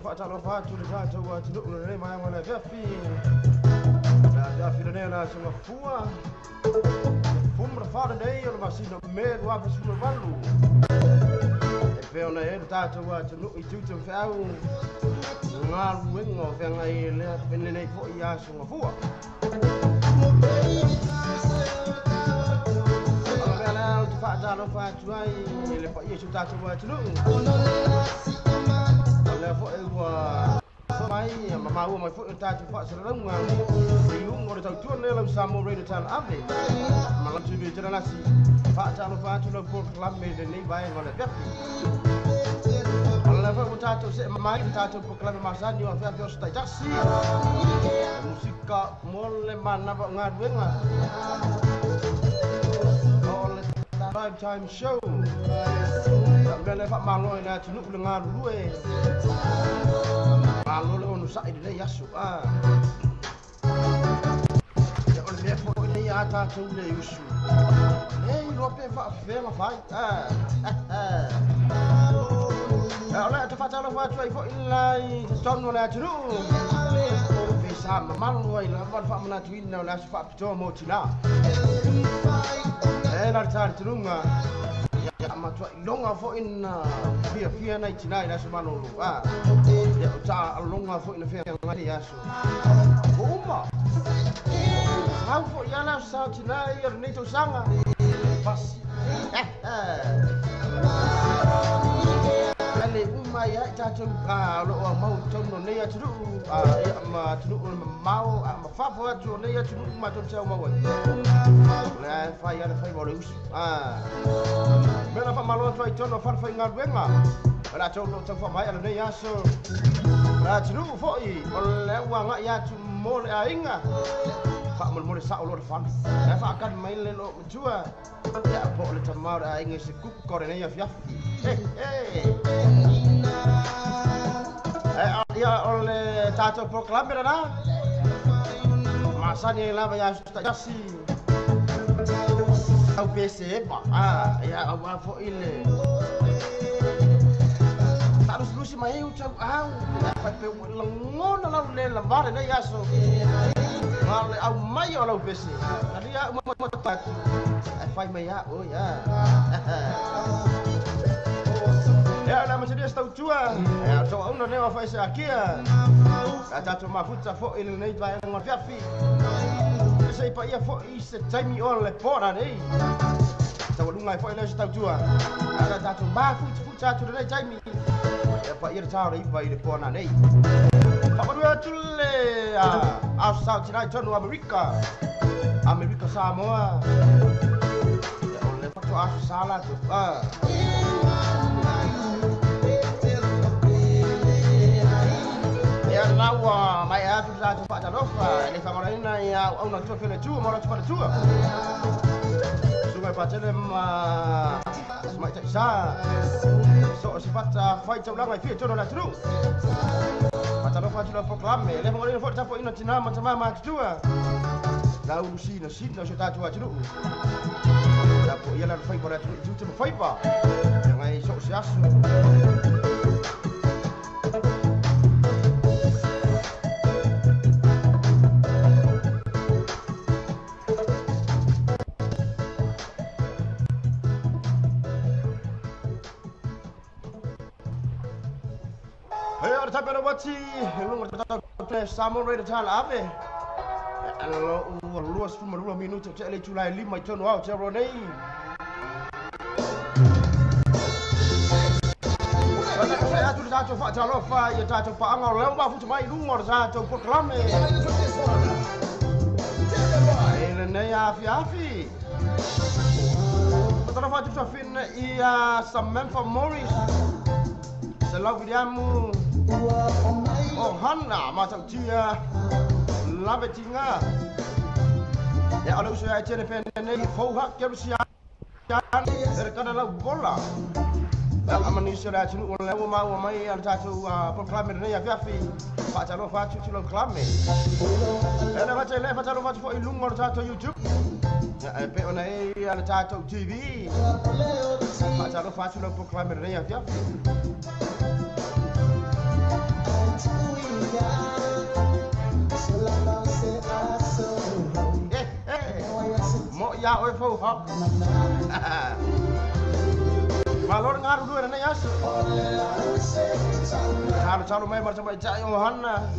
fatalo fatu le tato wa tu le mai ngona vefi la fi le na so fua fumra fada dei o masino me wa fa su valu e pe ona e tato wa tu no i tu tu fa u nga wengo fe nga i le pene nei fo ia so fua ala tu fatalo fatu ai le pa ia su tato wa tu no le fo e wa mai ma mai fo ta tu fa sera nga ri un ora tu ne la samo re ta ave ma la tu bi tera la si fa ta lo fa tu lo por club me de nei vai ngole pe alla fa ta tu se mai ta tu por club ma sa ni wa fa sta ta si musika molle mana ba ngadwenga ole time show bele fa malo ina tunu lenga dulu malo le onu sa ide ya su ya on le fo ni ya ta tu le yusu lo pe fa fe ma fa ala ta fa ta lo fa tu fo illa ton no la tunu bisa malo ila fa mana tu ina la fa to mo tina la ta tununga ma tua longa fo ina fia na tina ina so mano ya ta longa fo ina fia ngani ya so uma hau fo ya na sa tina ya ni to sanga pas ale uma ya ta tu lo mau tu no ne ya tu ya ma tu mau ma fa fo tu ne ya tu ma tu sa mau la fa ya fa bo us mena fa malo tu tu no fa fa ngar wenga la tu no tu fa mai ala ne ya so la tu fo I le wa nga ya tu mo le ainga fa mo sa lo fa la fa kan mai le lo jua ya bo le tamar ainga se ku ko ne ya fia ya oleh tato proclamer na masa ni la ya sta jasi au PC ba ya awa fo ile harus lu si mai ucap pa pe lengon la le lambar na ya so ngale au mai ola PC tadi ya mo tak fai mai ya oh ya ya na masih dia tahu cua ya so una ne wa fai sa kia ata to mafuta fo ile nei ba ngor fiafi sei pa ia fo I se taimi on le pora nei tawa lunga fo ile tahu cua ata to mafuta to nei taimi ya pa ia tahu nei ba ile pora nei pa dua tule South United no America Samoa ya oleh foto asu salah tu ya lawa mai atu za tu fa talofa ni fa mara ina ya au na tu fele tu mara tu pa tu sungai patele ma mai tak sa so sifat fight tu lang mai fi tu na tu patalofa tu la proclame le mara ina fa ina tina ma ma tu la urusi na sit na so ta tu tu la po ia la fai para tu tu fai pa ngai so siasu Tapi wati lu ngerti sama rate tal ave luas 2 minuto cek le culai 5 ton wow cero nei saya tu dah coba jalofa ya dah coba angau lembah fu cuma lumor za tu proklame ele nei afi betul fa tu safin ia Samantha Morris selalu diamu oh Hanna macam dia labe tinga ya ala usia cene pene fo hak ke usia terkena la bola ya amani sura cinu ole ma mai anta tu proclamer ne ya fiafi fa talo fa tu lo clame ena fa tele fa talo fa fo ilung ngor ta YouTube ya pe ona e ala ta TV fa talo fa tu lo proclamer ne ya fiafi Mo ya oi fo ha. Malor ngaru dua na yasu. Haru chalu mai mar sampai cha Yohanna.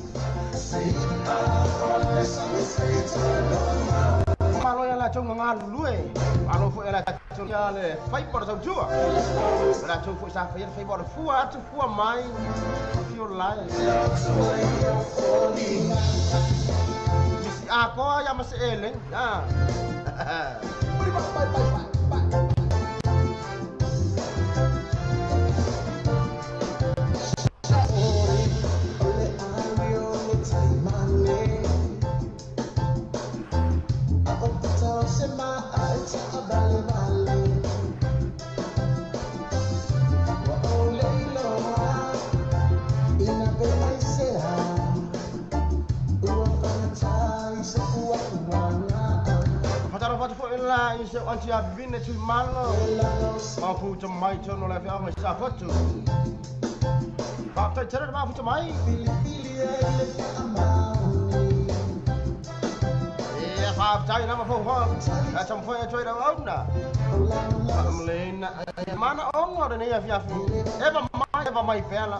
Malo ya la chung ngaru lue. Alo fu ya chung ya le fai por sau chua. Ra chung fu sa fai por fu a tu fu mai. Fio lai. Ako ya masih eling. Ya. Iso anti abin tu malo mafu cemai chono la fi ama sa fotu fakta cerita mafu cemai eh fakta ina mafu ho macam foi coi dah onda amlena mana ongo ni ya fi eva mai pela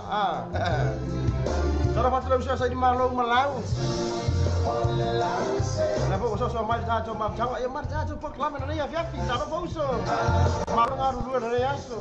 Cara patro bisa saya di malo malau Lepo uso so mai ta cho mam chang ai mar ta cho por klam na ya fi ta no uso malo ngaru dua na ya so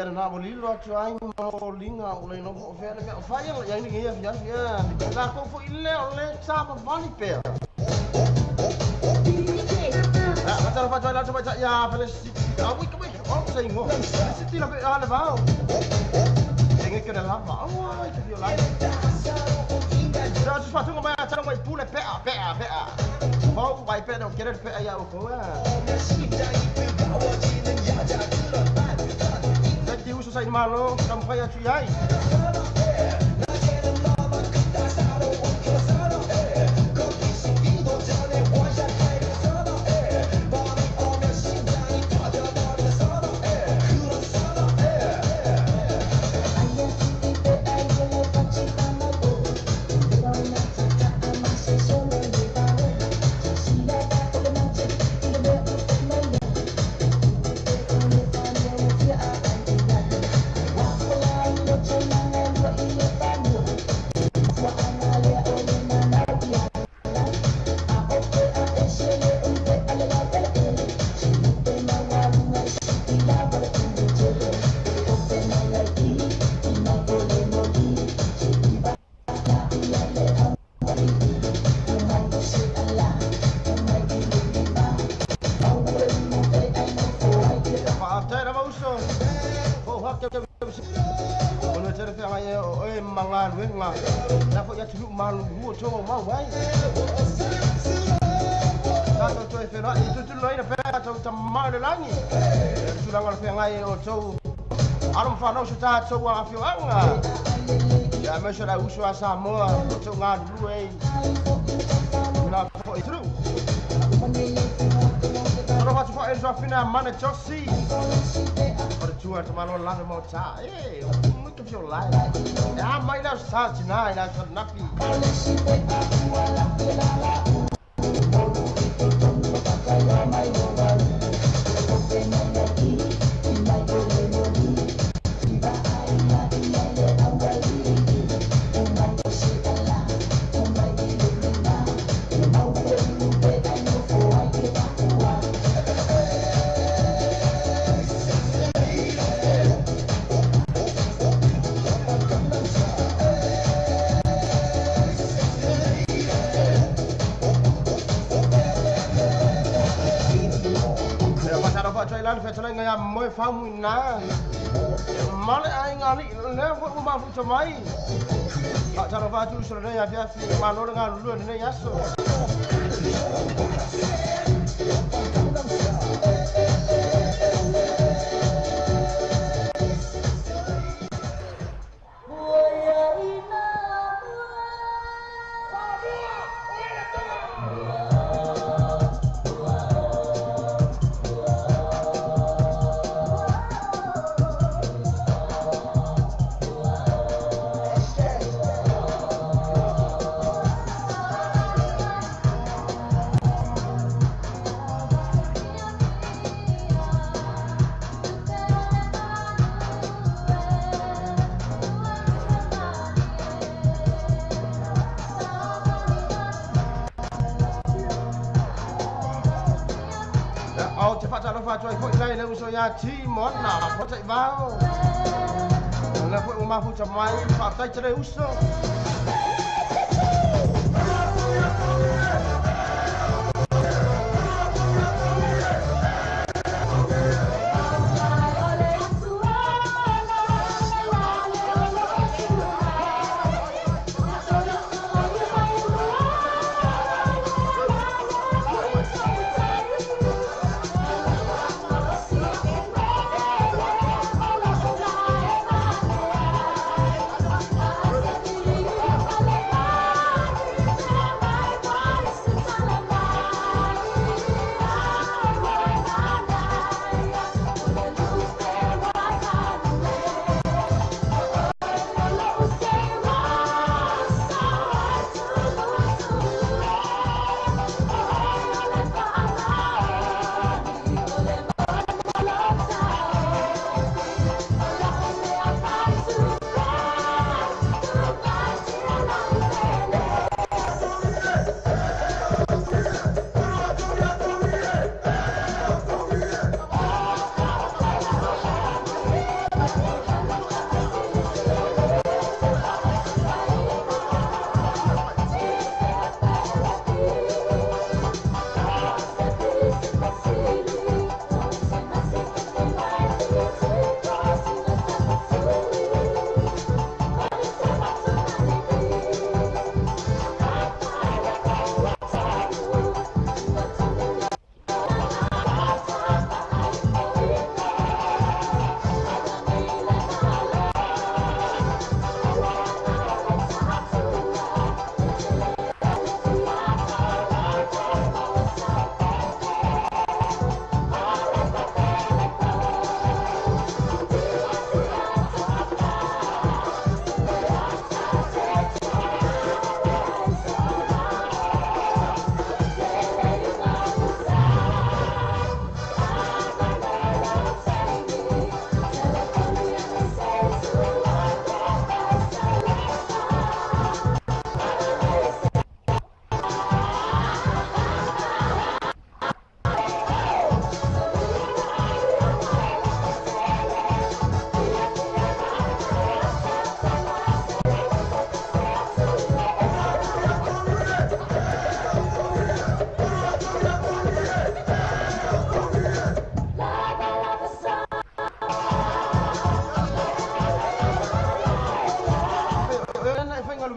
na bolilo tu ai mo linga o le no fe le fa ya ya ni ya ya la ko fo ile o le sa pa vali pe la ta fa la ta ya felicity ah oui comment oh c'est moi felicity la pe ala va tengo que la va oh ai que la ya tu fa tu ngomong ta ngomong pule pe oh vai pe no querer pe ya o ko uso sa malo sampai acu yai Dapat ya cukup malu gua coba mau baik. Kalau tu efek itu tu lain efek atau cemar lagi. Sudah kalau efek lain tu, alam fana sudah coba efek angah. Ya mesti ada usaha sama, tu ngadu nak itu. Kalau macam apa yang fina mana Chelsea? Perjuangan semalam lah mau cah. Mungkin feel lain. Ya main dah start cina, dah napi. dan fetala ngaya moi famuna male ai ngali le ko ma fu chamai ha cara fa tu sura ya fia fi mano dengan lu ne yaso cepat cara fa choi khoi lai le so ya thi mon na ko chạy vào là khoi ma fu chamai fa tai chre uso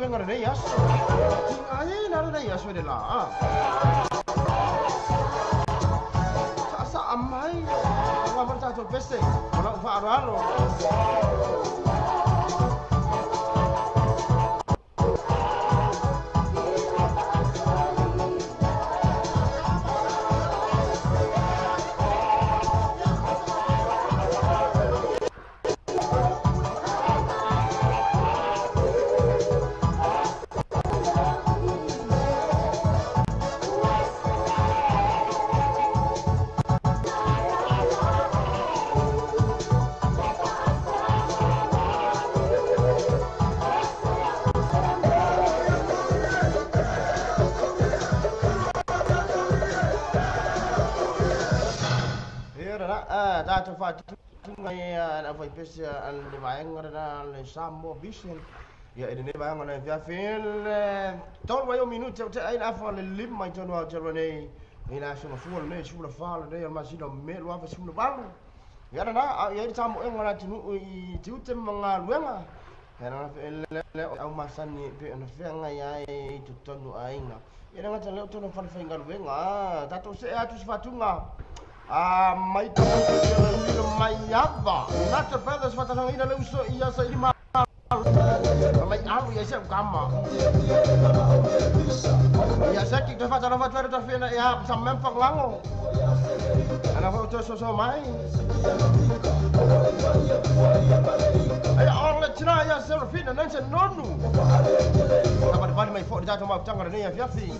vengono dei as. Ai na dei as vede là. Sa amai. Ma porta to peste. Ora fa raro. Da to fa tungai na foi pese al de vaenga na le samo vision ya ene vaenga na via fin tol wayo minuto te ai na fa le lim mai tono al germany ina so full ne sula fala ne ma sino me lo ava sula balu ya na ya ri tamu ngana tinu I tiute manga luenga kana le au masani pe na fenga ya tu tonu ainga ya nga tele tonu fa fenga luenga tato se atu sifatunga mai to mai yava na te brothers fatanga ina le uso ia sa lima mai alu ya se kama ya sa ki te fatara fatara ta fena ya samem panglango ana ho to so mai ai all tira ya se fina nan se nonu apa de mai fo da to ma tanga ne ya fiafi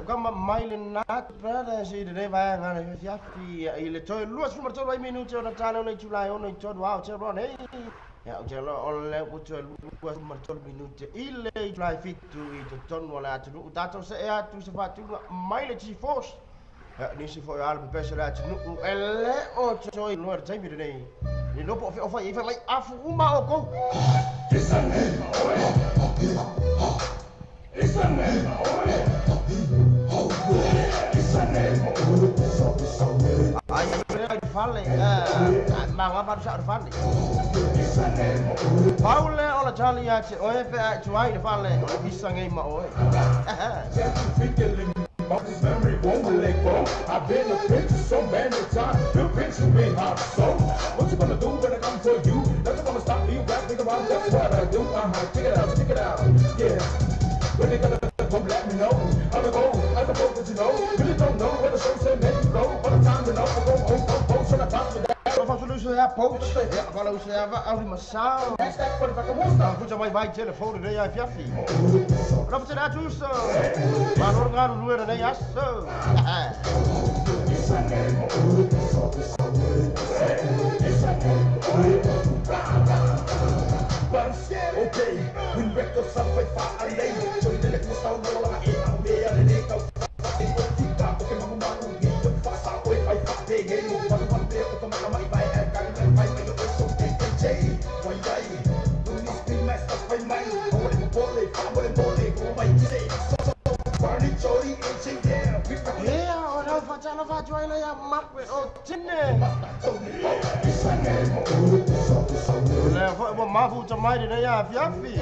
kama mailin nat brother si de ba ngana ya fi ile to luas number to 2 minuti ona tano na Julai ona to wow che bro nei ya che lo ole puto luas number to minuti ile Julai fit to it ton wala tu dato se ya tu se fa tu maile ci force ni si fo al pesera tu ele o to no er time de nei ni no po fa ifa mai afu uma o ko Ai fale manga baru sa fale Paule ola chali ya che oe pe a chuai de fale ola bisa ngai ma oe This memory won't let go. I've been a picture so many times. The picture been hot so. What you gonna do when I come for you? Nothing gonna stop me. Rap, think about that's what I do. Check it out, check it out. Yeah. When they gonna come, let me know. I'm a go, I'm a go, but you know. Really don't know where the show said let you go. But the time to know, I go, so I talk to that. Saya poach, ya kalau saya ahli masak. Aku cuma baik telefon dia ya Fiafi. Kenapa saya justru? Manor ngaru luar dari aso. Okay, we wreck us up by far and late. So you let me sound all I eat out there and they go. Jangan fajuai lah ya mak oh cine. Lepas itu mahu cemai dia ya Fiafi.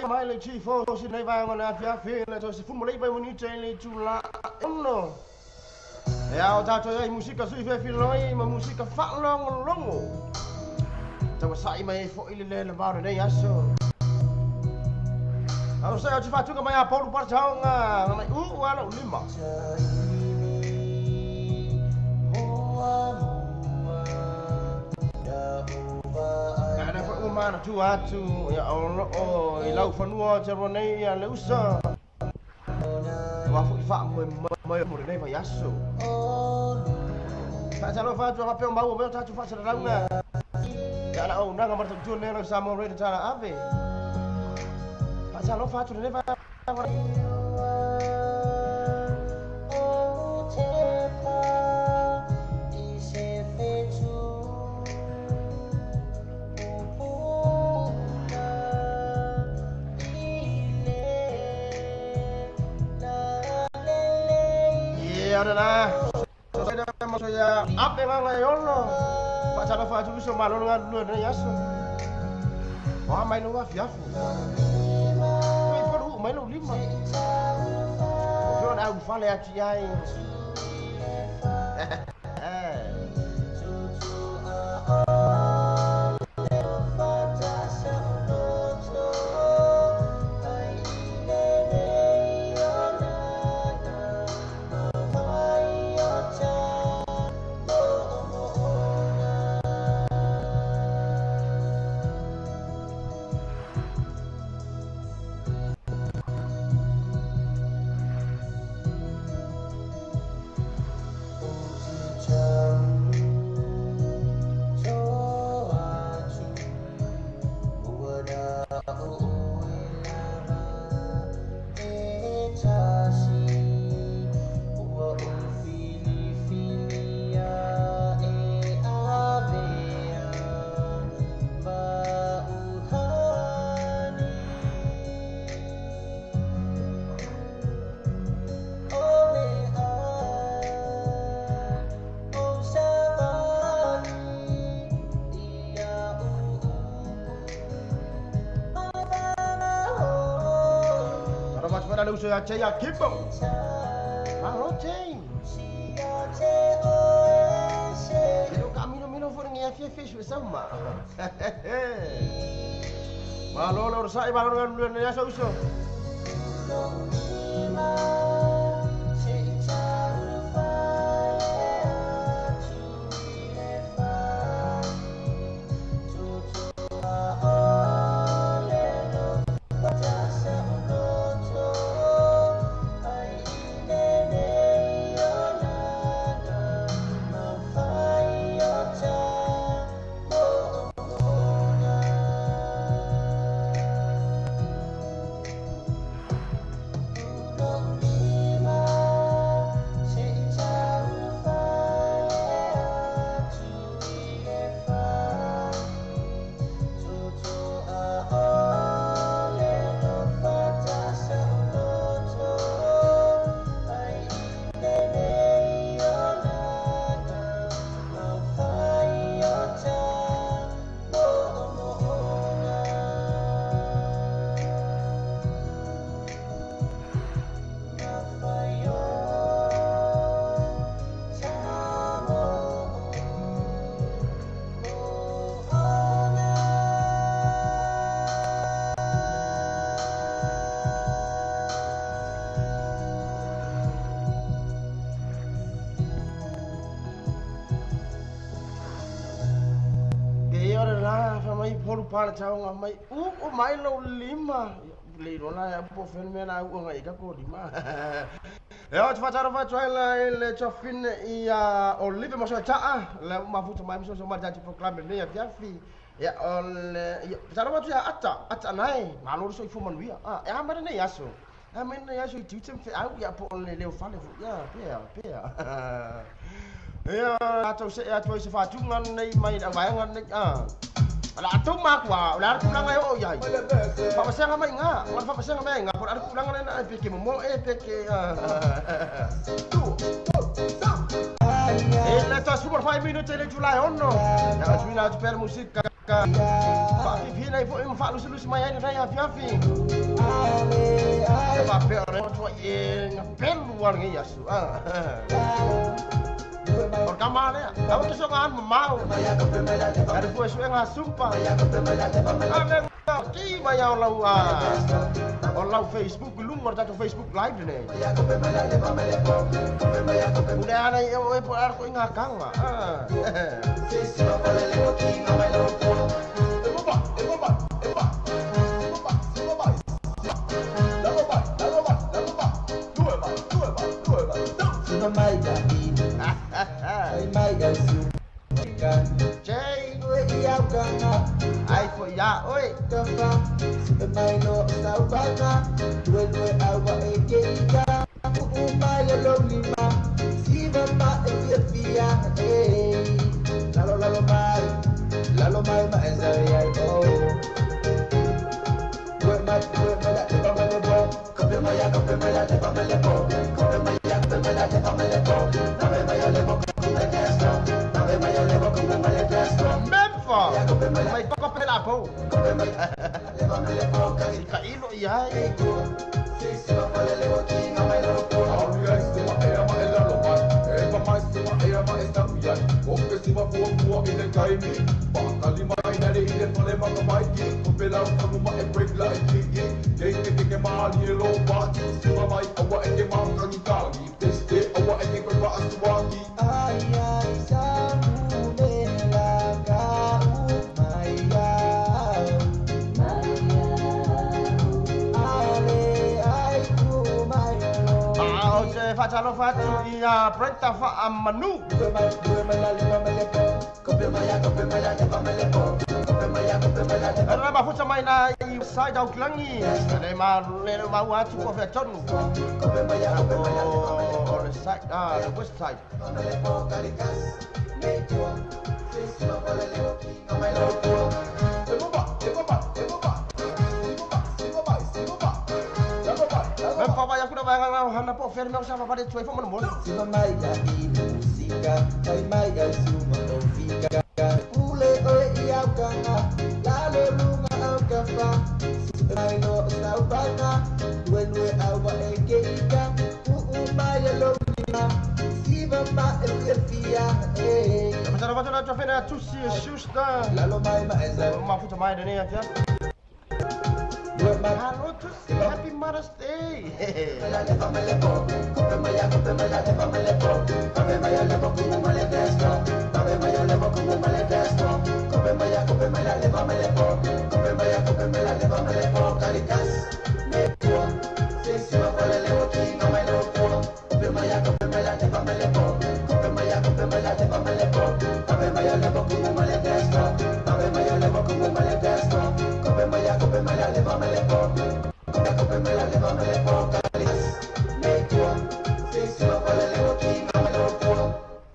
Mai le chi fo si nei vai ngona Fiafi le to si fu mo lei vai mo ni tei le chula no ya o ta to ai musica sui Fiafi loi ma musica fa long longo ta wa sai mai fo ile le ba nei aso alo sai o ci faccio che mai a Paulo Parciao nga mai ala lima mana tu atu ya Allah oh ilau fanua cerone ya leusa wa fu fa mo mo nei fa yaso ta chalo fa tu apa mau mau ta tu fa serang na ya la oh na ngamar tu ne lo samo re ta ave ta chalo fa tu ne fa ada lah. Saya dah masuk ya. Apa yang ngai ono? Pak Calo Faju bisa malu dengan dulu ada yaso. Wah main luar Fiafi. Tapi perlu main lu lima. Kau nak ufal ya ciai. para lu so ya che ya kipo. Halo che. Yo camino mino for ngi afia fish with sama. Malo lo sai ba lo ngan ya so so. Para chao mai o mai lo lima le rona ya po fen me na u ngai ka ko lima e o fa taro fa tsoela le chofin ia olive mo so cha le ma futo mai so so ma ja ti proclame ne ya fiafi ya ol ya taro fa ya ata nai ma lo so i fu man wi ya ma ne ya so ne ya so ti tem au ya po le fa le ya pia ya atau se ya to se fa tu ngan nei mai da vai ngan nei ala atung mak wa ala kulang ayo yai pa pasang amai nga man pa pasang amai nga por ala kulang na peke mo peke la ta super 5 minutes ele July onno ya suina tu per musik ka pa fina ifo im fa lu mai ai na ya fiafi pa pe ore to ye ngapel luar ngi yasu Por kamane, kamu tu songan mau. Ada buat suai ngasumpah. Ada ki bayar lau Facebook belum ada Facebook live ni. Udah ada yang por aku ngakang lah. Ai foi ya oi kafa mai no saubana due awa ekeika umay lolima siba ma efia lalo mai ma ezaya oh due ma la te pamele bo kape maya te pamele bo kape maya te pamele bo nave maya le bo kape kesto nave maya le bo kape kesto May pakapela po. Kailo iya. Facalo fatu ia preta fa amanu. Era ba futa mai na i sai dau klangi. Ada ma le ma wa tu ko fe ton. Oh, the side the west side. Papa yang kuda bayang hana po ferme sama pada cuai fo mon. Sima mai ga di musika, mai ga suma ofika. Ule oi ia kanga, la lo lunga au kafa. Mai no sau bana, due au Macam apa tu nak coba nak cuci shoes dah. Maaf tu mai ni aja. Halo cuci, Happy Mother's Day.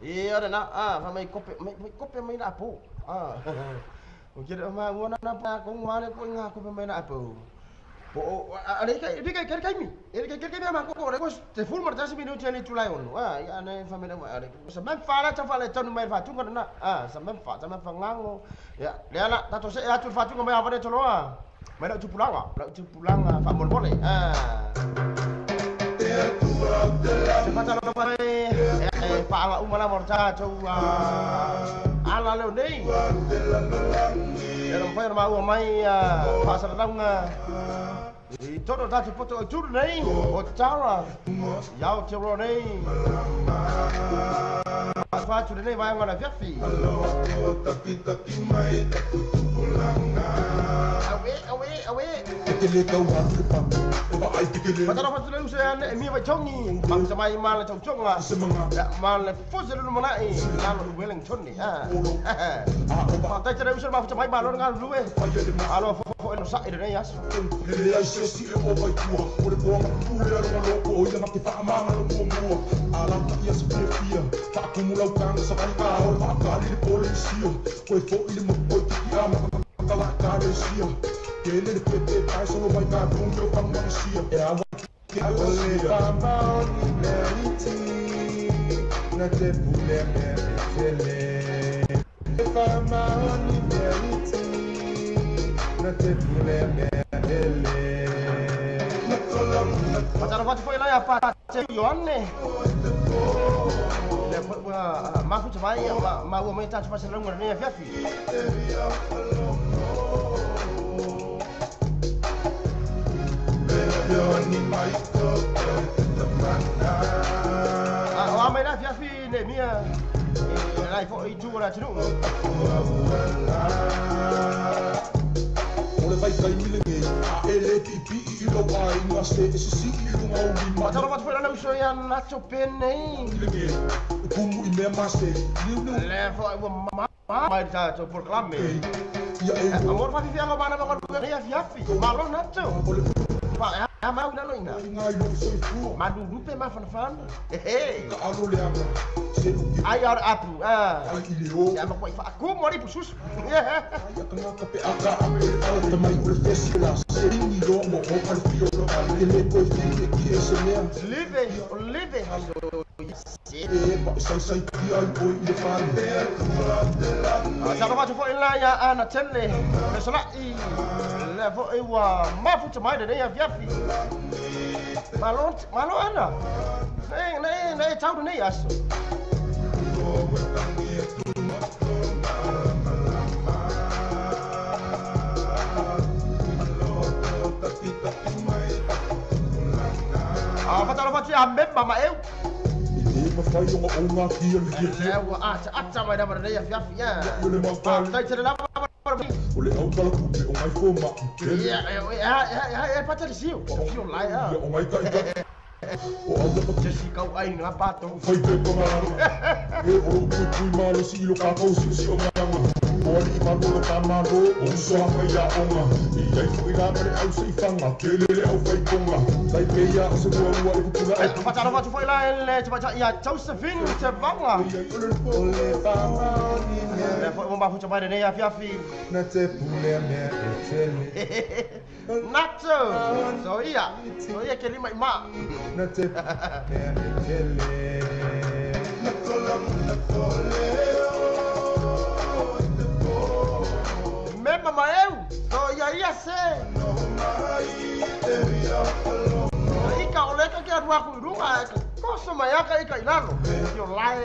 Iya dah nak mai kopi mai nak apa? Kira mah gua nak apa? Kau mana kau ngah kopi mai nak apa? Ada kai mi. Kai memang kau full marcha si minum cani culai on. Ya ane family ada. Sampai fala cafale tahun mai fatu kan nak. Sampai fangang. Ya, dia nak tato saya atur fatu kau mai apa dia colo Mai nak pulang Pak Mon boleh. Cepat kalau pai Pak Ala Umala marcha cau ala leo ni. Ya rampai mau mai pasar dang. Itu dah foto jur ni. Ocara. Yau cero ni. Apa tu ni mai ngana fiafi. Tapi mai tak pulang. Awe. Kita kau apa? Macam apa tu ni usaha ni mai chongi. Bang samai mal chong lah. Ya mal fosil lu mana ni. Lalu Wellington ni. Tak cara usaha macam mai mal orang lu Halo foto ino sa ide ya. Si o vai tua, o de boa tu era uma louco, hoje não te faz mal no mundo. A lá ia se pia, tá acumula o canto, só vai cá, o macari de polícia. Foi ele me foi que ama, aquela carecia. Que ele de PT pai só vai dar um meu família. É a que eu sei. Mama humanity, na te pule me Mama humanity, na te pule me Macam apa tu foi lá apa cewek ni. Maaf cuma ya, mau minta cuma selong ni Fiafi. Ramai dah Fiafi ni Mia. Lai kau itu lah cendung. Vai cair milenge, ele pipi ilo vai ngaste esse ilo mau di mana. Macam apa tu nak usaha yang nak copen ni? Milenge, kumu ini maste. Level mai dah copen kelame. Ya amor pasti dia mana bakal dia Fiafi. Malu nak copen. Pak, mau dah lo ingat. Madu dupe mah fan. Kalau lihat. Ayar apu. Ya mak kau aku mau di pusus. Ya tengah tapi agak ambil teman berfestival. Sering di rumah orang fio ele kau fikir semua. Live. Saya dia boy di depan. Siapa macam foi lah ya anak celle. Mesalai. Level ewa mafu cuma ada dia Fiafi. Malu ana. Nei tahu ni aso. Apa tahu apa sih ambil mama eu? Ini macam yang orang kiri dia. Acap ada pada dia Fiafi ya. Tak cerita apa. Oleh awak kalau putih orang iPhone mak. Ya pacar siu. Siu lai ah. Oh my god. Jadi kau aing apa tu? Foi pengaruh. Orang putih malu si lo kau si orang. Oli malu kamaro, uso apa ya onga. Ia foi lá para eu sei fanga, kelele au foi konga. Sai peia semua luar itu pula. Pacar apa tu foi lá ele cepat ya Josephine cebanglah. Oleh bang ni. Lepas membahu coba dia ya Fiafi. Nate pule me etele. Nacho. So iya kelima mak. Nate me etele. Nakolam. Mama eu, so ya se. Ika que a rua com runga costa mai ka ika ilalo yo lai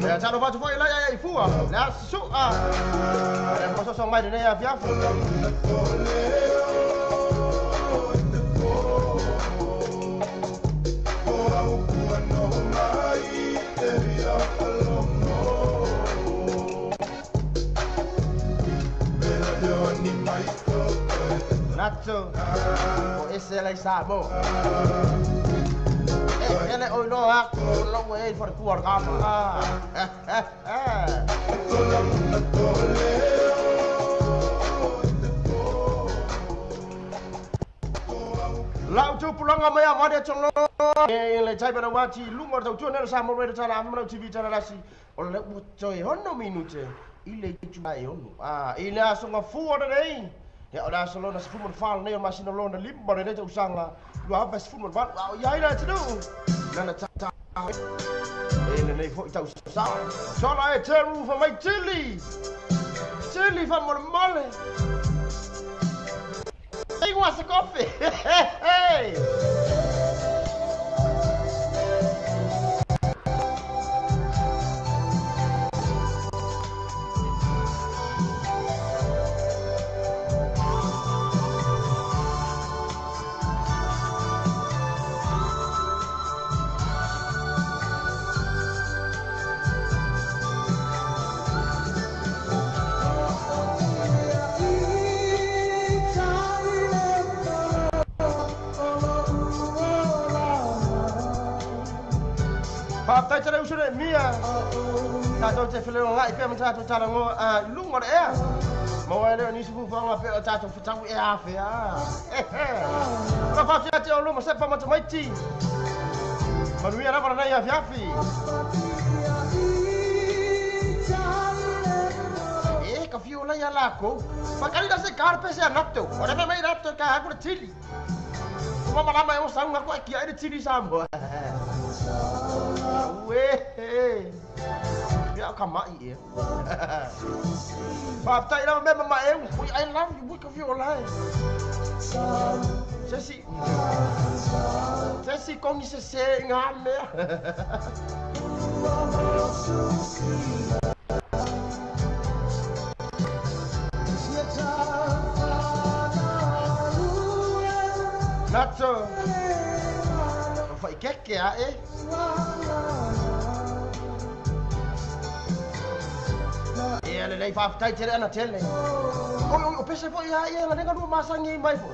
ya chalo va foi lai ai fua na su a ya poso so mai ne ya fiafu Nacho, esse é Sabo. Ele é o Noah, long way for the poor gamma. Lao chu pulang ngamai amade cholo. Ele chai pada wachi lumar tau chu nela samo reda chala amna TV chala rasi. Ole ucoy hono minute. Ile chu ai hono. Ile asunga fuor dei. Ya ora solo na sifumon fal ne ma sino lona limba ne ta usanga lu apa sifumon fal ya ina tdu na ta ne fo ta usanga so la e teru for my chili for mole hey what's the coffee hey Paptai cara usure mia. Ta to te fele ngai pe mata to cara ngo lu ngor e. Mo ele ni su fa nga pe ta to futa e a fe a. Ka fa fia te lu mo se pa mata mai ti. Ma lui era para nai a fiafi. Ka fio la ya lako. Pa kali da se carpe se anatto. Ora me mai ratto ka ha kur tili. Kuma mala mai mo sang ko ki ai tili sambo. Weh, biar kamai ya. Paptai lah memang mak em, I love you, buat kafe online. Saya kau ni sesek ngam ya. Nacho, phải kết kìa ấy. Ele lei fa tai tere ana tele. O pese foi ya ya na ngadu masangi mai fo.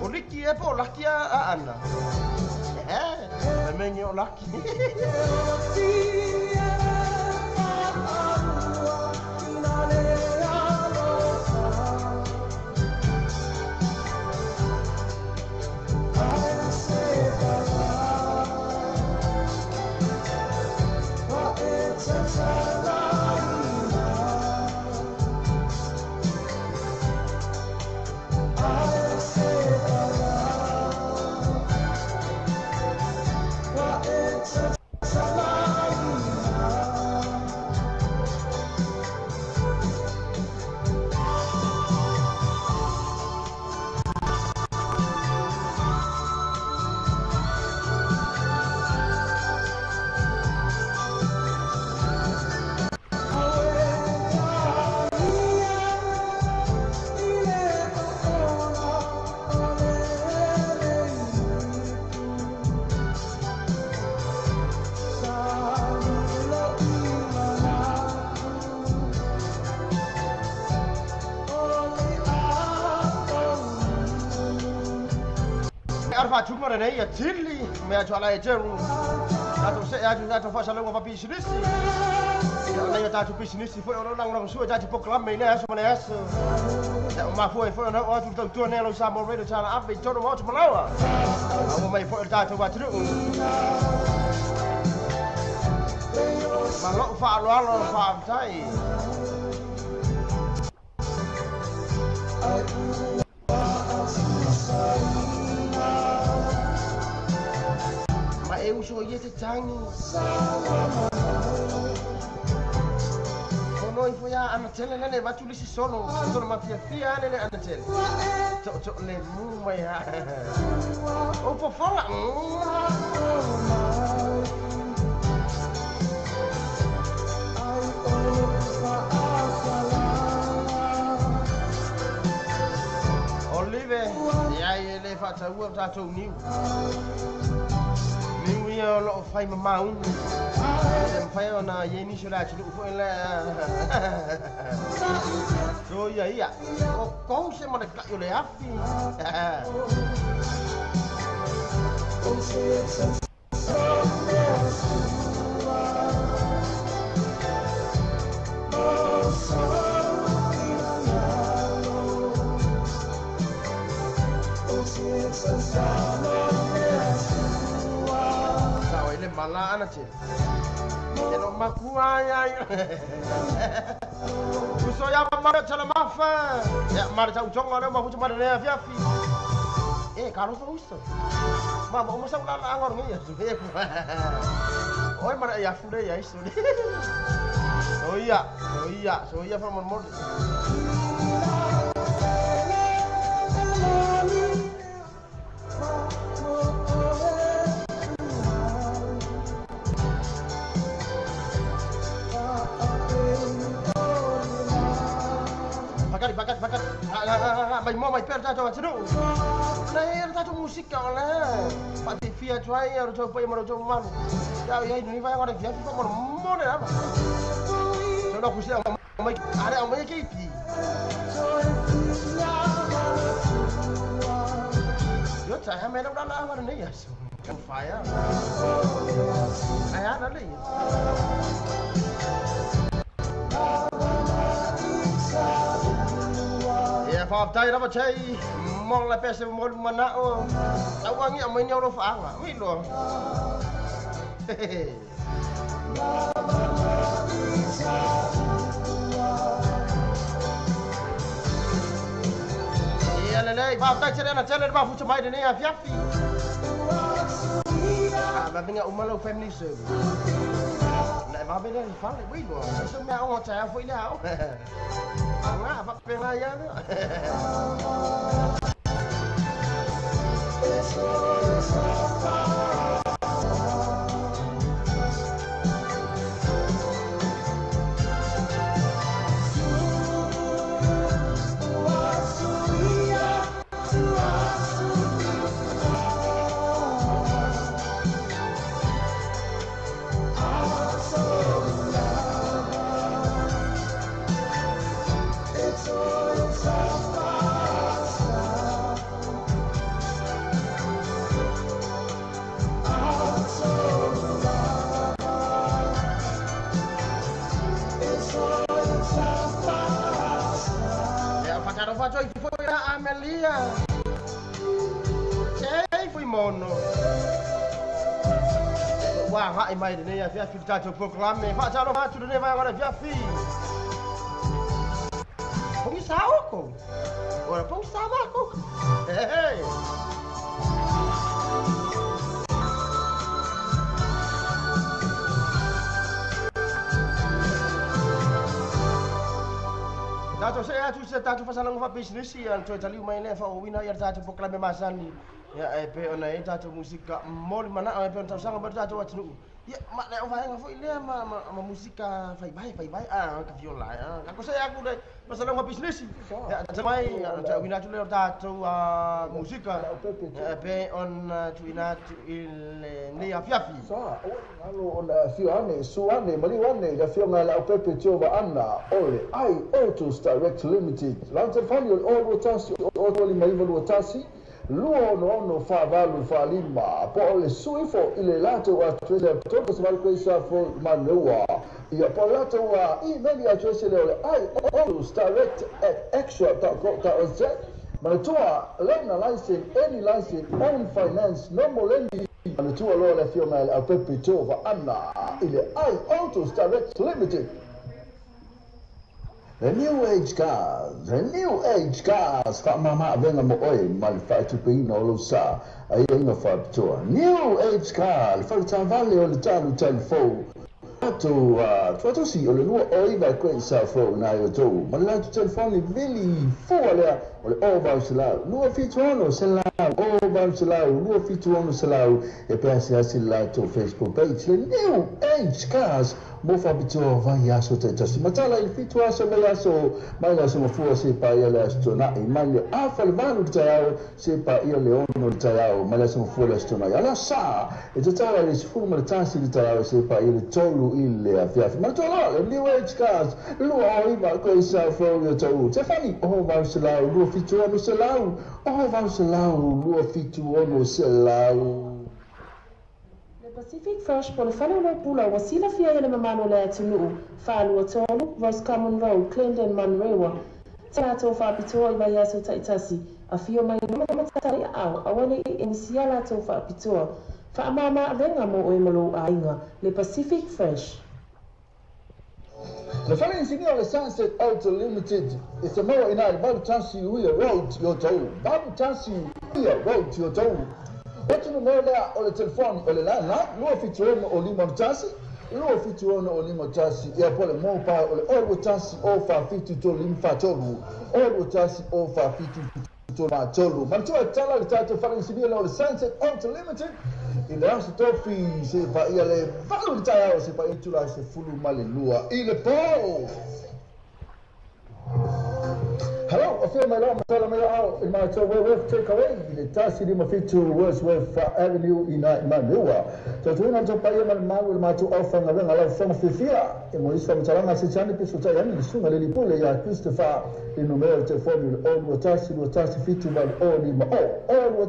O liki e po laki a ana. Menyo laki. Cuma ada ya chili, me cho la jeru. Atu fa salo wa business. Ya na ya tu business foi orang suai jadi program ini ya semua ya. Ya ma foi na o tu tu ne lo sa mo redo chala ape cho mo tu malawa. Aku mai foi ta tu wa tu. Ma lo fa tai. Eu sou esse tangi. ngoi fu ya ana tele le va tu lisi sono ma fia le ana tele to le mu mai ha o po fola Olive ya le fa ta u ta to niu ia lo fai mamau sem fai ona ye ni sura chi lu foi la so ia o se mo de ka yo le afi Mala ana che. Eno makua ya. Uso ya mara chala mafa. Ya mara cha uchonga na mafu chama na afya afi. Kalau so uso. Mama mo sa la angor ngi ya. Oi mara ya fude ya iso. Oh iya fa mon mod. Bakat mai mo mai perda to seru na ta to musik ka la pa ti fia try ya to pa mo to man ya ni vai agora via fica mo mo ne apa so da kusia mai are mai ke pi yo ta ha me da la agora ne ya so kan fire ai ana le Pop tay apa cai mong la pese mo mana o tawangi amai ni ro fa nga wi lo ya le pop tay cere ba fu chamai de ne ya fiafi ba binga umalo family service na ba be le fa le wi lo so me o cha foi le ao nga ba pe nga ya Amelia Cei fui mono Wah hai mai de ne ya fia fita to proclame fa cha lo fa tu ne vai agora fia fi Pong sao ko Ora pong sama ko Hey Dato saya tu tato fasalang fa business ya to tali mai le fa wina ya tato proclame masani ya pe ona e tato musika mol mana pe on sanga ber tato watnu ya mak le fa nga fo ile ma musika fai bai ka viola ka ko saya aku dai fasalang fa business ya mai ta wina tu le tato musika pe on tu ina il ne ya fiafi sa alo ona fiane suane maliwane da fiona la pepe chova anna ole ai autos direct limited lanta fani o rotasi o toli mai rotasi luo no fa valu fa lima po ole suifo ile lato wa trade to so mal questa for manua ia po lato wa I meli a trade le ai autos direct at extra ta ozet manatua lena license any license own finance normal lending manatua lo le fiona al pepe chova anna ile ai autos direct limited. The new age cars, fa mama venga mo oi, mal fa tu pino lo sa, ai inga fa toa. New age car, fa ta vale o tanu telefo. tu si o le lua o iwa koe sa fo na yo tau. Ma la tu telefoni vili fo alea o le o vau se lau. Lua fitu ono se lau, o vau se lau, lua fitu ono se lau. E pe asi asi la tu Facebook page. Le new age cars mo fa bitua vai aso te tasi. Matala i fitu aso me aso, mai aso mo fua se pa ia le aso na i mai le afa le vanu te au, se pa ia le ono te au, mai aso mo fua le aso na i. Ala sa, e te tala le sifuru ma le tasi te au, se pa ia le tolu i le afiafi. Ma tola, le new age cars, lua o iwa koe sa fo tau. Te fani, o vau se lau, lua fitu ono se lau, o vau se lau, lua fitu ono se lau. Pacific Fresh po le whale o pula wa sila fia ele mamano le atunuu, whaalua tolu, Roscommon Road, Clendon, Manrewa. Tātou whaapitoa I vai aso taitasi, a fio mai mamatari au, awane I emisia lātou whaapitoa. Whaamama venga mo o emalo a inga, le Pacific Fresh. Le whale insinia le Sunset Auto Limited, e se maua ina I babu tansi uia road yo tau, babu tansi uia road yo tau. Otu no lea o le telefoni o le lana, lua fitu ono o lima tasi, lua fitu ono o lima tasi, ia po le mopa o le olu tasi o fa fitu to lima fatolu, olu tasi o fa fitu to matolu. Mantua tala le tato whale insinia o le Sunset Auto Limited, I le aso tofi se pa ia le valu le tai au se pa itula se fulu male lua, I le po! Hello, I feel my love, matala mai au I mai tau Worth Takeaway I le tasi lima fitu Wordsworth Avenue I Manuwa. Tatu ina tau paia ma le mau I le mātou au whanga venga lau whanga whiwhia. E mo iswa mataranga se tani piso tai ani li sunga le lipule ia Christopher I numero telefoni le o lua tasi fitu wal o lima o lua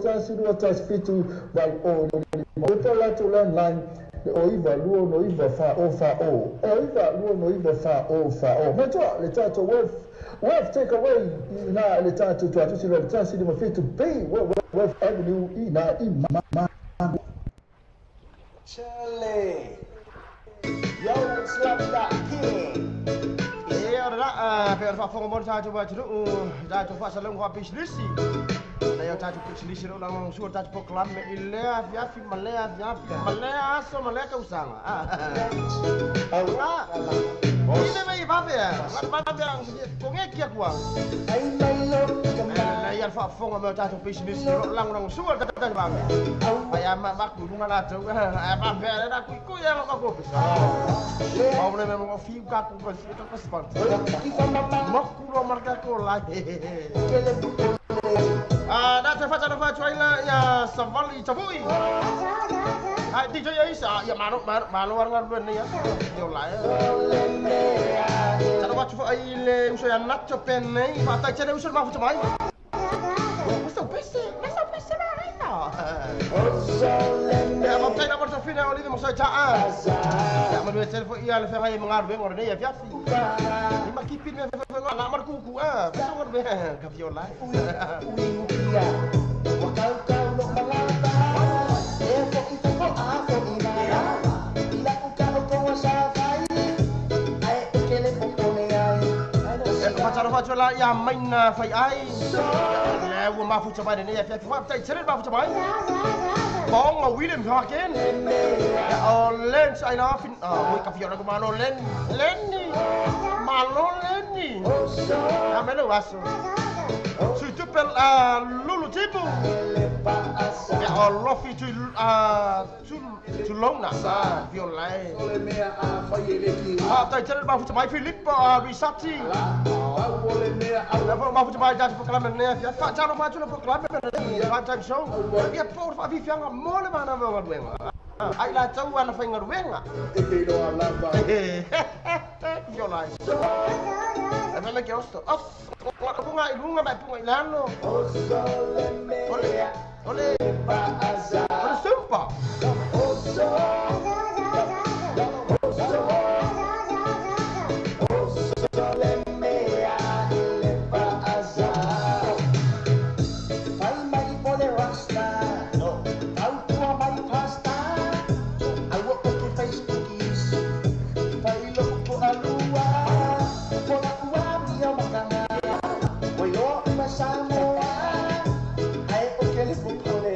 tasi fitu wal o lima o. E po latu landline le o iwa lua no iwa fa o o iwa lua no iwa fa o matua le tato Worth Takeaway I na le tato tu atu sila le tasi lima fitu B Worth Avenue I na I ma Charlie, yo, slap that king. Yeah, ora per fa fongo bon tato ba tru, tato fa salong wa pislisi. Na yo tato pislisi ro lang suor tato proklam me ilea viafi malea aso malea ka usanga. Ora. Ini mai va ver. Va ver con e kia kwa. Ai mai lo na ya fa fongo me tato pislisi ro lang suor tato ba. Ai ma ku lunga la tru. Va ver na ku ya lo ko pisa. Mau le me mo fi ka ku ko sport. Makuro marca cola. Data fa China ya Savali Chavui. DJ Isa ya mano warna ni ya. Yo la. Cara wa chufa ile uso ya nacho penne, mata chere uso ma futa mai. Uso pese na ina. Ya mo tena porta fina oli mo sa chaa. Ya mo le telefon ia le fa mengar be ngor ne ya fiafi. Ima kipin me fa na mar kuku bisa ngor be ka viola. Wakal kau no malata. Efo kita ko ako inala. Ila ko kau ko sa fai. Ai kele popone ai. Macam la ya main fai ai. Le wo ma fu chaba ne ya fiafi wa tai chere ba fu chaba. Bong William Hawken. Ya lens ai na fin mo ka viola ko malo len ni. Malo len ni. Ya me lo vaso. Su tu pel lulu tipo. Ya Allah fi tu long na sa viola. Ole me a fai tai chere ba fu chaba Philip Risati. Ole me a ba fu chaba ja proclame ne ya fa ja no ma tu proclame ne ya time show. Ya por fa vi fianga mole mana va wenga. Ai la tau ana fa ngar wenga. E ke do ala ba. Viola. Ena me que osto. Punga ilunga ba punga ilano. Ole ba azar. Ole sumpa. Samoa, ai o que ele ficou aí,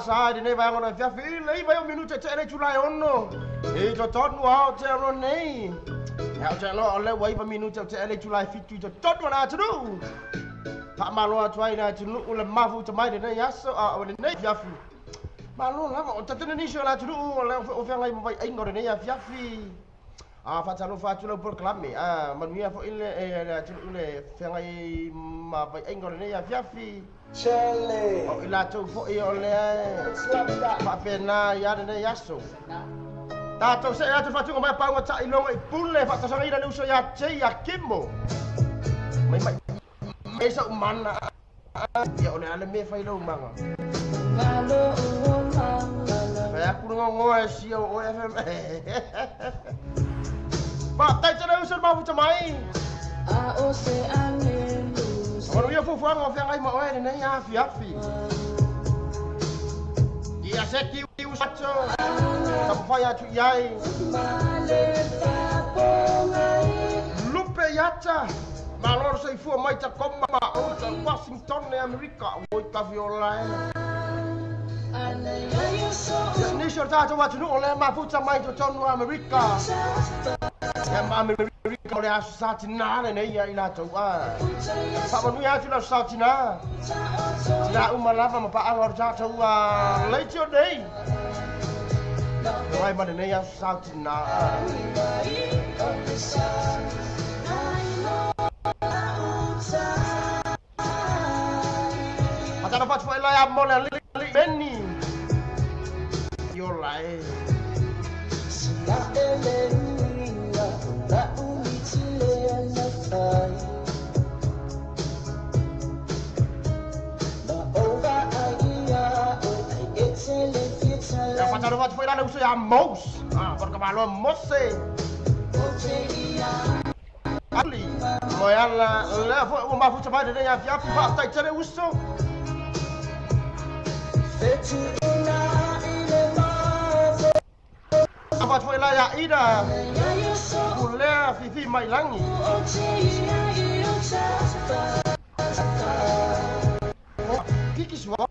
sa de nei vai ngona fia fi lei vai o minuto te le chulai ono e to tonu ao te ro nei ya te lo le vai pa minuto te le chulai fitu to tonu na tu pa malo atuai na tu le mafu te mai de nei aso a o nei fia fi malo la o te ni so la tu le o fia ngai vai ai ngore nei fia fi a fa talo fa tu le proclame a manuia fo ile e tu le fia ngai ma vai ai ngore nei fia fi Chele. o ila tu fo i ole pa pena ya de yaso ta to se ya tu fa tu mai pa ngota i longa i pule fa ta sanga ida uso ya che ya kimo mai mai so mana ya ole ale me fa ilo manga ya ku ngo e si o fm pa ta che uso ma fu mai a o se ane Ono ia fufu anga fia ngai mo ene nei afi afi. Ia seki usacho. Tampai atu iai. Lupe yata. Malor sei fu mai ta koma o ta Washington ne Amerika o ta viola. Ni shorta to watu no ole ma futa mai to tonu Amerika. Ya ma Amerika ole asu sati nane nei ia ila to a. Pa manu ya tu la sati na. Tina umalava ma pa angor ja to a late your day. Wai ma nei asu sati na. Ata na pat foi la ya mole li Benny. Yo lai. Ya pacar wat foi lá no seu mous. Ah, porque malo mosse. Ali. Moyala la foi uma futa vai de ya fia pa tai tere uso. Apa foi lá ya ida. Mulher fifi mai langi. Kiki swap.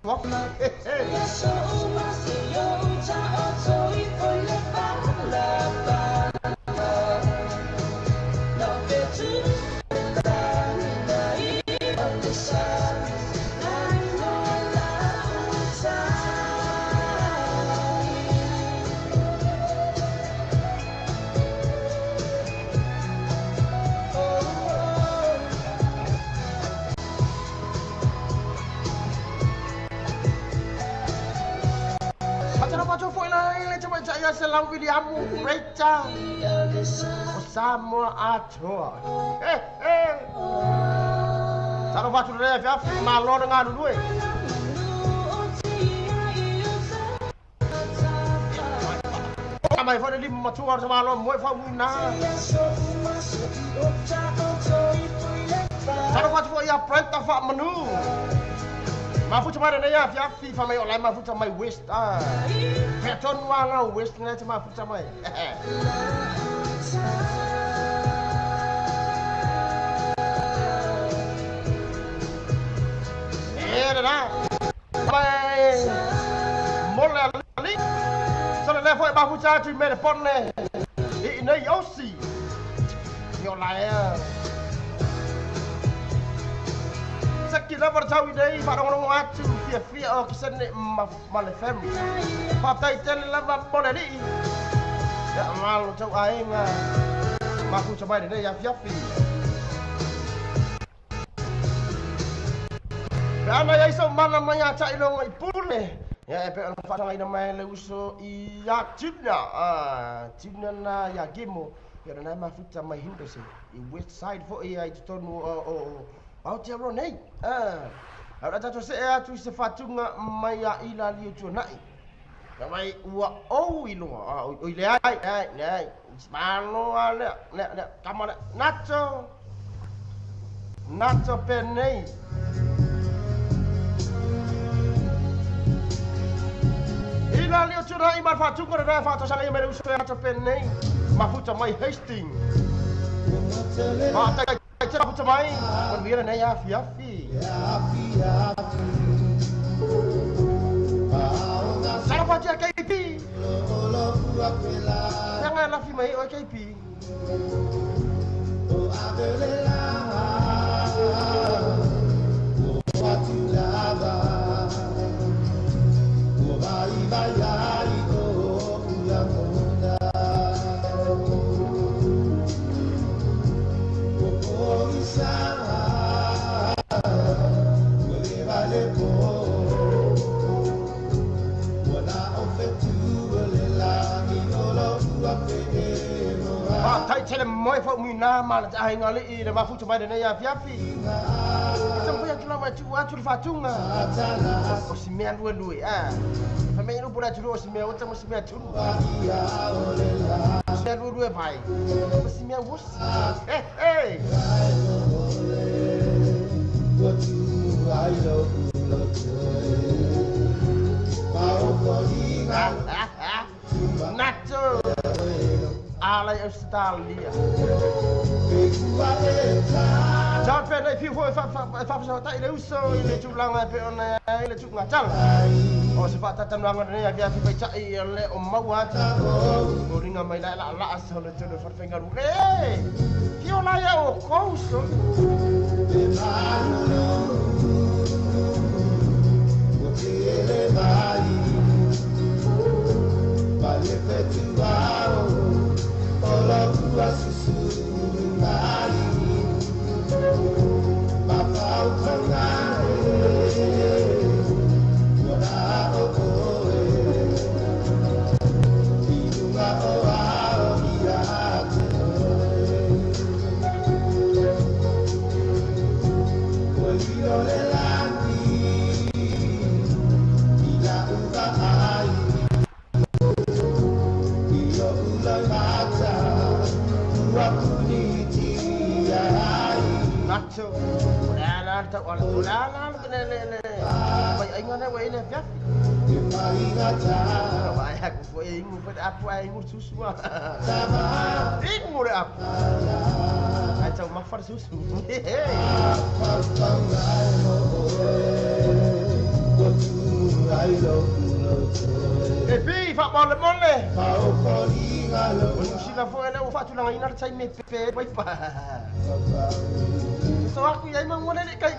Saya selang Williamu Recha Osamo Acho Saro fatu re fia malo dengan dulu Mai fa di matua sama lo moi fa wina Saro fatu ya prenta fa menu Mafu cuma ada ya FIFA mai online mafu cuma west Peton wala west na cuma mafu cuma dah mai mole ali so le foi mafu cha tu me pon ne nei osi yo lai Kita bertahu deh, pada orang ngacu, via oh kesan ni malah family. Papa itu lama boleh ni. Ya malu cakap aing ah, maku coba deh ya via. Karena ya iso mana namanya cak ilong ipul ni. Ya epe orang pasang ini namanya leuso iya cipna cipna na ya gemo. Ya nama futa mai hindu sih. West side for iya itu tonu Au te ro nei. Ora tato se e atu se fatunga mai a ila li tu nai. Ya mai ua o ilu. O ile ai. Mano ale. Ne kamera Nacho. Nacho penei. Ila li tu nai mar fatunga ra fato sala mere uso Nacho penei. Mafuta mai Hastings. Cara aku cobain, berbeda nih ya, Fiafi. Salah baca KP. Jangan lafi mai o KP. Saya mau fok mina mal ai ngali le ma fu cuma de ya fiafi. Sampai yang kena maju aju fatunga. Osimian dua ah. Famai lu pura juru osimian macam osimian juru. Osimian dua pai. Osimian wus. Eh. Nacho. Alai Australia. Jangan pernah piu fa tak ile uso ile culang pe on ile cuk ngacal. Oh sebab tatan bangun ni dia pi baca ile mau ata. Goringa mai la asal tu de farfengar. Eh. Kio la ya o kouso. Nacho, udah tak udah le. Baik ingat dah baik ni ya. Baik aku buat ingat pada apa ingat susu ah. Ingat apa? Macam mafar susu. Pi, fak boleh. Sila foi le ufatu lang inar chai me pe pai pa. So aku yai mang mona ni kai.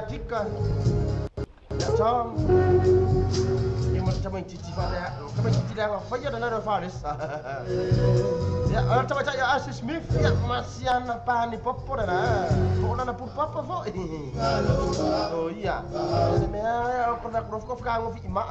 Jika ya tom yang macam cici pada kami cici dah apa ya dan ada Faris ya macam ya Asis Smith ya masih anak pani popo dah kau nak pun papa kok oh iya sebenarnya pernah prof kamu fima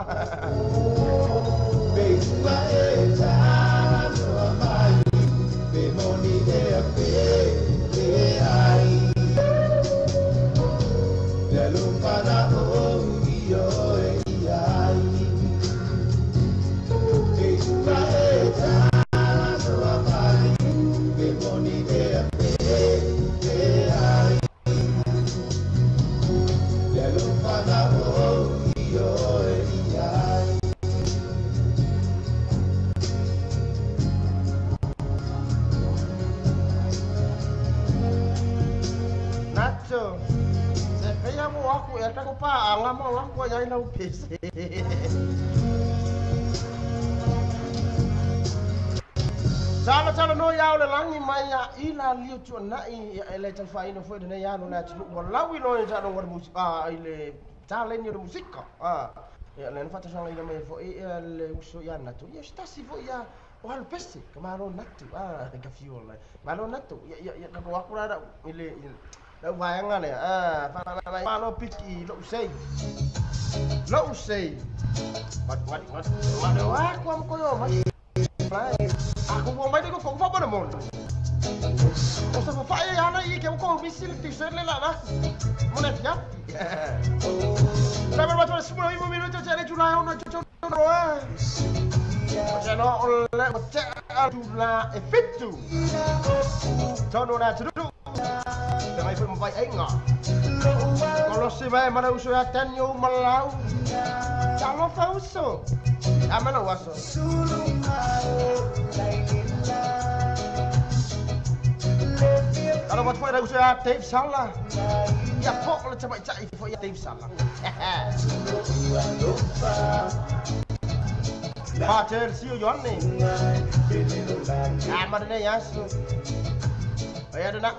aku ya tak apa ngam aku ya ina upis Sala no ya le langi mai ya ila liu tu na i ele tal fa ino foi de ya no na tu wallahi no ya no war musika ile talen yo musika ya le fata sala ina mai foi le uso ya na tu ya sta si foi ya wal pesti kemaro natu ka fiol malo natu ya ko aku ada ile đâu vài anh này pha lo piki lỗ sei mặt mà đâu á có yo mà aku mau main itu kok apa namanya O sa fai ana I ke ko bisil ti ser le la na. Mona tia. Sabe ba to semua 5 minuto cari jula ona cucu roa. Jano ole jula efetu. Tono na tudu. Mai foi mai enga. Kalau si vai mana uso ya tenyo malau. Jangan fauso. Amana waso. Kalau buat pada usia Dave salah, ya kok kalau coba cari for ya Dave salah. Pacar siu Yon ni, amat ni ya su, ayah ada nak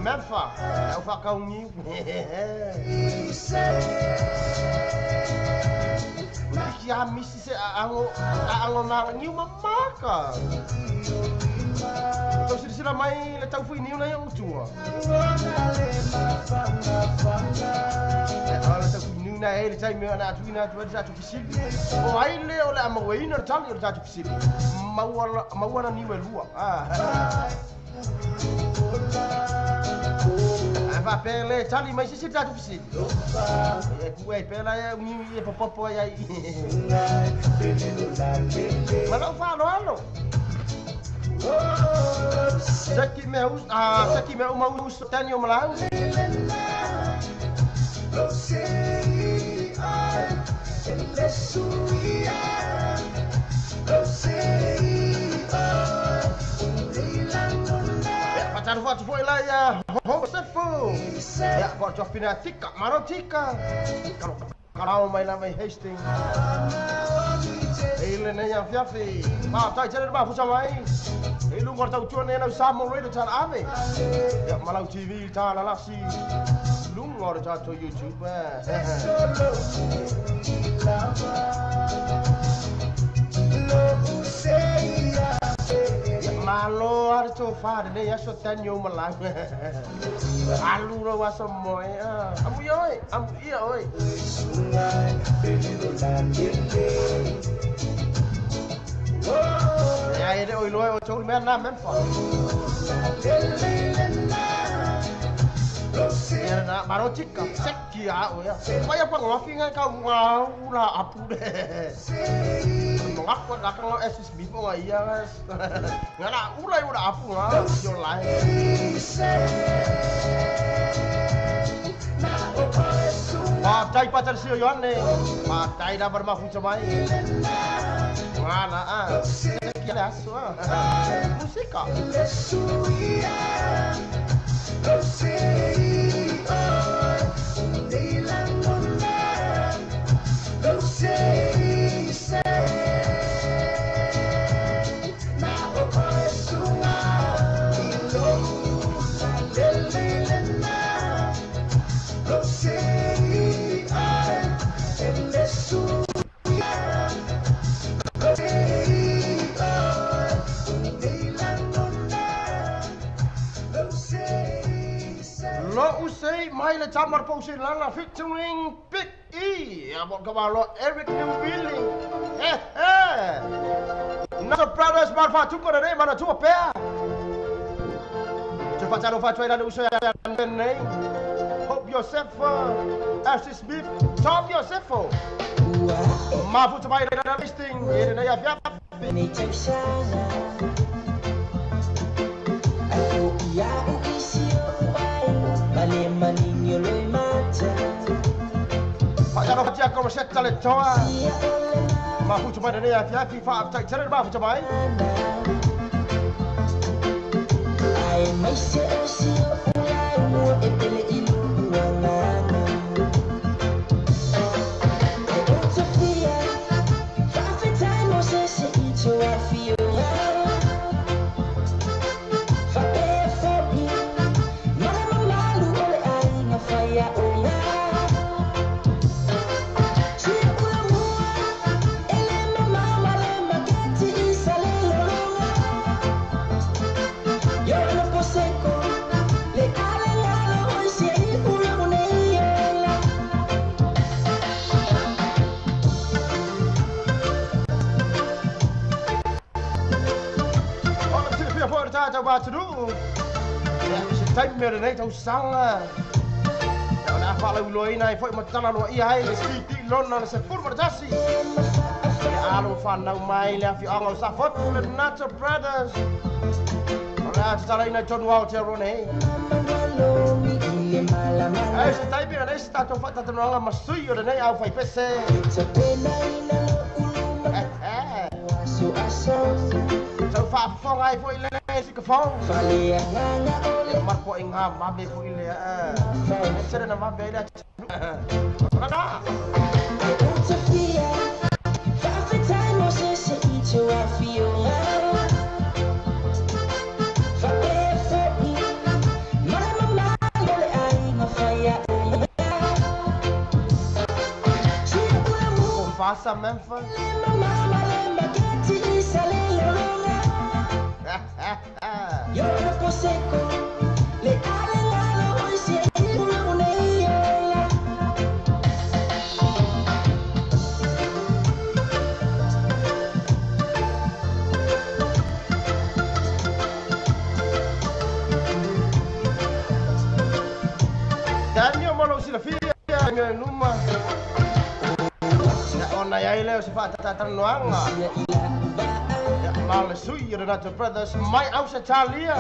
Memphis, eu vou cá um ya misi se ango na niu mamaka. Então se sira mai le tau fui niu na yang tua. Ala tau fui niu na ele tai me na tu sa tu pisil. O ai le o la mawai na tali o sa tu pisil. Mawala niu e lua. Va pele tali mai si ta tu pisil. E kuai pela e niu e popo ai. Mana fa lo. Saki meu mau tanyo malau. Pacar voto foi lá ya. Você foi. Ya voto finatika, marotika. Kalau mai na mai Hastings. Ele nem a fiafi. Ma tai chere ba fusa mai. Ele ngor tau chuan na samo re ta ave. Ya malau TV ta la lasi. Lung ngor ta to YouTube. Malo ar to fa de ya so tanyo malang. Alu ro wa so moi. Amu oi, amu ia oi. Ya ide oi loe o chol men na Memphis. Ya na marotika sekki a o ya. Kaya pa ngofi nga ka ngau la apu de. Ngak ko da kan lo SSB po iya guys. Ngana ulai udah apu nga yo lai. Patai pacar siyo Yon ni. Patai dah bermahu camai. Mana kira asu musika. Lo usai mai le chamar pausin lana featuring Big E. Abot kabalo Eric Newbilly. Nosso brothers marfa tuko na mana tua pea. Cepat caro fatwa dan usai nei. Hope yourself Ashes Beef. Tom yourself. Mafu tumai na listing. Ini na ya fiap. Ni chashana. Aku ya ukisio Bale maninyo loy mata. Pagano fatia como setta le toa. Ma fu tumai na ya fiap fa tai chere ba fu tumai. Ai mai se osio ulai mo etele ilu wangana. Sofia, fa time mo se se ito afio. Coba dulu. Ya, saya mere nei tau sanga. Ya, na fala uloi nai foi matana no ia hai skiti lona se fur marjasi. Ya, alo fana mai le fi anga sa fot le Nacho Brothers. Ora tsara ina John Walter rone. Ai, stai bene, nei sta to fatta no anga masui ora nei au fai pese. So fa phong ai foi le si ka phong. Mar po ing ha ma be foi le sere na ma be da. Ora. Faça Memphis. Daniel Malo Silafia numa na ya ile se fa tatan noanga ya mal sui the Nacho Brothers mai au sa Italia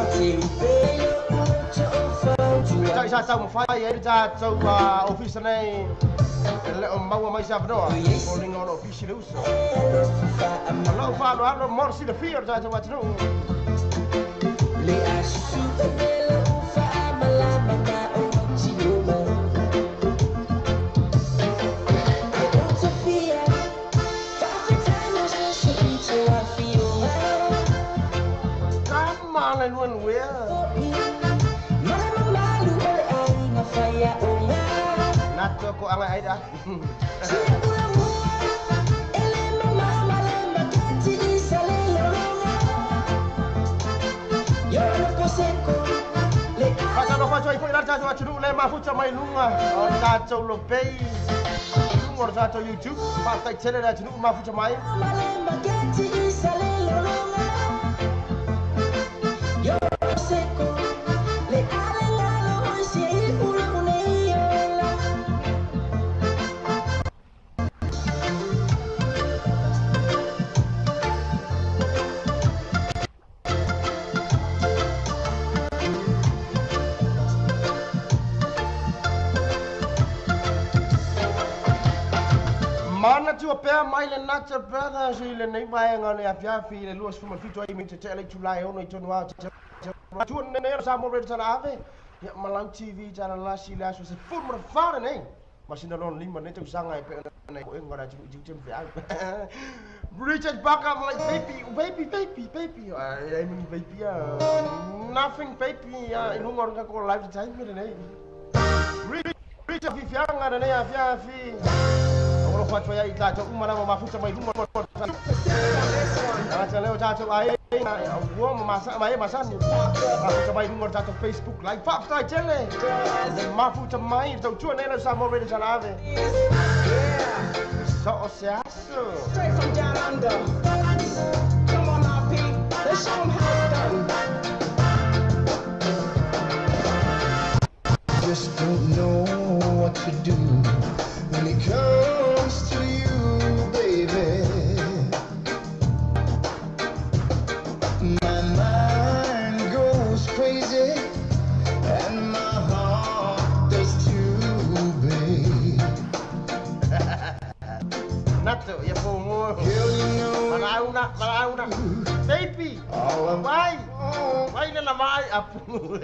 tai sa tau fa ya ta tau office nei le o mau mai sa no calling on official uso lo fa lo hanno morsi the fear da ta watno le asu fa malama ka o chioma luôn quê nát cho cô ăn ai đã Pasal apa cuy, kau ilar cakap curu le mahu camai lunga, cakap lopei, lunga cakap YouTube, pasal channel dah curu mahu camai. Mana tu apa mai le Nacho Brothers ile nei mai ngone afia fi le luas fu mafito ai min te tele tulai ono i tonu wa tu ne sa mo red sana ave ya malang TV jana la sila so se fu mo fare nei masina lon lima ne tu sanga pe nei ko ngora ju jem fi ai Richard back up like baby I mean baby nothing baby inu ngor ka ko live time ne nei Richard fi fianga ne afia fi Kalau fatwa ya ita cok mana mafuta mai rumah Jangan leo cok ai gua memasak mai masan mafuta mai rumah cok Facebook like pak tai chele mafuta mai tau chuan ela sa mo ready sana ave so osiaso straight from down under come on now P let's show them how it's done just don't know what to do when it comes to you, baby. My mind goes crazy, and my heart does too, babe. Nacho, ya pomo. Girl, you know Malauna, baby. Why na mai apu.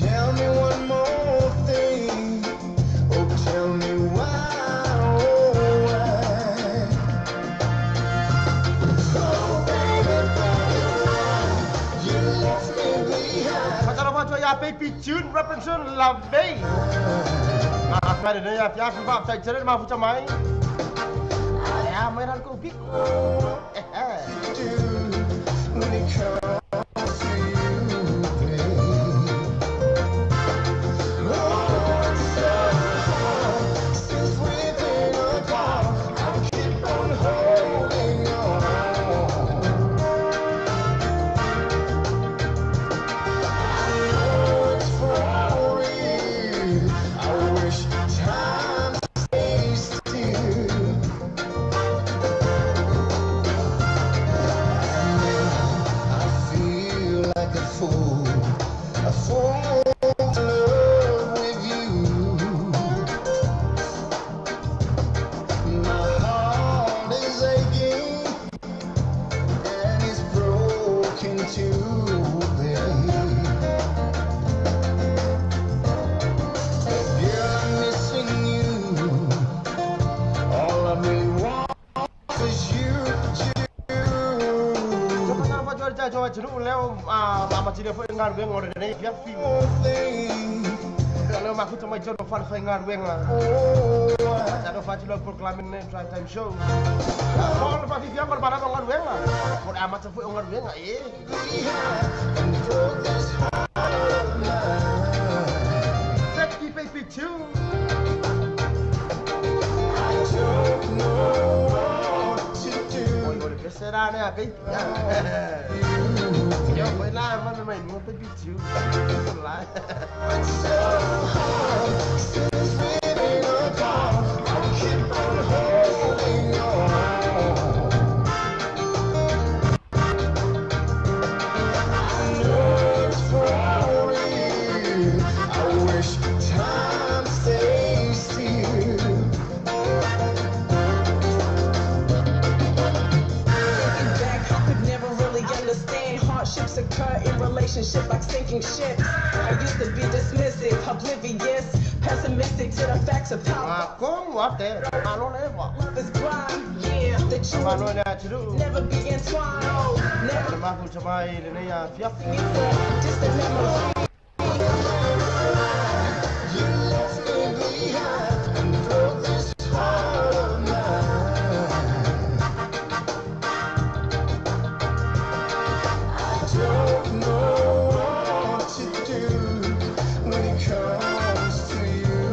Tell me one more thing. Oh, tell me why, oh, why. Oh, baby, you left me behind. Pasal apa tu ya baby June represent love bay. Ada ni ya fias sebab saya cerita mahu camai. Ya, mainan kau big. cha cho chữ leo mà chỉ được phải ngang với ngồi đây phép phim leo mà cũng cho mày cho nó phải ngang với là cha nó phải chỉ là proclaiming try time show còn phải phim còn bạn ngang với là một mà cho phải ngang với ấy let's keep it with you. Será né cái yo phải la mà mình muốn tới biết chịu lại occur in relationship like sinking ships. I used to be dismissive, oblivious, pessimistic to the facts of how love is blind. Yeah, the truth never be entwined. Oh, never just a memory. You left me behind and broke this heart of mine. Don't know what to do when it comes to you,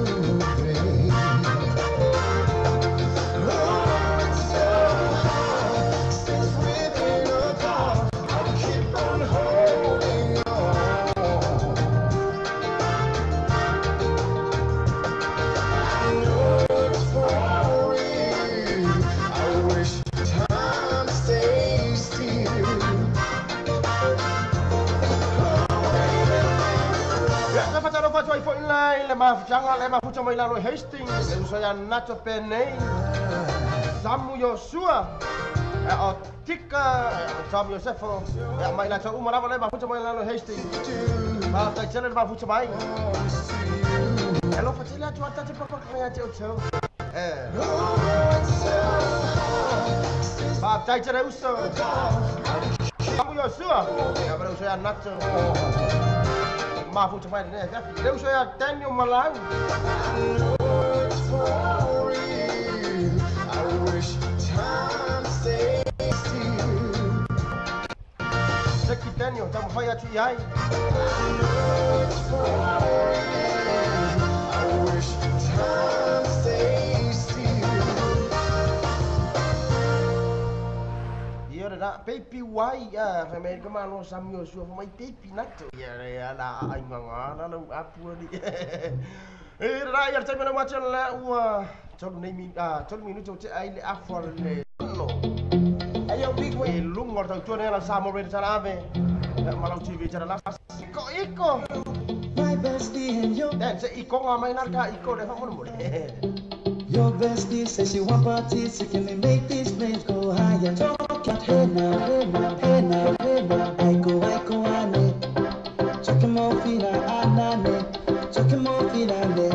babe. Oh, it's so hard since we've been apart. I keep on holding on. I know it's for real. I wish time stays still. Faccio poi lei ma jangan le ma faccio mai la Hastings le saya nacho penei Samu Yosua o tika Samu Yosef ya mai la umar apa le ma faccio mai la Hastings ma ta channel ma faccio mai hello faccio la tua tata papa kaya ciao ma ta channel uso Samu Yosua ya baru saya nacho ma phụ cho mày này các nếu saya Daniel Malang I wish time stays still. Jackie Daniel trong khoa chú ai I wish time stays still. Giờ đã baby why phải mấy cái mà nó xăm nhiều xua mấy baby nát rồi là anh mà nó đâu áp vua đi ra giờ chơi mình mà chơi là cho mình nó chơi ai để áp vào này ai yêu big way lúc ngồi thằng chuột này là sao mà bên sao làm về mà làm TV cho nó có iko My bestie and your dan sẽ iko ngamai narka iko để không muốn Your bestie says she want parties, so can we make this place go higher? Hey now, hey now, hey now, hey now, I go, ane. Chuck him off in a anane, chuck him off in a ne.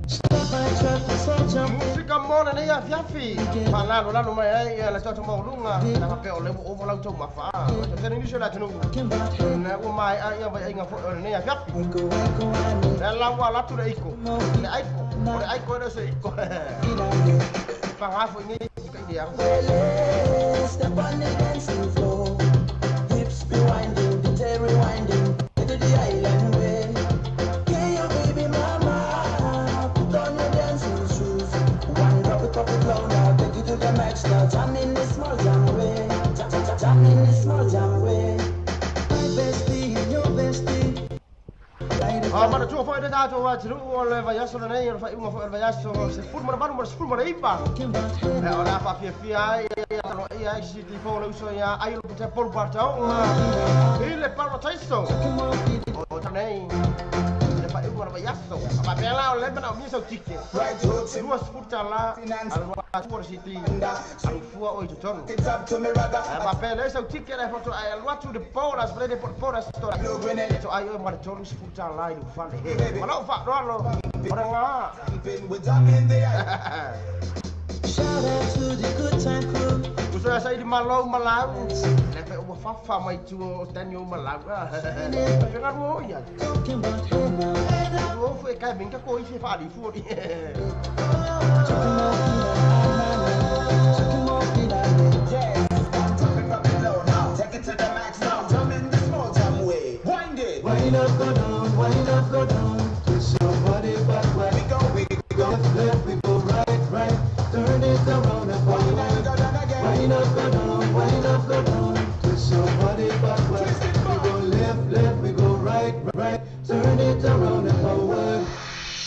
Stop my truck, so jump. Música mona này à, fiafi. Mà lalo mày ấy là cho màu luôn à. Là phải kẹo lấy bộ vào trong mà phá. Cho nên đi chơi là cho nó. Nè, của mày ai vậy anh ngọc ở này à fiafi. Nè, lao qua lắp tôi đây cô. Nè ai cô đây sẽ cô. Và hai phụ nghĩ cái gì à? Step on the dancing floor, hips be winding, the tail rewinding, into the island way. Yeah, your baby mama, put on your dancing shoes. One drop it down, now take you to the max now. Jam in the small jam way, jam in the small jam way. My bestie and your bestie. Mà chua phơi ra cho chỉ lúc lên vài số này phải uống phơi vài số sẽ phun mà bắt mà phun mà đấy bà là phải phía ai ai chỉ đi phơi lúc rồi ai lúc sẽ phun vào cháu đi lên bao nó thấy số ở trong này phải uống vài số mà bé lao lên bắt đầu như sao chích dua phút trả la Alwa City Alfua oi chon mà bé lấy sao chích cái này phải cho ai Alwa to the borders play the borders cho ai ơi mà cho phút trả la được fan mà nó phạt đó luôn orang ngah Shout out to the good time crew. Sa sa di malau malau. Le pe o fa mai tu o tenio malau. Jangan wo ya. Wo foi kai min ka ko isi fa di fu di. Take it to the max now. Jump in the small jam way. Wind it. Wind up, go down. Wind up, go down. Twist your body backward. We go. Left, we go right. Turn it around and forward. Wind up, go down. Twist your body backward. We go left, we go right. Turn it around and forward.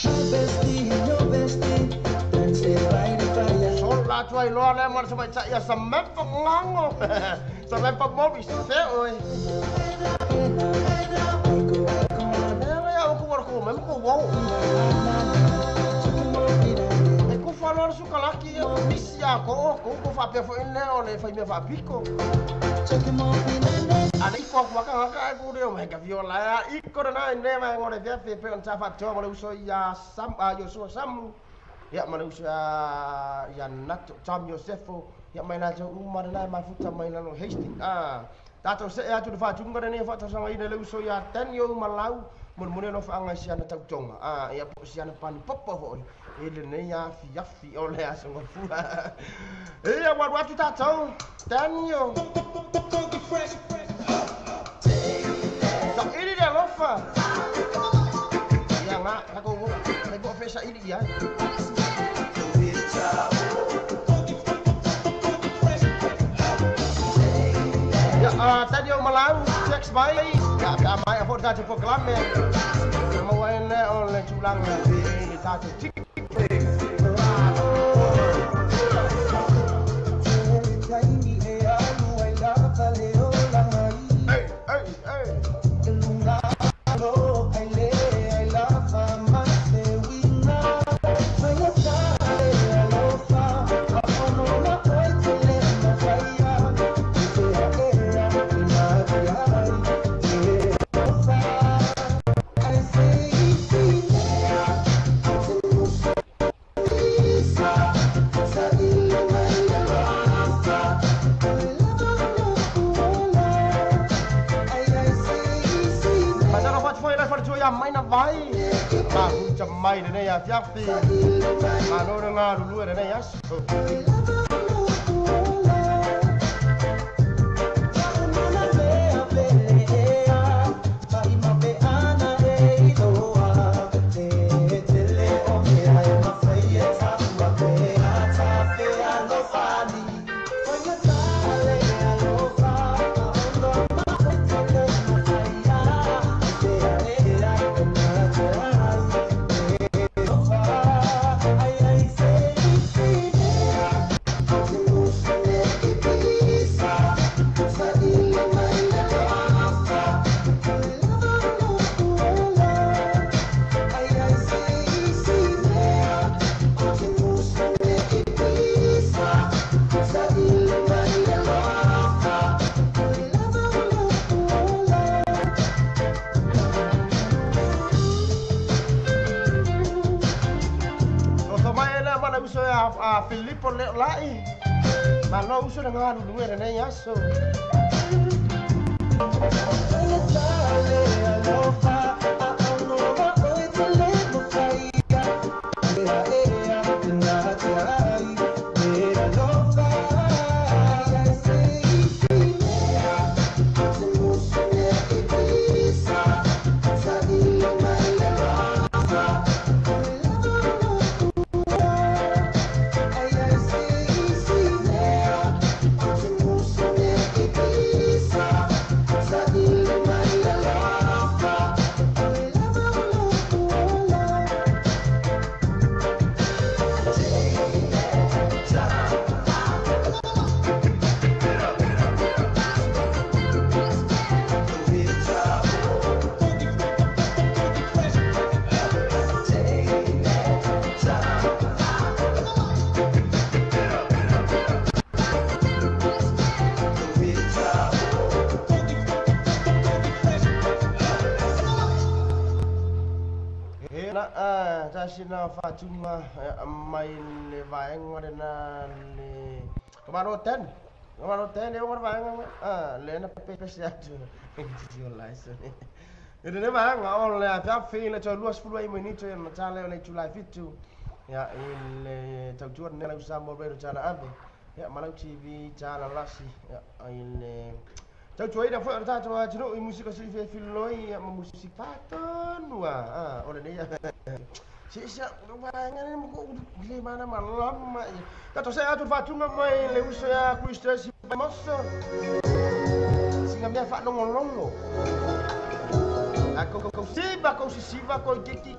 Your bestie, dance it right in fire. Sol la tuai lo le mar sa cha ya samet pa ngango. Samet pa mo bi se oi. Ya ko war ko mem ko wo. Ko fa lo su kala ki misia ko fa pe fo ine o le fa me fa pico. Ani ko ka ko de o me ka viola iko na ne ma ngore de pe on cha fa to mo uso ya sam yo so sam ya ma uso ya nat tam Josefo ya mai na jo umar na ma futa mai na no hasting tato se ya tu fa tu ngore ne fa to sa ina le uso ya ten yo malau mun no fa anga sia na tau tonga ya po sia na pan popo ho ele ne ya fi o le aso fu ya wa tu tato ten yo fresh. So ini dia lofa. Yang nak aku buat face ini ya. Ya tadi orang Malang cek baik. Ya mai apa dah cepat kelam ya. Mau ene oleh culang ini satu cik. Mai dene ya fiafi ano nga lulu dene ya Filippo lai ma no uso dengan dulu ada ya so Sina Fatuma mai le vai ngore na le kamaro ten Ngomong teh dia ngomong bang, lena pepe siap tu, jual license. Jadi ni bang, oleh apa feel tu luas 10 minit tu yang macam oleh culai fitu. Ya ini tujuan ni lagu sama baru cara apa? Ya malam TV cara lasi. Ya ini tujuan dah faham tak? Tujuan jenuh musik asli filoi yang musik paten wah. Oleh ni ya. Siap bangan ni muka gila mana malam mak. Kata saya atur fatu ngamai lewu saya aku istirahat si masa. Singa dia fat nongolong lo. Kau siva kau geki.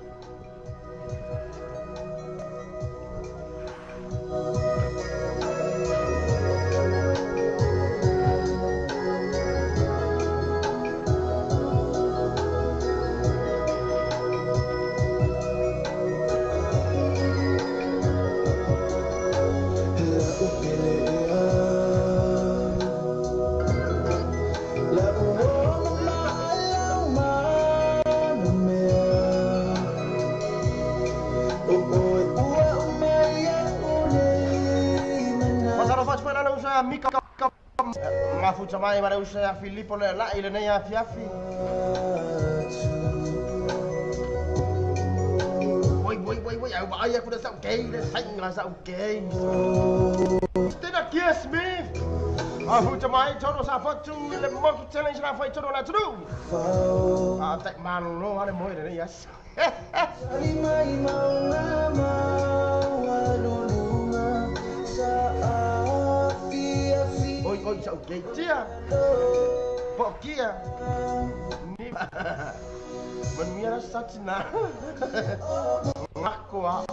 Mika mafu chamai mara usa Filippo la ile ne ya fiafi Woi ai aku dah sa okay dah sang lah sa okay Tidak kiss me mafu chamai choro sa fotu le mo challenge na foi choro la tru tak malu ada moi ne ya Mai Oi, sao okay chia. Pok kia. Ni. Menmira satina. Ngaku ah.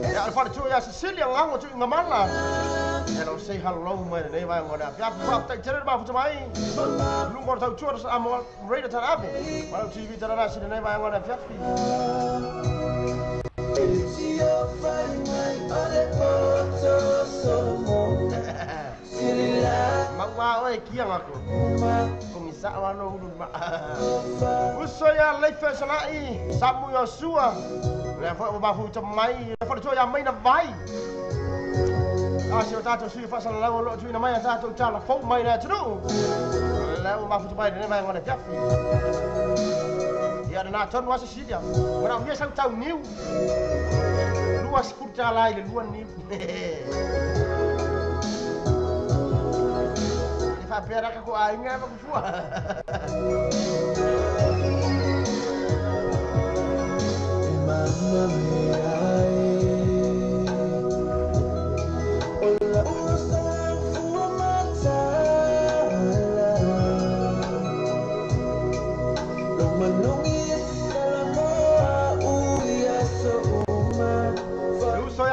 Ya alfa tu ya Cecilia ngang tu ngamana. Hello say hello mai nei vai ngora. Ya fa tak cerit ba fu mai. Lu ngor tau chur amol radio tan abi. Malam TV tan na sin nei vai ngora fiafi. Mangwa oi kiang aku. Komisa wano ulun ba. Usoya life salai Samu Yosua. Lepas bahu cemai, lepas tu yang main nabai. Asyik tak tu sih pasal lalu lo tu namanya tak tu cara fok main dah tu. Lalu bahu cemai ni main mana jafi. Dia ada naton wasa sih dia. Orang dia sang tahu new. Luas kurca lain luan new. Ini biar aku aingan aku buat.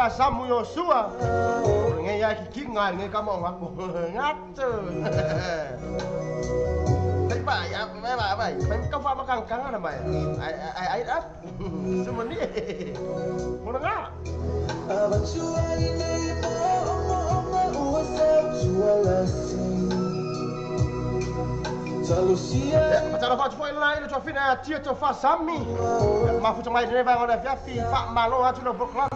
Samu Yosua, ngaya kiki ngai ngai kamu aku ngatu. Baik, baik. Kau faham kang ada baik. Air up, semua ni. Mana ngah? Macam apa cuai lain tu fina tia tu fa sami. Mafu tu mai ni vai ngora fiafi fa malo ha tu no proklam.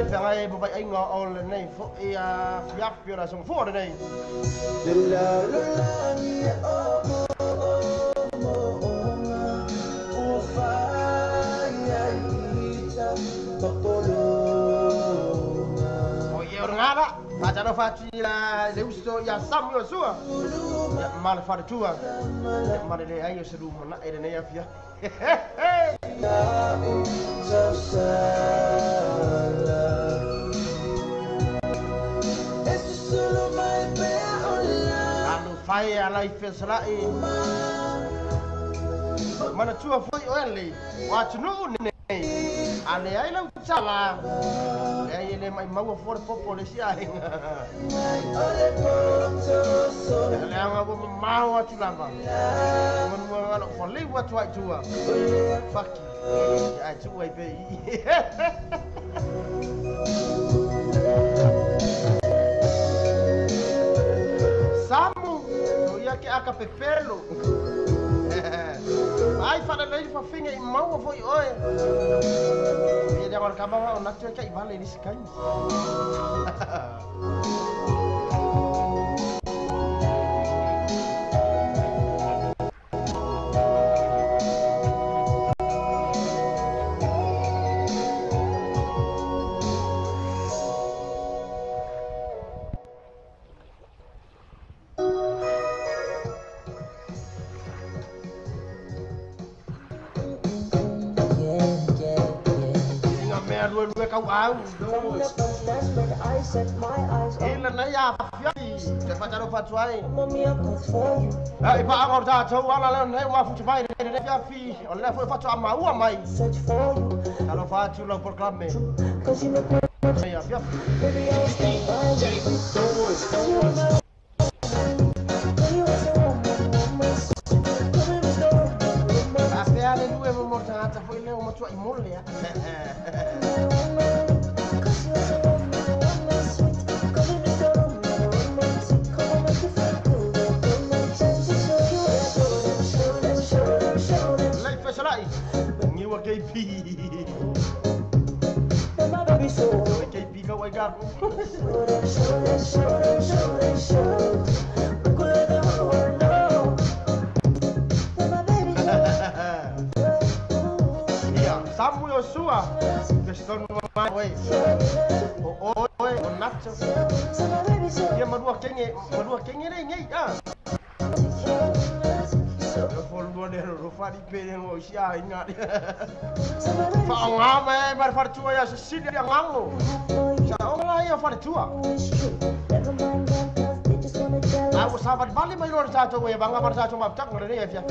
Jangan buat ai ngau ol nei fo ia fiafi ora song fo nei. Oh iya orang ada. Baca no fatila leusto ya Sam Yosua. Ya mal fartua. Ya mal de ayo seru mana ede ne ya fia. Anu faya life selai. Mana tua foi oli. Wa tunu ne. Ale ai lau cala. Ai ele mai mau for populasi ai. Ale ang mau atu lama. Mun ngalo for liwa tua tua tua. Fuck. Ai tua ai pe. Samu, ia ke aka pepelo. Ai fa lei fa finga I mau foi oi. Ia dia marca ba ona tua kai vale ni skai. Kau au. Ila na ya fiai. Te fataro fatuai. Ai pa agora tá tau ala la nei uma futi mai nei ya fi. Ola foi fatu ama ua mai. Alo fatu lo proclame. Ya fiai. Ape ale due mo mortata foi le uma tua imole ya. KP. KP kau ai gapo. Iya, Samu Yosua. Keston mai oi. Oi, onacho. Dia madua kenge ni ngai ah. Rufadi pele mo sia ingat. Fa ngama mar fartua ya sidi yang ngango. Sa ora ya fartua. Aku sahabat bali mai lor sa to ya bangga mar sa to maptak ngene ya fia.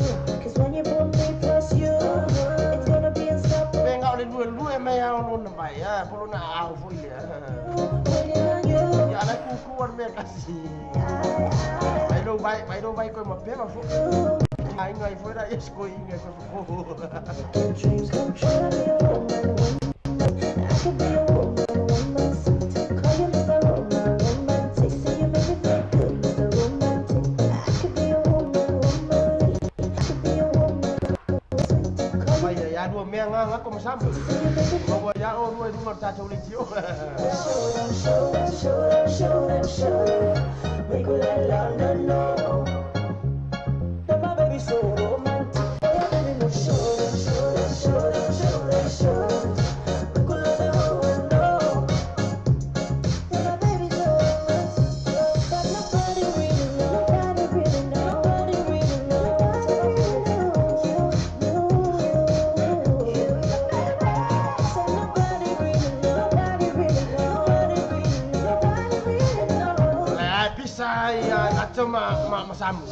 Benga ole lu mai ya ono mai ya polo na au foi ya. Ya la kuku war me kasih. Mai do bai ko mapema fo. Ai ngai foi da esco inga ko. Dreams come true to be a woman. I could be a woman. Call you Mr. Romantic. Say you make me feel good, Mr. Romantic. I could be a woman. I could be a woman. Bây giờ ya đua mẹ ngang á cũng sắm. Mà bây giờ ôn nuôi đúng ta châu lịch chiếu. Show. Make you let London know. So romantic, baby, no show. We could let the whole world know that my baby's so romantic, but nobody really know. So nobody really know. Pisai nacho masamu.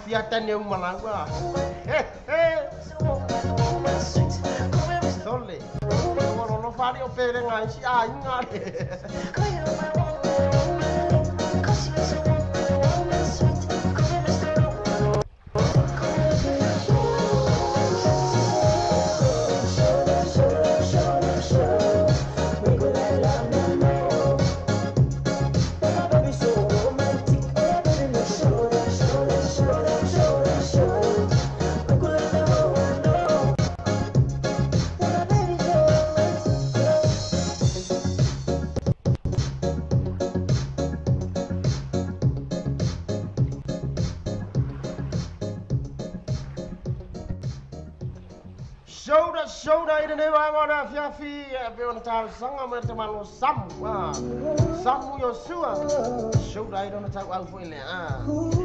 Fiatan yang malangwa. Sole. Kalau lo fari opere ngai si ingat. Shoda ini ni mana fiafi beon tahu sangat merteman Samu Samu Yosua Shoda ini tahu apa ini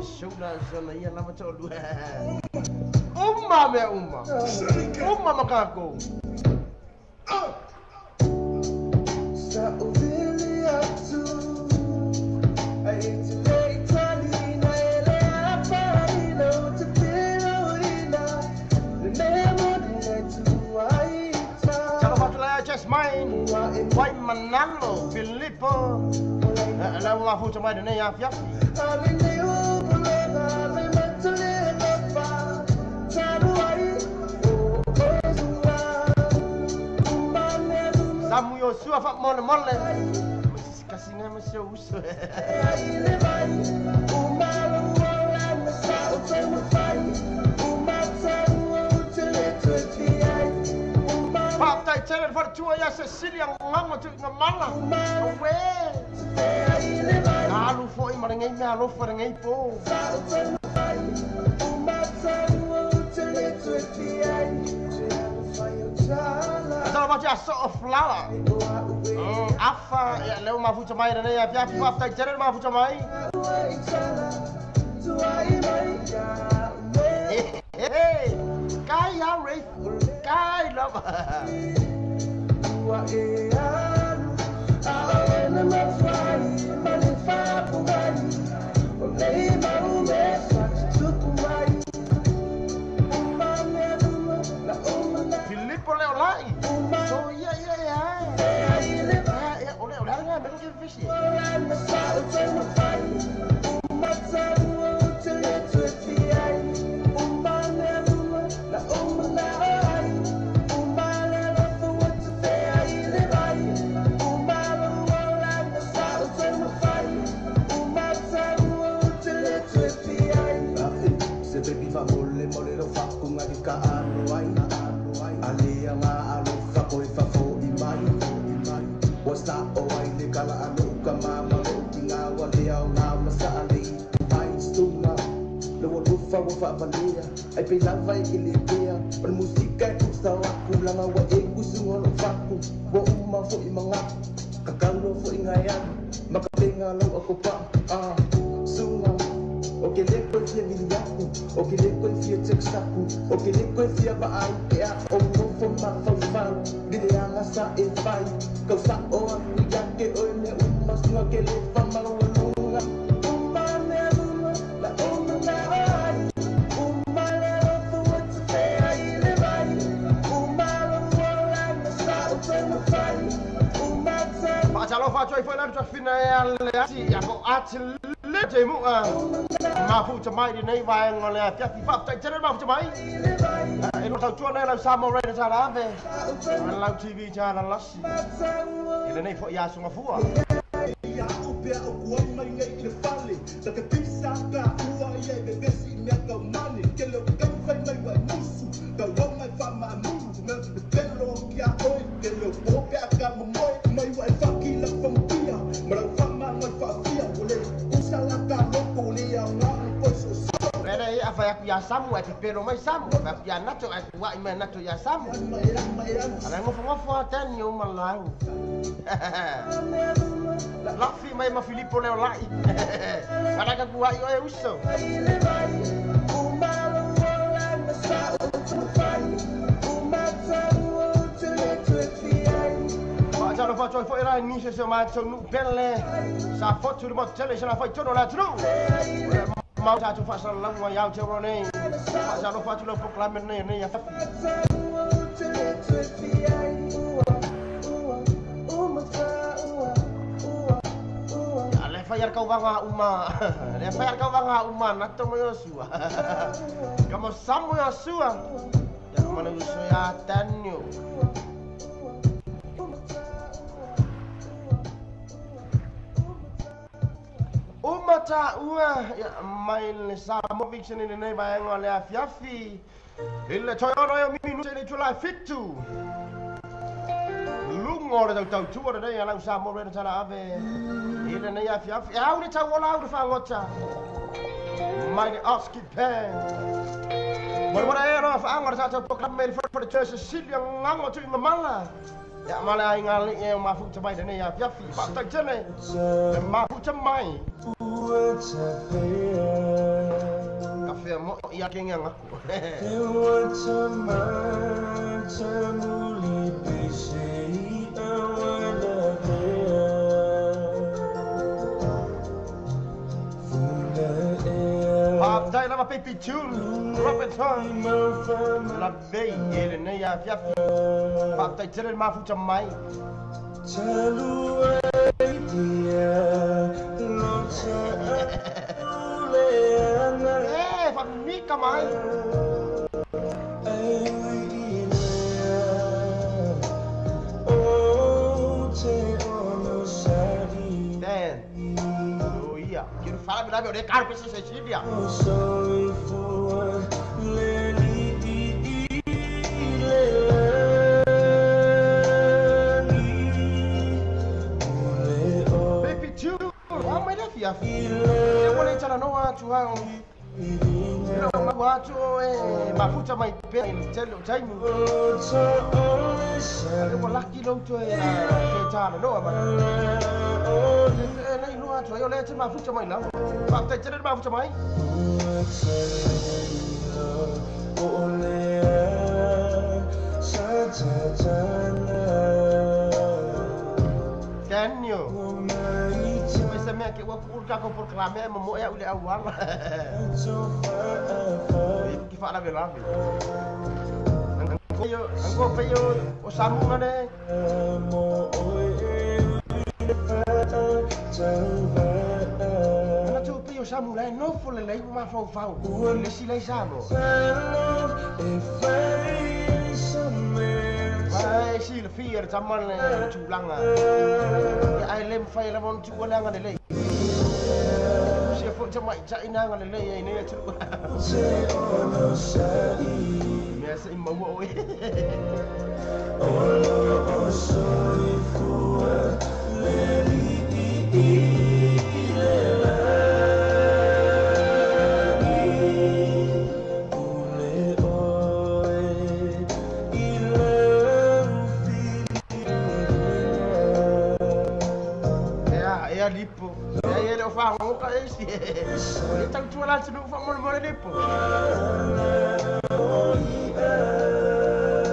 Shoda zona ia nama cakap dua Umma makaku Main, Wai Manalo, Filippo, la fuccia mai non è a fiafi. o sua fa mole mole. Kasi nga masya uso. Paptai channel for tua ya Cecilia ngamo tu ngamala. We. Alu foi marangai me alu foi ngai po. Atau macam so of flower. Apa ya leu mafu camai dan ya pia paptai channel mafu camai. Hey, kaya Ray, kaya love. Filippo Leolai. So yeah. Oleh kan, mereka give fish. Ai pelava e kilipia per musika ku stawa ku langa wa e ku sungo faku bo uma fo imanga kakalo fo ingayan makapenga lang ako pa sunga okay le ko fia miliaku okay le ko fia textaku okay le ko fia ba ai ya o mo fo ma fa dianga sa e fai ko sa o ya ke o ne uma sunga ke le fa ma wa lunga Kalau faccio i finali to finale si ya ko atlet mu mafu chamai di nei vai ngole ya ki fa tai channel mafu chamai ino tau chuan nei la samo re sa la ve la TV cha la lasi ina nei fo ya sunga fua ya upia o kuai mai ngai le fale ta ke pisa ka ua ia be besi me ka mani ke lo ka fai mai wa musu ka wa mai fa ma mu me de pelo ya oi ke lo o pe ka mo mai wa fa apa ya pia samu ati pero mai samu ba pia nato ati wa ime nato ya samu ana ngofo ten yo malau Lafi mai ma Filippo Leolai ana ka kuai o uso Ciao faccio fuori la nice se ma c'è un belle sa foto di motello se la fai torno la tru mau satu fasa lang wa yau che rone sa lo faccio lo proclame ne ya le fayar kau banga uma nato mo yosua kamo samu yosua ya mana yosua tanyo Umata ua ya mai le sa mo fiction ni nei vai ngole a fiafi il toyoro yo minuto ni July fitu lungo le tau tu ora nei ala sa mo re tala ave il nei a fiafi au ni tau ola au fa ngota mai aski pen Wala era fa angor sa program me for the church Cecilia ngango tu mala ya mala ingali e mafu chamai dene ya fiafi pa tak jene mafu chamai kafe mo ya kengang aku Dai nama Pepe Tune, Robert Hahn, la veille et le nez à fiafi. Papa tire ma foutre mai. Eh, famille kamai. la be de carpe se Sicilia. Sorry for Baby too. Wa mai da fia. E wole tala no wa tu ha. Ma wa tu mafuta mai pe telo time. E wala ki lo tu e tala no ma. Nei no tu yo le te mafuta mai la. Pa te tere mafuta mai. Daniel, você me aqui, o que eu proclamei, mamãe, eu lhe awal. Que fala verdade. Angko veio o samu né? Ana tu veio o samu lá, não foi lá, uma fofão. Ele se lhe samu. Ai, si le fier zaman le tulanga. Ai lem fai la mon tu wala ngale le. Si fo jamai cha ina ngale le ai ne tu. Me sa imma wo we. Lipo. Ya ele fa mo ka esi. Ele tang tu la tu fa mo mo lipo.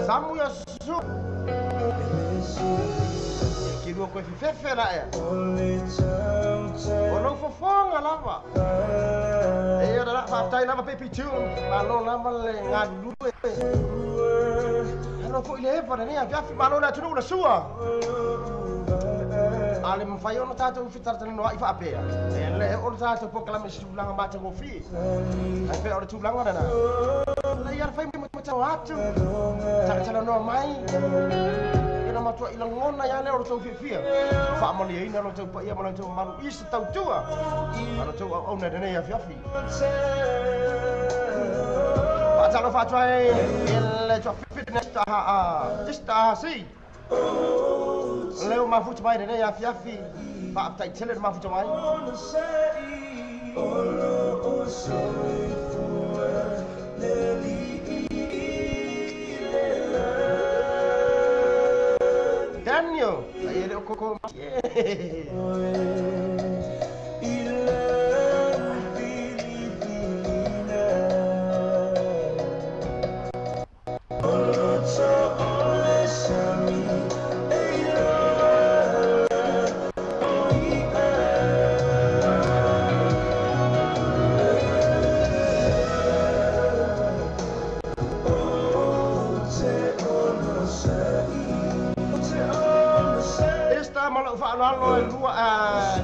Samu ya su. Ki lo ko fi fe la ya. Ono fo fonga lava. E yo la fa tai lava pepi tu. Ma lo lava le ngadu. Ano ko ile fa ni ya fi ma lo la tu na sua. Ale mfai ono tato fitar tan no ifa ape ya ele ono tato proclame si ulang baca ngofi ape ono ulang wana na la yar fai mo ta watu cara no mai ina matua ilang ngona ya le ono to fifia fa mo le ina ono to pa ya mo to maru is tau tua ono to ona de ya fiafi baca lo fa trai ele to fitness ta si Leo mafuta mai ne ya fiafi pa tai tele mafuta mai Daniel ele koko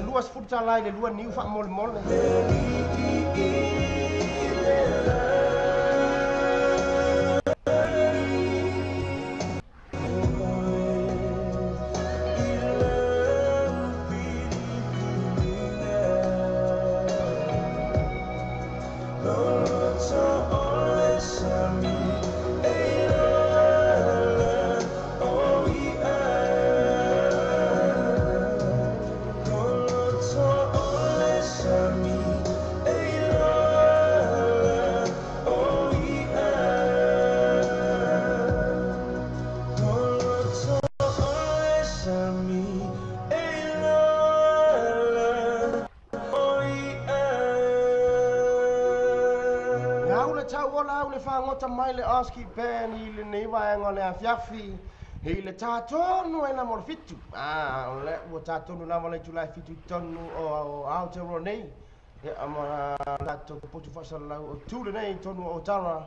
luas futsal lai le lua niu fa mol mol mai le aski pen ile nei vai ngole a fiafi ile tatonu ena mor fitu le o tatonu na mole tula fitu tonu o auto ronei ya ama la to potu fasala o tule nei tonu o tara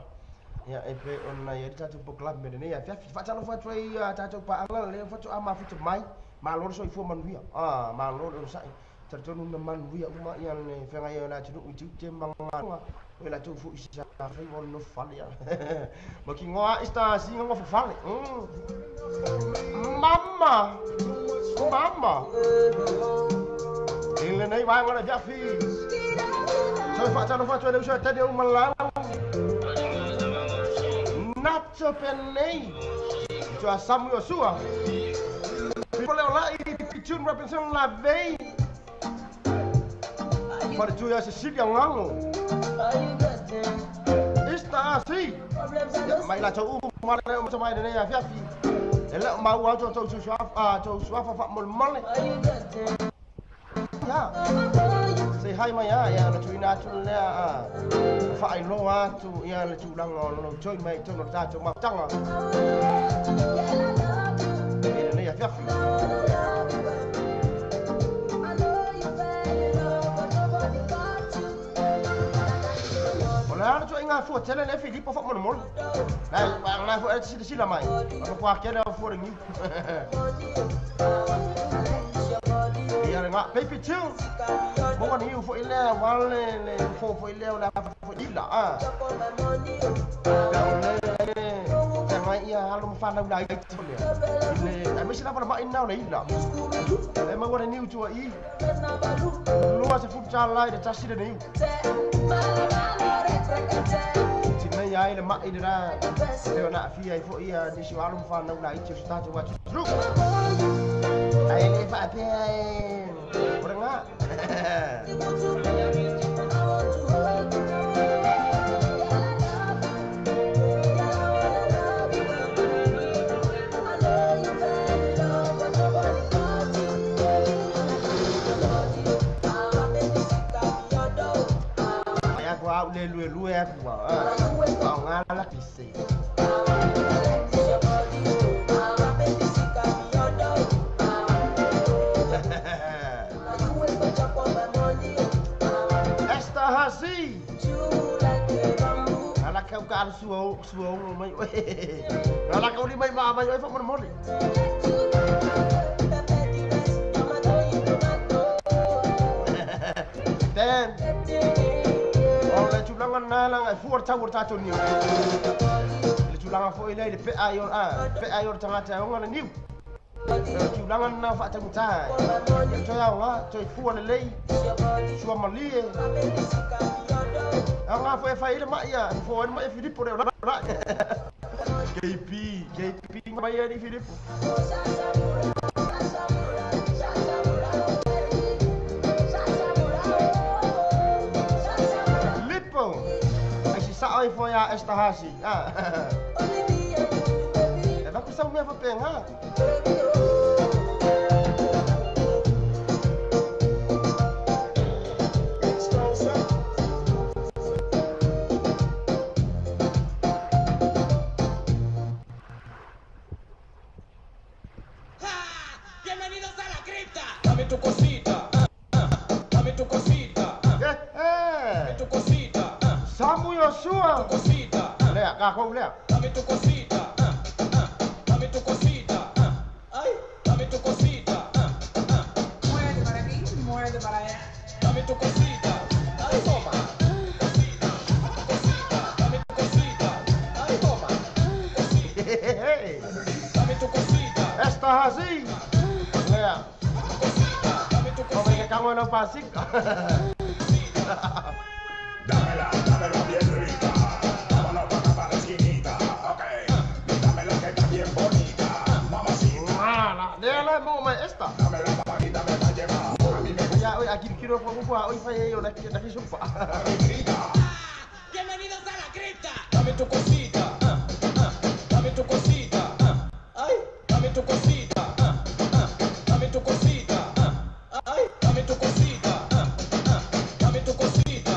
ya epe ona ya tatu po club me nei a fiafi fatalo fatu ia tatu pa ala le fatu ama fitu mai ma lor so ifo man via ma lor o sai tertonu na man via uma ia ne fenga ia na tunu uti tembanga Wela tu fu isa fai won no falia. Maki ngoa ista si ngo fale. Mama. Mama. Ele nei vai ngora jafi. Soy facciano faccio le uscite di un malato. Nacho penei. Cioè Samuel Sua. Volevo là i tune Robinson la vei. Pada Julia Cecilia Ngango. Esta si. Mai la chau mal macam mai ni ya fiafi. Elak mau au chau suafa fa mol mol. Ya. Say hi Maya ya la chuina chun le fa ai lo tu ya la chu lang lo choi mai tu no ta chu ma chang a. Ni ya fiafi. Nah, tu ingat foto jalan ni Filippo fak mana mul. Nah, bang lah foto sila mai. Aku pakai dah foto ni. Dia ngak paper tu. Bukan ni foto ile, wale le foto ile lah foto ila ah. Jangan ia halu fan dah itu dia. Ini, mesti nak pada main now ni ila. Memang orang ni cua i. Luar sefoto jalan dia casi dia ni. Cina ya ile mak ile dah. Dia nak via info ia di siwalum fan nak dah itu sudah coba terus. Ai ni fa apa? Perengak. Wow, lu aku kau ngalah kisi. Estahasi. Kalau kau kan suau mai. Kalau kau ni mai mai fak mon. Dan oleh culangan nalang fuar tawur tacun ni. Le culangan fo ile le pe ayor tengah tengah ni. Culangan na fa tang tai. Coy nga coy fuar le suam mali. Nga fo fa ile mak ya, fo mak Filippo dah. KP bayar di Filippo. Ai foi a Estahasi. Ela precisa me pegar. Bienvenidos a la cripta. Dame tu cosita. Dame tu cosita. Dame tu cosita. Samuel Sua. Cosita. Lihat, kau lihat. Dame tu cosita. Dame tu cosita. Ay, dame tu cosita. Muévete para aquí, muévete para allá. Dame tu cosita. Ay, toma. Cosita. Cosita. Dame tu cosita. Ay, toma. Cosita. Dame tu cosita. Estahasi. Lihat. Cosita. Dame tu Kau cosita. kamu nak pasik. Dámela bien rica. Vámonos para la esquinita. Ok. Dámela que está bien bonita. Mamacita. Dia lah mau main esta. Dámela papita, me va a llevar. A mí me Ya, oi aquí kira apa buah, oi saya yo nak sumpah. grita. Bienvenidos a la cripta. Dame tu cosita. Dame tu cosita. Ay, dame tu cosita. Dame tu cosita. Ay, dame tu cosita. Dame tu cosita.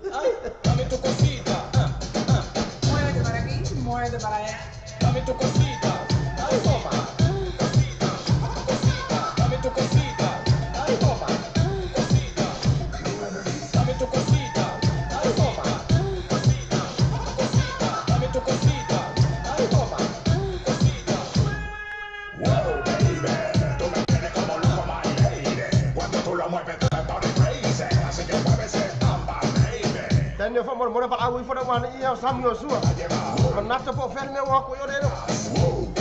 Ay, dame tu cosita. Muévete para aquí, muévete para allá. Dame tu cosita. Ay, toma. Cosita. Cosita. Dame tu cosita. Ay, toma. Cosita. Dame tu cosita. Ay, toma. Cosita. Cosita. Dame tu cosita. Ay, toma. Cosita. Wow, baby. Tú me tienes como loco, my lady. Cuando tú lo mueves, tú me pones crazy. Así que muévese, bamba, baby. Dan dia famor mora pak awi fora wan ia Samuel Sua. Menata po fel me wa ko yo deno.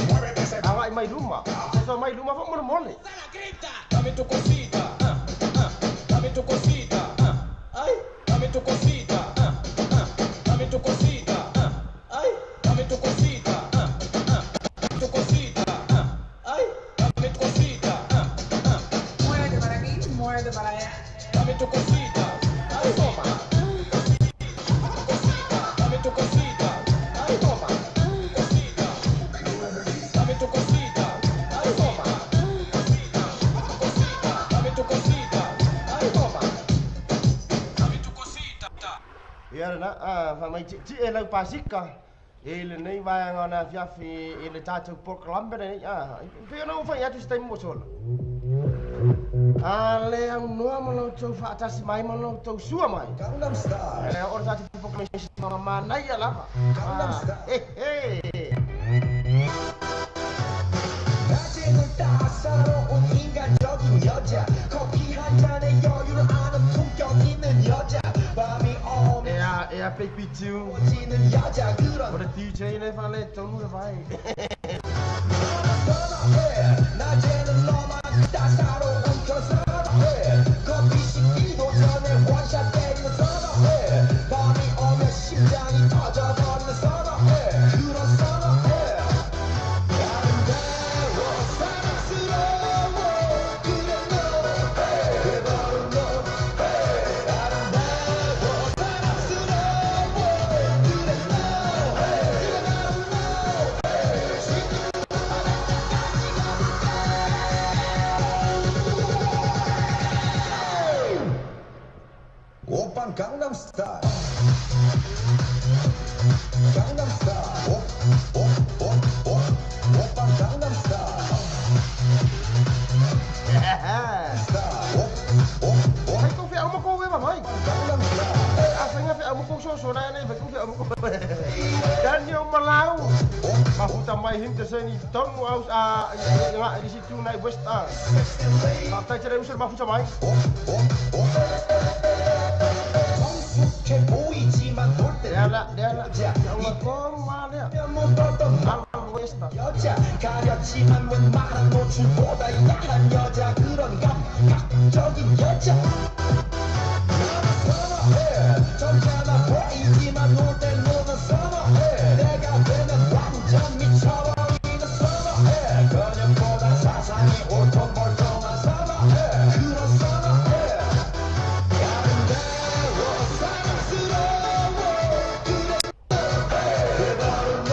Muévete ese Awak mai rumah. So mai rumah famor mole. A la cripta. Dame tu cosita. Dame tu cosita. Ay, tu cosita, dame tu cosita, ay, dame tu cosita, tu cosita, ay, dame tu cosita, Muévete para aquí, muévete para allá. dame tu cosita, ay, toma, cosita, dame tu cosita, ay, toma, cosita, dame tu cosita, ay, toma, cosita, dame tu cosita, ay, toma, dame tu cosita. Ia na mai ti e lau pasika. Ele nei vai ngana fiafi ele tatu proclambe nei pe no fa ya tu stai mo sola. Ale ang noa mo lo tau fa atas mai mo lo tau sua mai. Gangnam Style. Ele or tatu proclamation mama na ya la. Gangnam Style. Hey. 낮에는 따사로운 인간적인 여자 커피 한 잔에 여유를 아는 품격 있는 여자 밤이 오면 Ja, baby too. 지는 여자 그런 Voor de DJ ne van le tong erbij. 낮에는 너만 따사로운 그 선어해 커피 식기도 전에 원샷 때리는 선어해 밤이 오면 심장이 터져버리는 선어해 그런 선어해 아름다워 사랑스러워 그래 너 바로 너 아름다워 사랑스러워 그래 너 오빤 강남 스타일 강남 스타일 오빤 강남 스타일 Hij komt weer allemaal komen weer maar. 강남 스타일 Asanya weer allemaal komen zo daar nee, ik kom weer allemaal komen. Dan je maar lau. Maar goed dan mij hinter zijn niet dan aus ja di situ naik bus ah. Partai cerai usul maar goed sama. 성숙해 보이지만 놀 때 Dia lah. Ya Allah kom mana. 못 봤던 Al west. 여자 가렸지만 웬만한 노출보다 야한 여자 그런 감각적인 여자 선어해 점잖아 보이지만 놀 때 노는 선어해 내가 되면 완전 미쳐버리는 선어해 그녀보다 사상이 올통벌통한 선어해 그런 선어해 아름다워 사랑스러워 그래 너 바로 너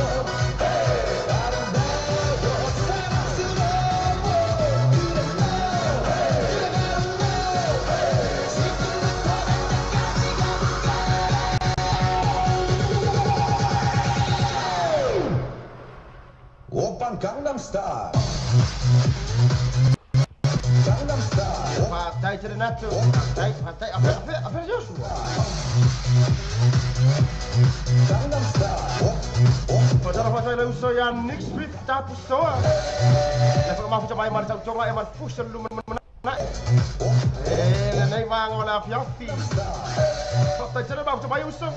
아름다워 사랑스러워 그래 오빤 강남 스타일 강남 스타일 Partai cerai natu. Partai apa Joshua. 강남 스타일 Pasal lau so yang niks with tapi so. Lepas maaf macam mana cakap cakap eman push lu menak. Nei vang wala fiafi. Partai cerai maaf macam mana usah.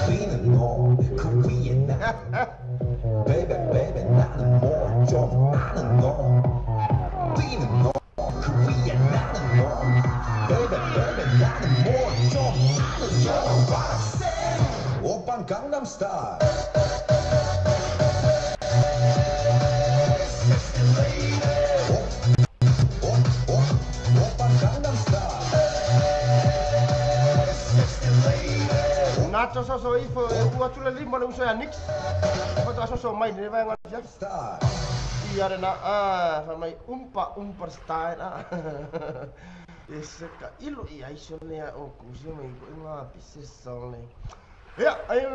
우리는 너그 위에 나 Baby baby 나는 뭘 좀 아는 너 우리는 너그 위에 나는 너 Baby baby 나는 뭘 좀 아는 너 What I'm saying 오빤 강남 스타일 오빤 강남 스타일 Nacho so ifo u tu le lima lu so yang niks. Apa tu so mai ni vang wala. 스타일 Iya na fa mai umpa style Esse ilo ia isso ne o kuzi mai nga pieces song ne. Ya, ai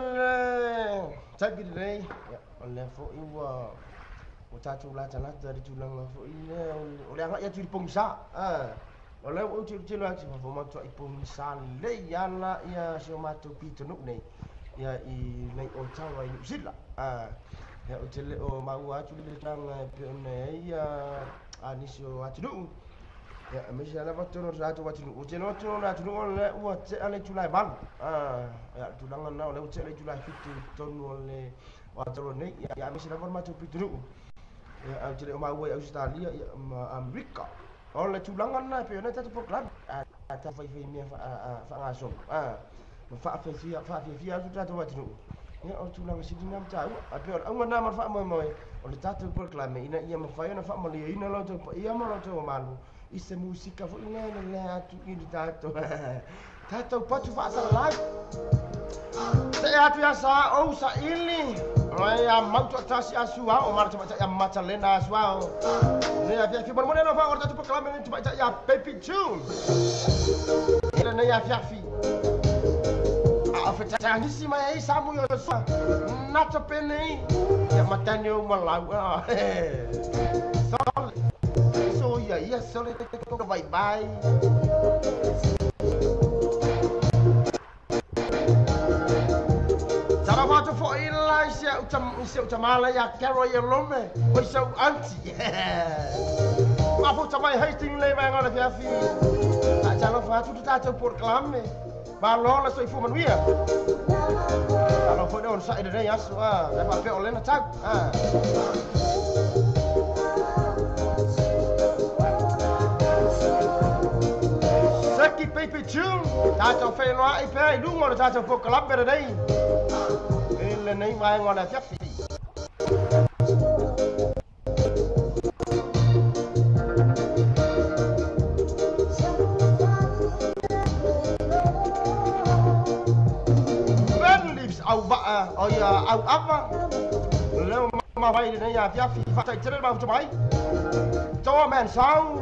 tag di nei. Ya, oleh fo iwa. O tatu la tala dari tulang fo ini oleh angkat ya tu pongsa. Oleh o tu tu la fo ma tu pongsa le ya la ya so ma tu pitunuk nei. Ya i nei o tawa i sila. Ya o tele o mau atu le tang pe nei ya anisio atu. Ya, mesti ada waktu nor satu waktu nu. Ujian waktu nor satu nu oleh uat ale Julai bang. Ya tulangan na oleh uat ale Julai fitu ton oleh waktu ni. Ya mesti ada format fitu nu. Ya ujian mau ya Australia ya Amerika. Ole tulangan na pe na ta program. Ta fai mia fa ngaso. Fa fia tu ta wa tu. Ya o tulang sidi nam tau. Ape ora ngona mar fa mo. Ole ta tu program ina ia ma fa na fa mo le ina lo tu ia mo lo tu malu. Ise musika fo ina na tu ini ta tu. Ta tu pa tu fa sa live. Saya biasa oh sa ini. Raya mau tu atas asua o mar cepat ya mata lena asua. Ni ya fiafi bon modelo fa orta tu program ni cepat ya baby June. Ila ni ya fiafi. Afeta tangi si mai samu yo so. Nata pene. Ya matani o malau. So ya so le to bye bye. Cara baca for ilai sia utamala ya karo ya lome. Oi so anti. Apo tamai hating le mai ngala fiafi. Tak jalo fa tu ta tu program. Balon la so ifu manuia. Kalau foi on sa ide ya so lepa pe olena tag. Saki Baby June, ta fe no ai pe du ngol ta fo club be dai. Ele nei mai ngol fiafi. Oh ya, apa? Leo ma bay ni ya fiafi fa tai chere ba cho bay. Cho men sao?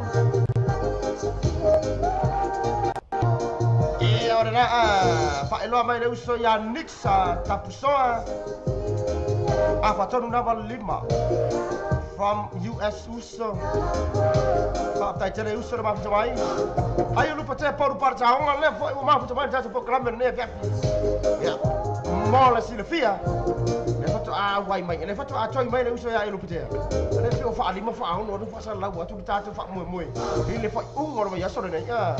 Ora na fa lo mai leu so ya nixa tapusoa. Apa tonu na ba 5 from US uso. Fa tai chere uso ba cho bay. Ayo lupa te por par cha on le fo ma cho bay ta program ni fiafi. Ya. Mola Silvia. Le fatto wai mai, le fatto choi mai le uso ya lo putea. Le fa lima fa no fa sa la wa tu ta fa moi. Le fa ngor ya so ne ya.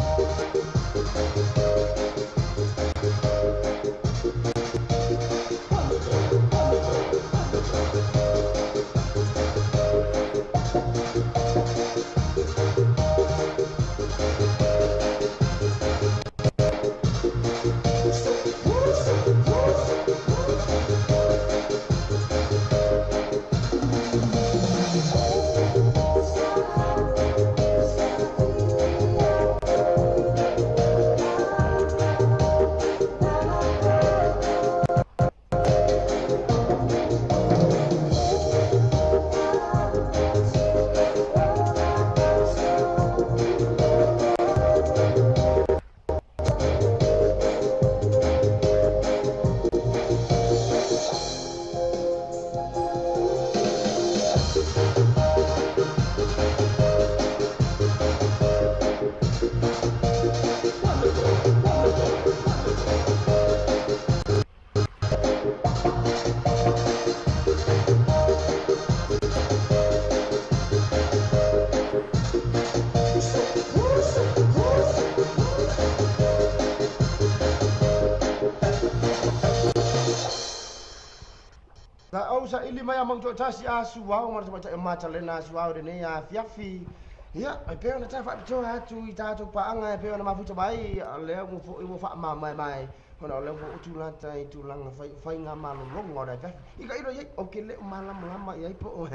Sa ili mai amang tu tasi asu wau mar macam macam lena asu wau ni ya fiafi. Ya, pe ona ta fa tu ha tu ita tu pa anga pe ona mafu bai le mo fa ma mai. Ona le mo tu la tai tu lang fai ngama long ngora ka. Ika iro ye oke le malam lama ya ipo.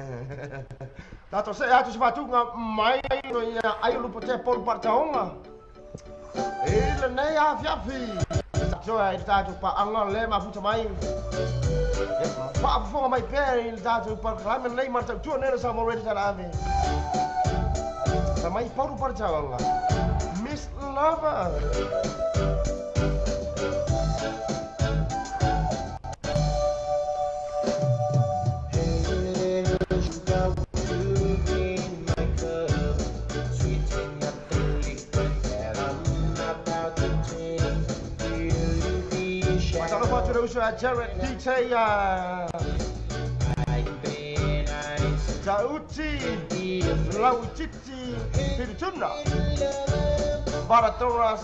Ta to se ha tu fa tu mai no ya ai lu pote por partaonga. Ele nei ya fiafi. So ita tu pa anga le mafu bai. Pak fo mai pe il datu par klamen lei mar tu ne sa mo ready ta ave. Samai paru par jawanga. Miss Lover. Jared DJ Jauti Lauciti Pirtuna Baratoras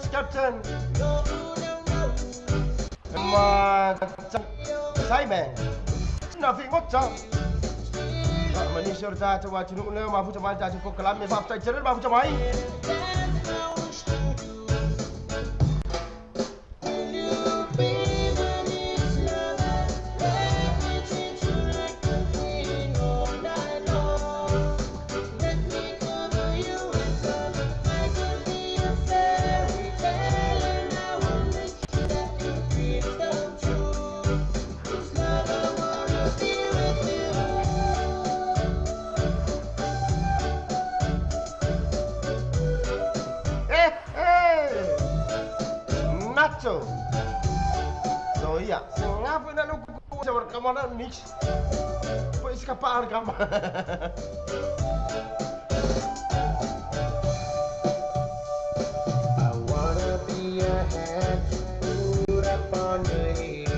Captain Simon Nafi Ngotcha Manisha ta wa tunu le ma futa ma ta ko kalam me fa ta jere ma futa mai. So iya, ngapa nak lupa jawab kamera mix? Pois escapar kamera. I wanna be a hat, put up on your head.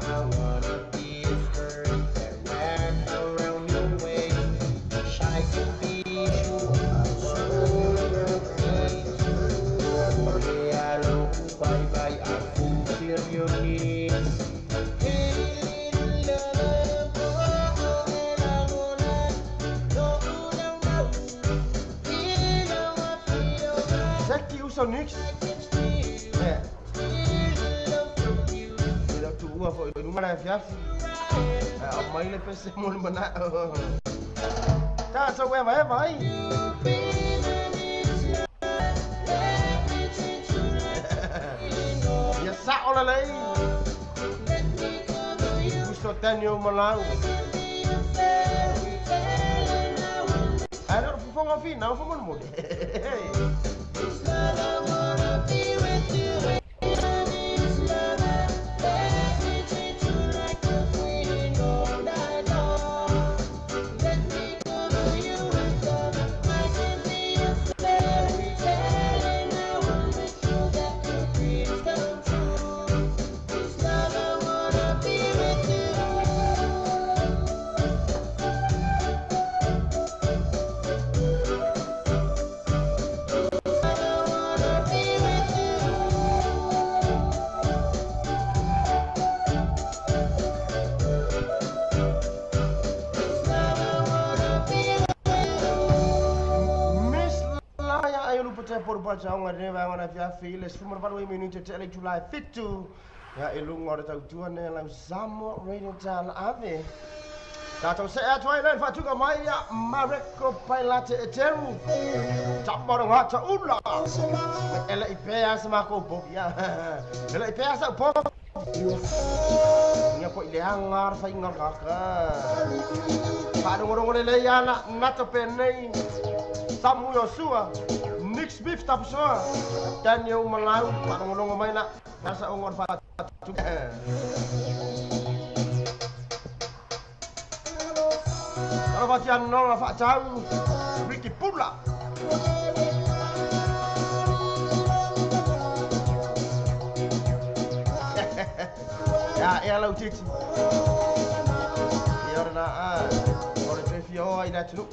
I wanna be a skirt that wrap around your waist. I can be you, soul of your feet. Yeah, look, bye bye, I fulfill your needs. Usa niks. Ja. Dat doe ik voor je maar even. Ja, op mijn PC moet maar na. Daar zo weer maar bij. Je zou alleen. Hoe staat dan je maar lang? Ada performa final, foi muito bom. Por baca orang ni orang nak dia feel semua baru minit cek Julai fitu ya elung orang tahu tuan ni lam sama radio channel ave datang saya Thailand fa juga mai ya Mareko pilot eteru campur orang haca ulah elak ipea sama ko bob ya elak ipea sa bob nya ko ile hangar fa ingar kakak pa orang le ya nak penai Samu Yosua Nix beef tapi semua dan yang melau pada ngolong main nak rasa ongor fat kalau bagian nol fat jauh Ricky pula ya lau cici ya orang orang trivia ini celuk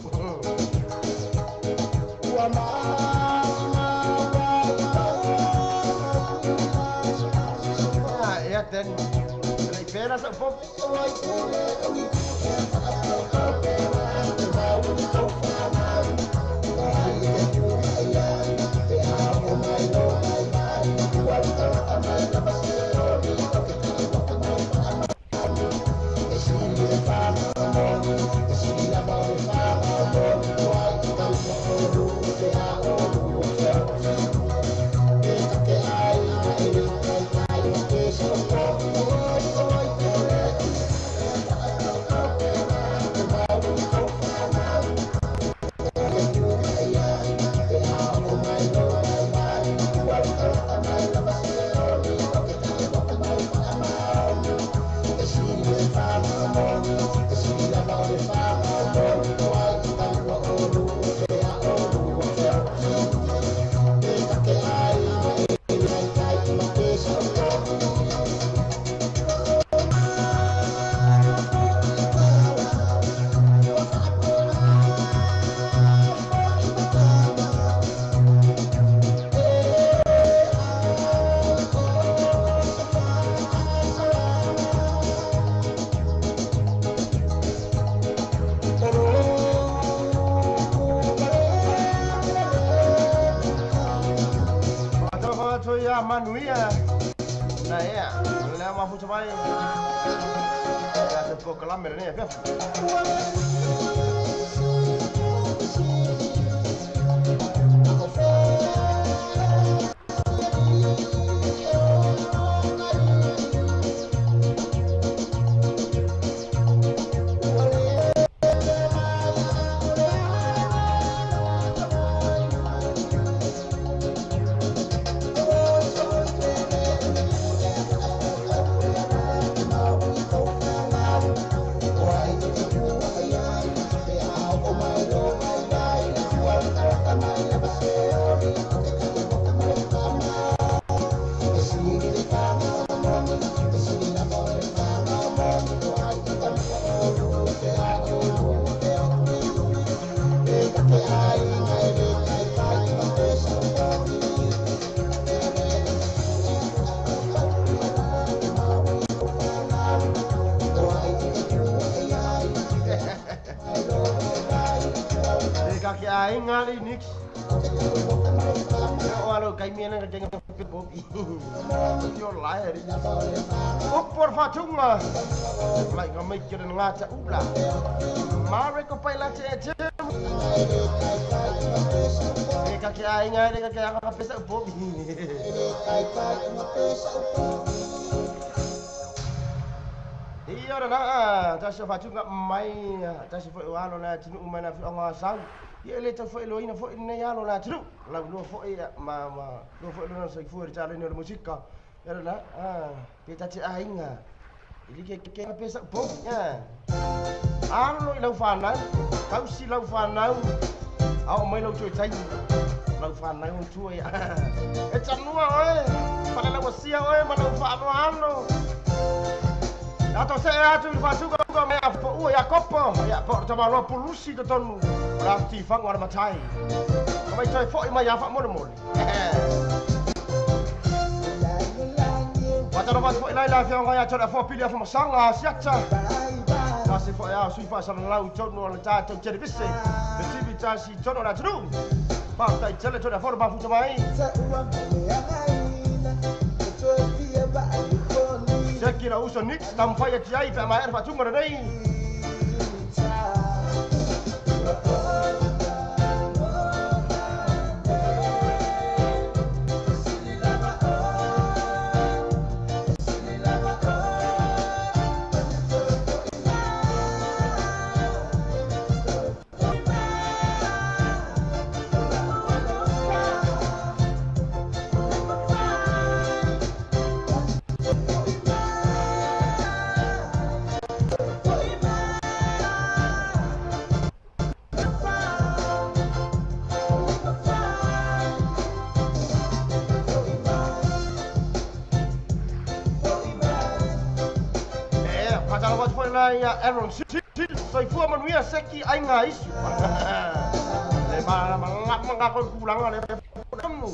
ya dan lagi pera sebab manuia. Nah ya, lea mafu chamai. Ya se poco la merene ya. Kaki aing ngali nix. Walau kai mian nga jangan pit bobi. Yo lai ri. Por fatunga. Lai ka mai kira ngaca ubla. Mare ko pai la che. Kaki aing ngali kaki ang kapesa bobi. Iya na, tasya fatunga mai, tasya fa walo na tinu umana fi anga sang. Ia le ta foi loina foi na yalo na tru la no foi ma no foi no sai foi tale no musika era na peta ti ainga ili ke pesa pop ya alo lo fa na kau si lo fa na au mai lo chui tai lo fa na un chui e chanua oi para la wasia oi ma lo fa no ano Ato se atu fa tu ko me apo ya kopo ya po tama lo polusi to tonu rati fang war matai mai toi foi mai ya fa mo mo Wata no fa foi lai la fianga ya chora fo pili fa sanga siacha ta se foi ya sui fa sa lau chono la ta to chere bisse be tibi ta si chono la tru pa tai chele to da forma fu mai Saya kira usul Nix tanpa ya tiai pe mai erfa cuma dai. Ya Aaron Sil sai fu manuia seki ai nga isu le ma ngap ngak kulang ale kamu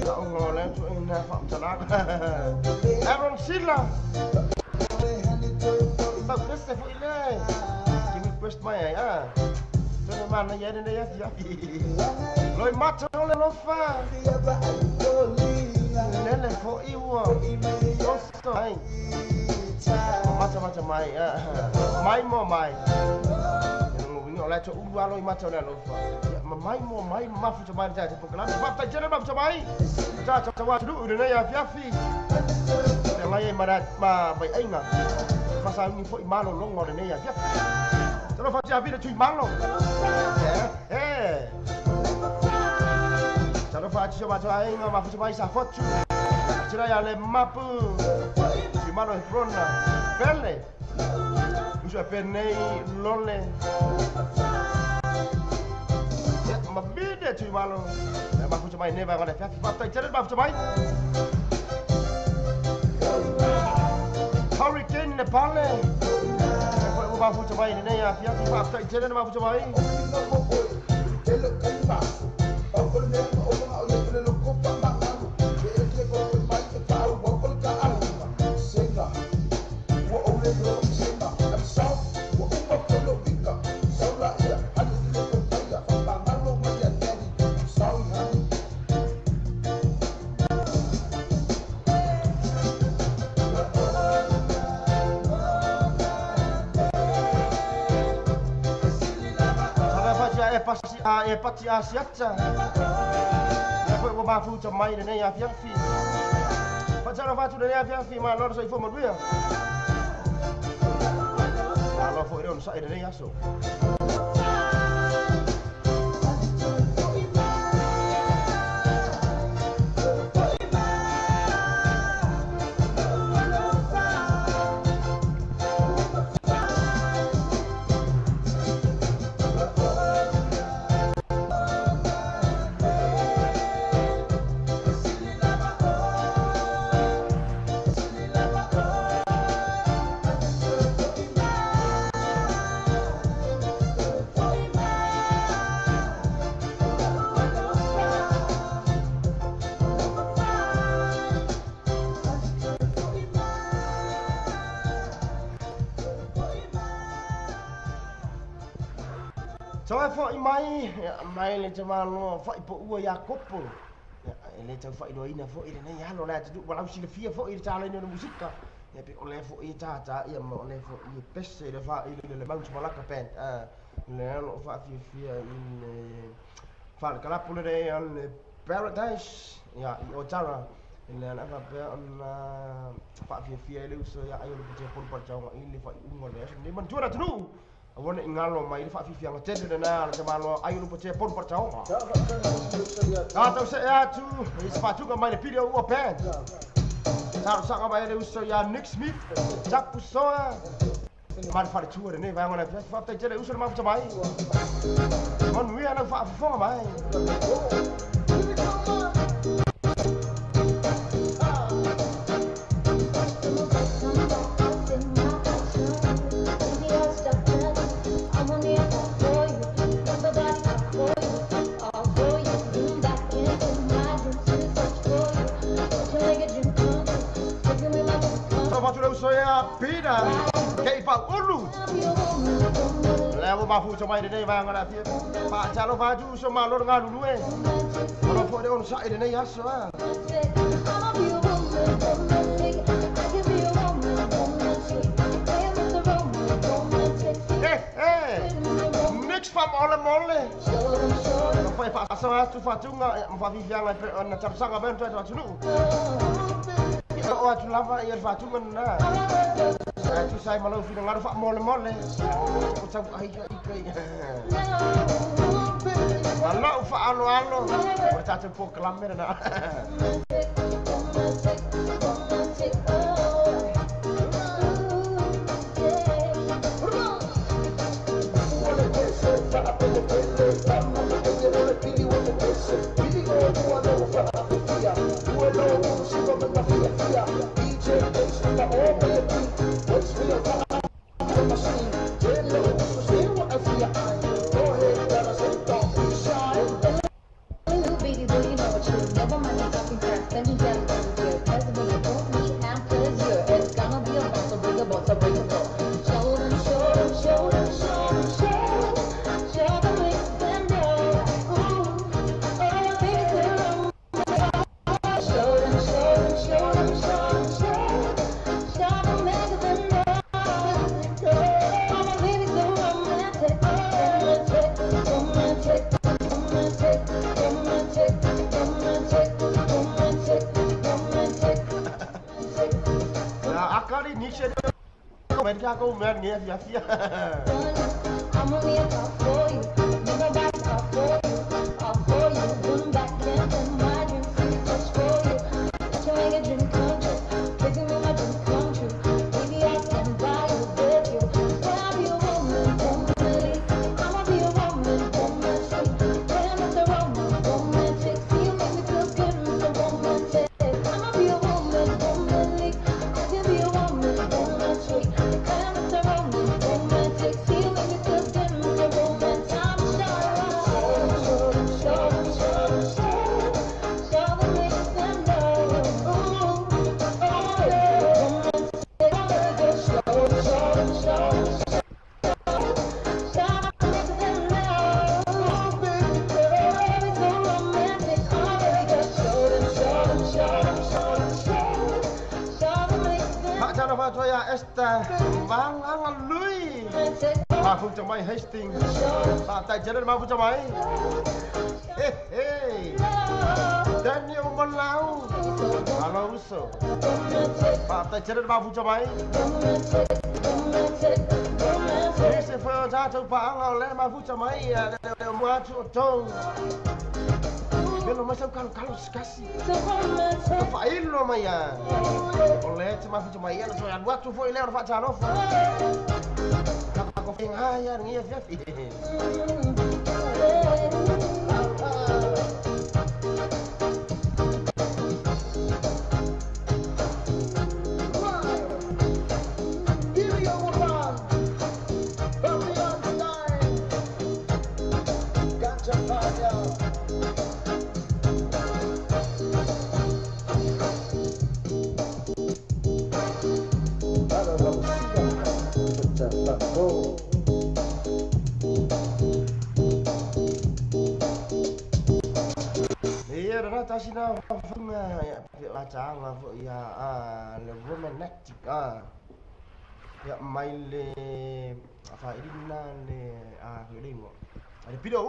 ya ngole tu ina fam sana Aaron Sila bagus se fu ile kimi quest mai ya tu mana ya ne ya loi mata le lo fa nele fo iwo osto ai macam-macam mai mai mo mai ngomong oleh tu uwa loi macam na lo fa mai mo mai mafu coba dia tu kelam bab tak jere bab coba ai ta coba dulu udah ya fiafi yang lain marat ma bai ai nga pasal ni foi malo long ngor ne ya fiafi terus fa fiafi dah cui malo terus fa coba ai nga mafu coba ai sa fotu Cira ya le mapu si malo in fronna pelle usa pennei lolle ya ma bide tu malo mafu coba ai ne ba ngada fiafi bab tak jere bab coba ai Hurricane Nepal mafu coba ai ne ya fiafi bab tak jere mafu coba ai pati asiacha. Ya ko ko ba fu cha mai de ya fiang fi. Pa cha fa tu de ya fiang fi ma lo so ifo mo dia. Kalau fo ron sa de ya so. Soalnya fo mai le cuma lo fo ipo ua ya kopo. Ya le cuma fo ido ina fo ina ya lo la tu walau sila fia fo ina cala ina musika. Ya pe oleh fo ina ta ya mo oleh fo ina pesse le fa ina le bang cuma laka pen. Le lo fa fia in fa kala pule de al paradise ya o cara. Le ana fa pe on fa fia le uso ya ayo le pece por por jawa ini fa ungo le ni man tuara tu. Awon ingalo mai fa fi fiang tete de na le malo ayu lupa che pon percau. Tau se ya tu sepatu ga mai le video o pen. Tau sa ga mai le uso ya Nick Smith. Jack Pusoa. Man fa tu de ne va ngona fa te jere uso ma fa mai. Mon wi ana fa fa mai. Saya pida kei pa ulu lewo ma fu chomai de va ngala pia pa chalo fa ju so ma lor ngalu lu ono fo de on sa de ya so next fam ole mole fa pa sa tu fa tu nga fa vi yang na chap sa ga ben tu tu lu oh tu lava ia fa tu na tu sai malu fi ngaru fa mole mole o sa ai kai malu fa alo alo o ta tu po klammer na Mereka kau main ni sia-sia. I'm only a cop for you. Never back up for you. Up for you. Come back then to my dream. Free touch for you. To make a dream come true. Taking me my dream come true. Baby, I stand by you with you. I'll be a woman, womanly. I'ma be a woman, womanly. When I'm with the woman, romantic. See you make me feel good, Mr. Romantic. I'ma be a woman, womanly. I can be a woman, romantic. Esta bang lui Mafu chamai Hastings. Tai jalan mafu chamai. Hey. Daniel Malau. Malau uso. Tai jalan mafu chamai. Ese foi o jato para le mafu chamai. Mua chotong. Pelo mais kalau sekali. Fail lo maya. Oleh cuma fu chamai lo soyan buat tu foi le ora fa chano. Aku fing haya ngi ya fi. Tasina funga ya lacang ya le woman next ya maile apa ini le gede mo ada video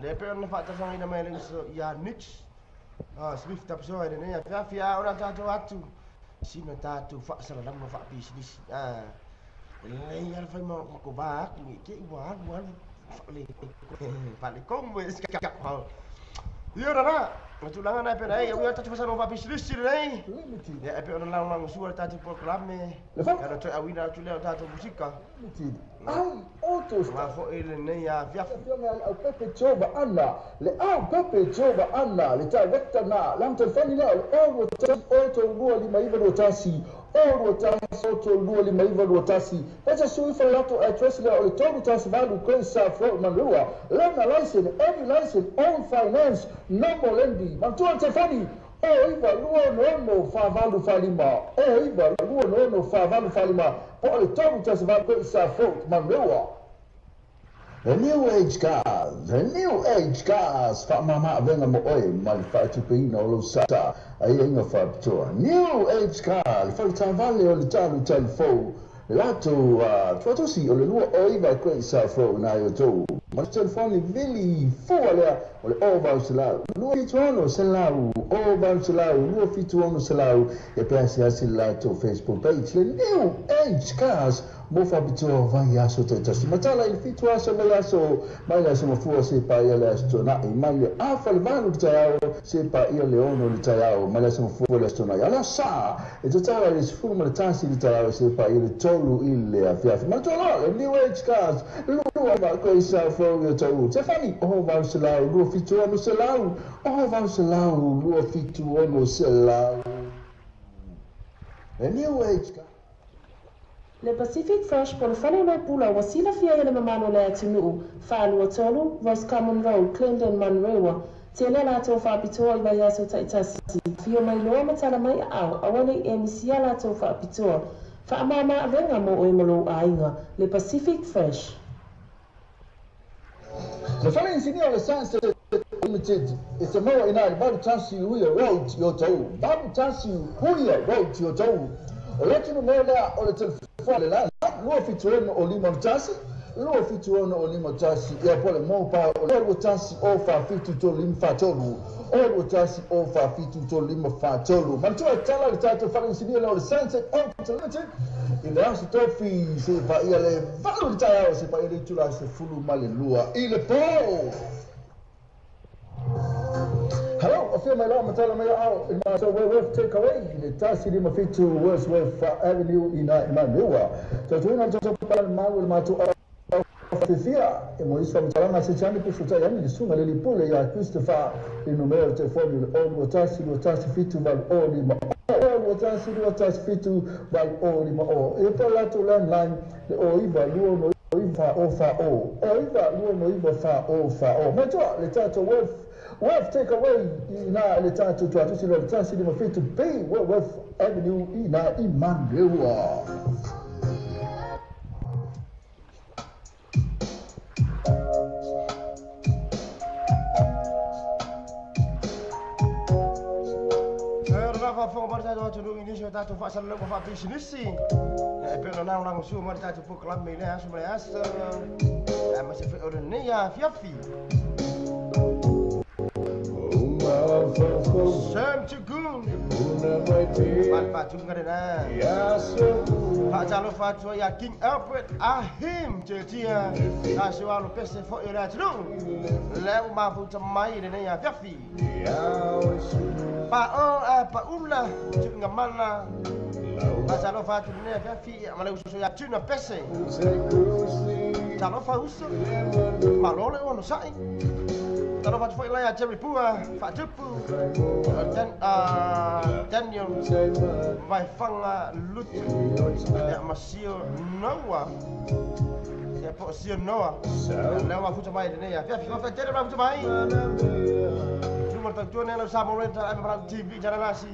le pe on fa tasang ina maile so ya niche swift up so ada ya fia orang tato atu sino tato fa salam fa bisnis le ya fa mo ko ba ni ke wan fa le kom wes kakak hal. Iya dah. Tulangan apa dah? Ya, kita cuma sama habis listrik dah. Ya, apa orang lang suara tadi program ni. Kalau tu awina tu leh tadi musika. Ai, autos. Mafo ini ya, fiaf. Al Pepe coba Anna, le Pepe coba Anna, le tak vekta na, lam telefoni na, auto 252 rotasi. Auto 252 rotasi. Essa sui foi lá to address le o todo tas valu coisa for manrua. Lana license, every license, all finance, number lendi. Mantua telefoni. Iba luo no fa valu falima. Iba luo no fa valu falima. Po le todo tas valu coisa for manrua. The new age cars, fa mama venga mo oi, mal fa tipino lo sata, ai inga fa pto. New age car, fa tavale o le telefo. Lato tu si o le luo oi va questa fo na yo to. Ma telefoni vili fo o le over sala. Luo fituano sala, over sala, luo fituano sala. E pensa si lato Facebook page. Le new age cars mo fa bito vai aso te tasi matala il fitu aso me aso mai aso mo fu se pa ia le aso na mai a fa le manu tayao se pa ia le ono le tayao mai aso mo fu le aso na ala sa e te tala le fu mo le tasi le tayao se pa ia le tolu ile a fiaf ma tolo le new age cars lu va ko isa fo le tolu te fani o va se la lu fitu ono se la o va se la lu fitu ono se la le new age cars. Le Pacific Fresh por fale no pula wasila fia ele mamano le tinu falu tolu Roscommon Road Clinton Monroe tele la to fa pito iba ya so taitasi fio mai lo matala mai au awale emisia la to fa pito fa mama venga mo o imolo ainga le Pacific Fresh. The following senior the science limited is a more in our body chance you will road your toe body chance you will road your toe let you know that or the Fala luo fituono olimo tasi luo fituono olimo tasi ya pole mo pa luo tasi ofa fitu to lim fatolu luo tasi ofa fitu to lim fatolu manto tala le tato fala insidia lo sense limited il aso tofi se pa ia le valo taya se pa ile tula se fulu male lua ile po. Hello, I feel my love, Matala Maya out in my so we'll take away the Tassi Mafitu Wordsworth Avenue in Manua. So to win to Palma Matu Fifia, e Moisfa Matala Sechani Pufuta Yami, Suma Lilipule, Ya Christopher, in numero telefono, all Tassi Fitu Val Olima, all Tassi Fitu Val Olima, e Polato landline, the Oiva, Luono, Oiva, Ofa O, Oiva, Luono, Oiva, Fa, Ofa O. Matua, the Tato Worth take away ina le tatu tu atu silo le tatu silo mafitu pay Worth Avenue ina Imanrewa. Rafa ko marta do tu ini so ta tu fa sal ko fa business si. Ya pe na orang su marta tu pu kelam mele asu mele as. Ya masih fe orang ni ya fiafi. Sam Chugun Pak Chung ka rin na Pak Chalo Fa Chua ya King Albert Ahim Chia Kasua lo pese fo ira chung Leu ma fu chamai ni ya fiafi Pak Ula Chung ngamana Pak Chalo Fa Chua ni fiafi Male usu ya chuna pese Chalo Fa usu Malole ono sai Kalau Pak Fai Laya Jerry Pua, Pak Jepu, dan Daniel, Vai Fang Lutu, ya Masio Noah, ya Pak Sio Noah, Noah Fucamai ini ya, Fiat jadi berapa Fucamai? Cuma tertuan yang sama orang tak ada TV jalan nasi.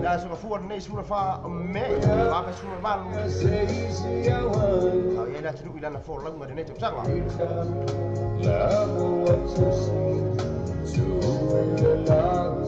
Dah suka fuan ni suka fa me, apa suka malu. Oh ya dah ceduk ilan fuan lang macam ni cuma sangat. Love what you see to the love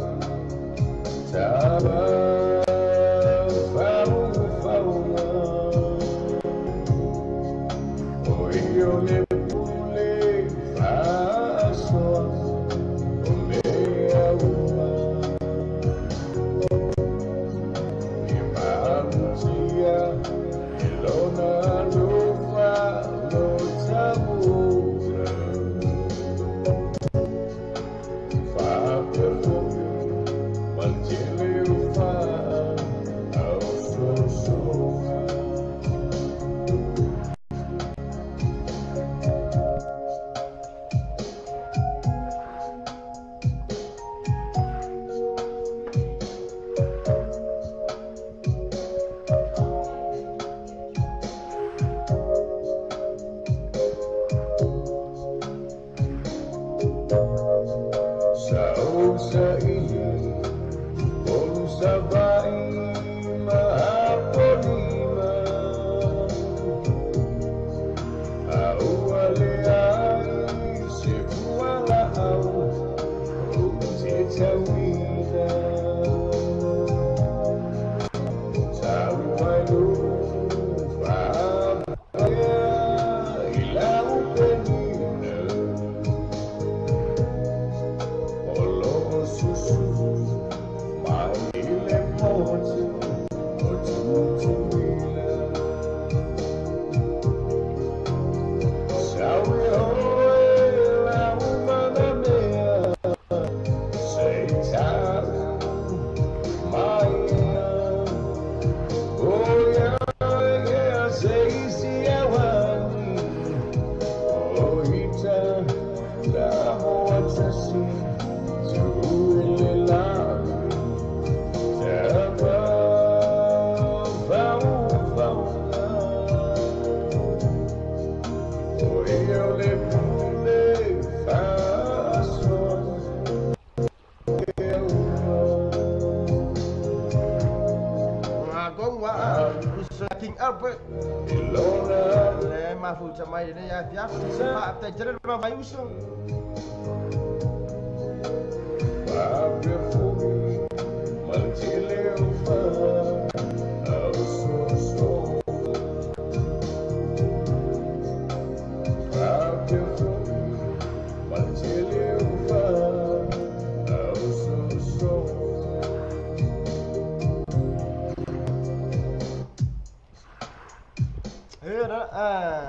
King Albert Lema fu chamai ni ya fiaf Pak ta jere ba mai uso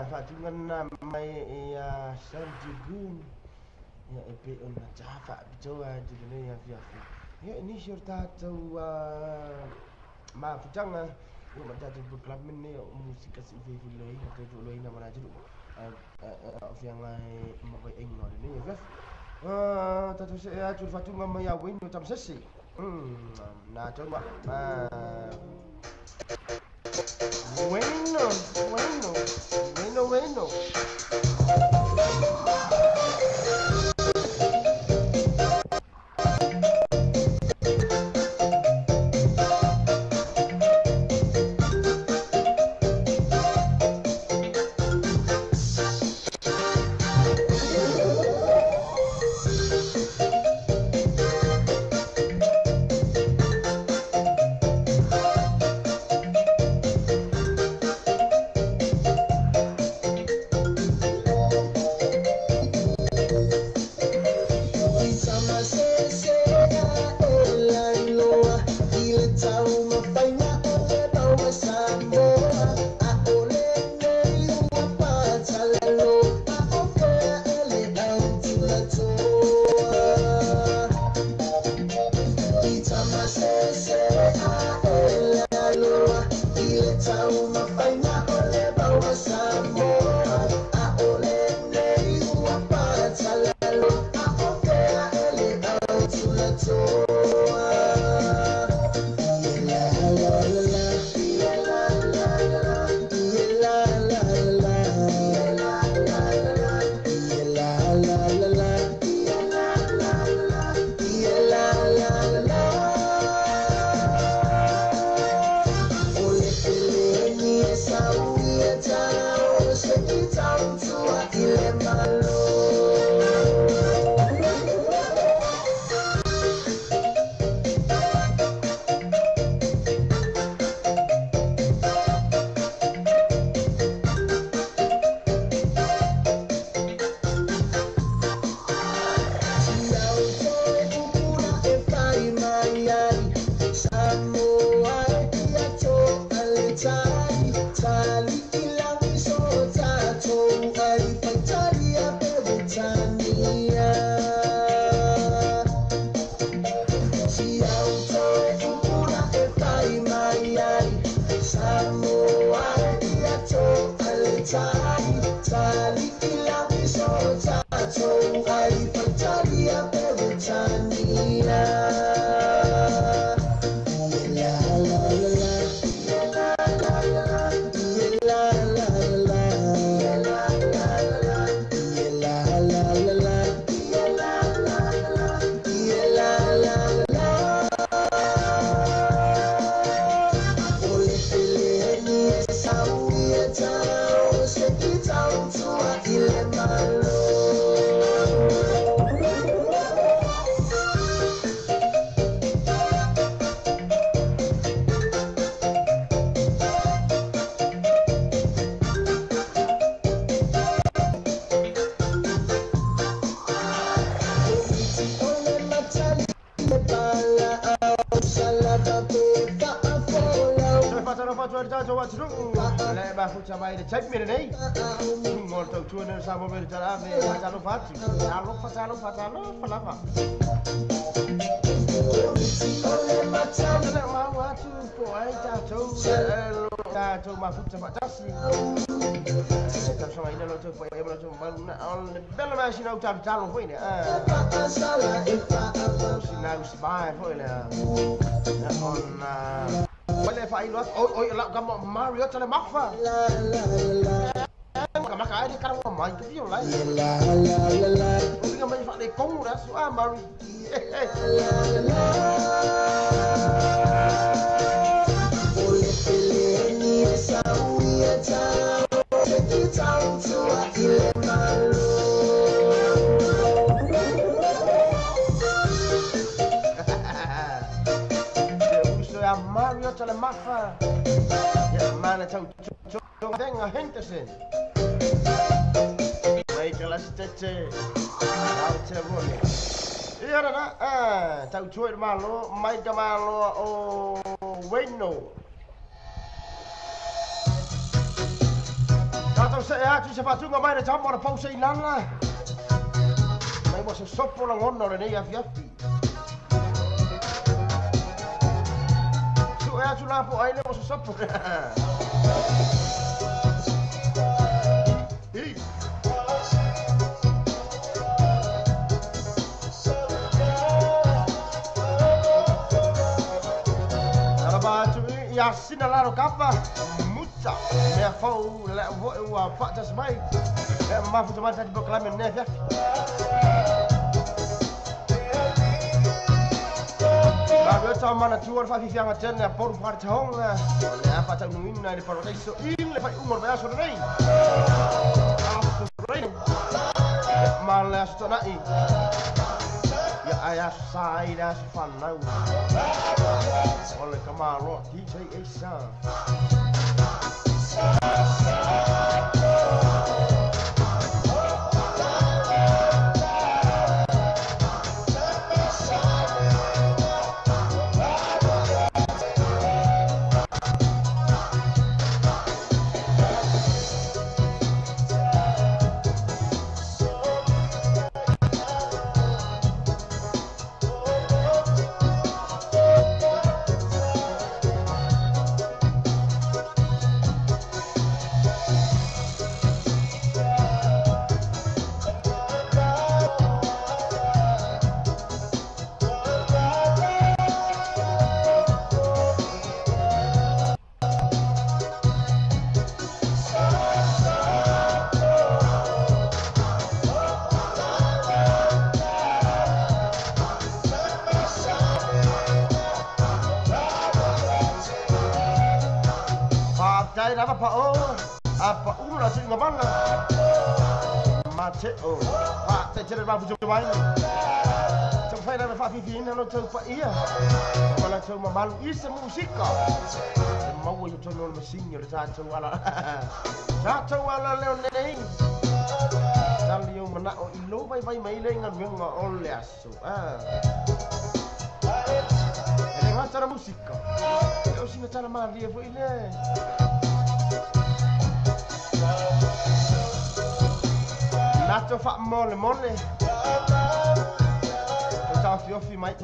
Fatungan mai ya Sanjigun ya EP on Java bicara judulnya ya fiaf ya ini syurta tu ma futang ya macam tu berkelam ni musik kasih video ini atau video ini nama aja dulu yang mabai engkau ini ya fiaf tatu saya curi fatungan mai ya win macam sesi nah coba Bueno. Check me today. Ngồi tàu chua nên sao mà bây giờ đã về cha nó phát palapa. Mau quá chú của anh cha chú mà phút cho bạn chắc gì. Cảm sao anh nó cho phải em nó cho bạn bella mà xin đâu cha luôn vậy nè. Xin nào spy thôi nè. Còn boleh file luas. Oi lah kamu Mario cale makfa. Kamu makai di karang main tu dia lah. Mungkin kamu file de kong dah soal Mario. Boleh pilih ni sawi aja. Kita tua ile malu. Mario cale makfa. Ya mana tahu tengah Henderson. Baiklah Cece. Tahu cebol ni. Iya dah. Tahu cuit malu, main ke malu. Oh, Weno. Tahu saya tu sepatu ngamai dah campur dah pause inan lah. Mai bos sopo lang honor ni ya fiati. Ya sudah po ay mo sa sapo. Karaba tu Yasin ala kapa muta me fau la wa fa tasmai. Ma fu tama tadi proklamen ne ya. Bago sama na tuan fa fiang aten na por par chong na apa tak nungin na di paradiso in le fa umur ba so rei malas to na i ya ayah sai das fan na oleh kamaro DJ Esa lava pa o apa ula tu ngabanga mate o pa te tere ba fu mai so fai lava fa fi no tu pa ia wala tu malu isa musika mau yo tu no mesinho le ta tu wala le nei Salio mana o ilo vai mai le nga ole aso ele gosta da música eu sinto tanta magia foi ele nato fa mole tu tá fiofi mai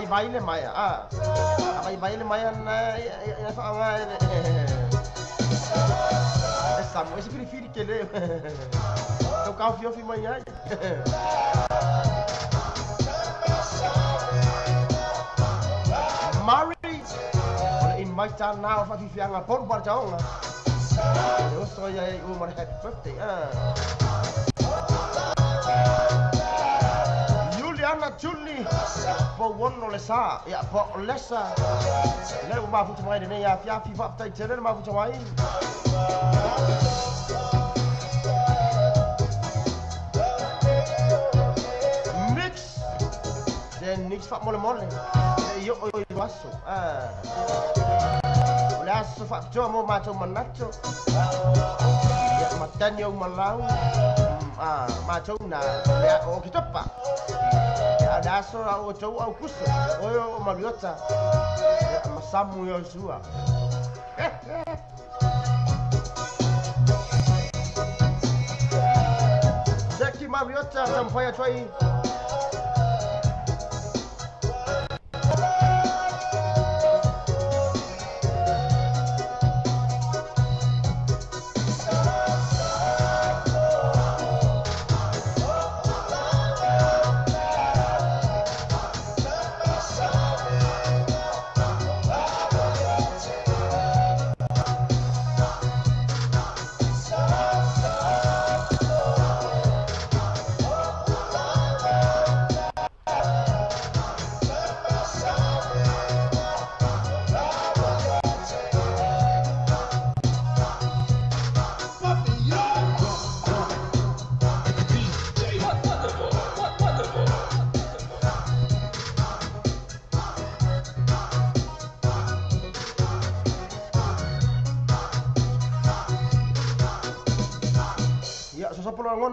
vai le mai vai le mai na fa Samu, esse prefere que ele o carro fio manhã. Mari, in my town now, fa fianga por barjaonga. Eu sou aí o mar happy birthday. Juliana Julie, for one no lesa, ya for lesa. Leu ma futu mai ne ya fia fi fa tai tere ma futu mai. Nix fa mole yo waso laso fa jomo macho manacho ya matanyo malau macho na ya o kitapa ya daso o chou au kuso o mariota masamu yo sua Zaki mariota sampai choi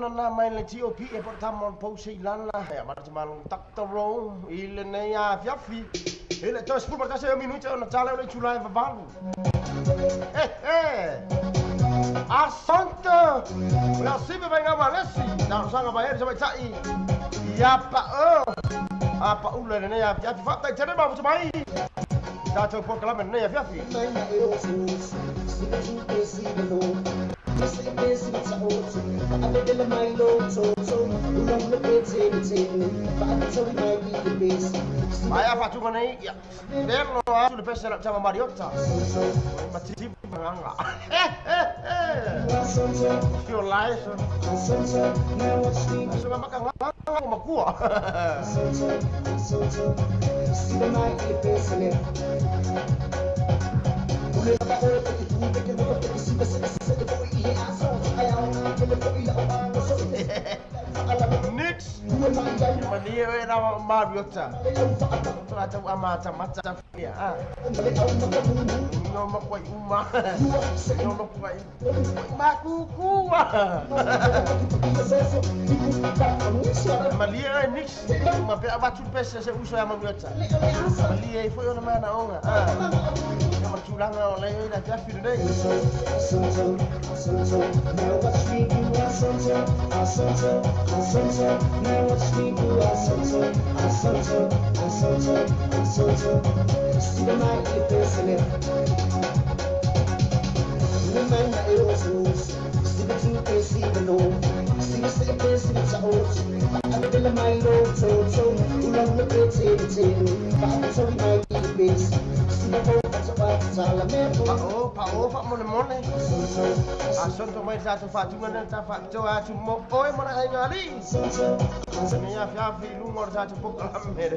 na mai le TOP e portamo un po' sei lana e ma un takto ro il ne ya fiafi ele to spul porta 6 minuti na tala le chula va balu asante la sibe venga malesi na sanga ba ele sai ya pa apa ule ne ya fiafi fa ta tere ba mai da to proclama ne ya fiafi Maya faccio con lei, bello sulle peste la chiama Mariotta. Ma ti manga. Io live. Sono ma qua. Nix mania era Mariota trata mata fia no ma kwai uma no ma kwai makuku malia Nix ma pe abatu pesa se uso ya Mariota malia foi ona mana onga ma tulanga ole ina jafi dei Pak mone. Ason to mai satu fatungan dan tak coba cuma oi mana ai ngali. Sebenarnya fiafi lu ngor satu pokok amer.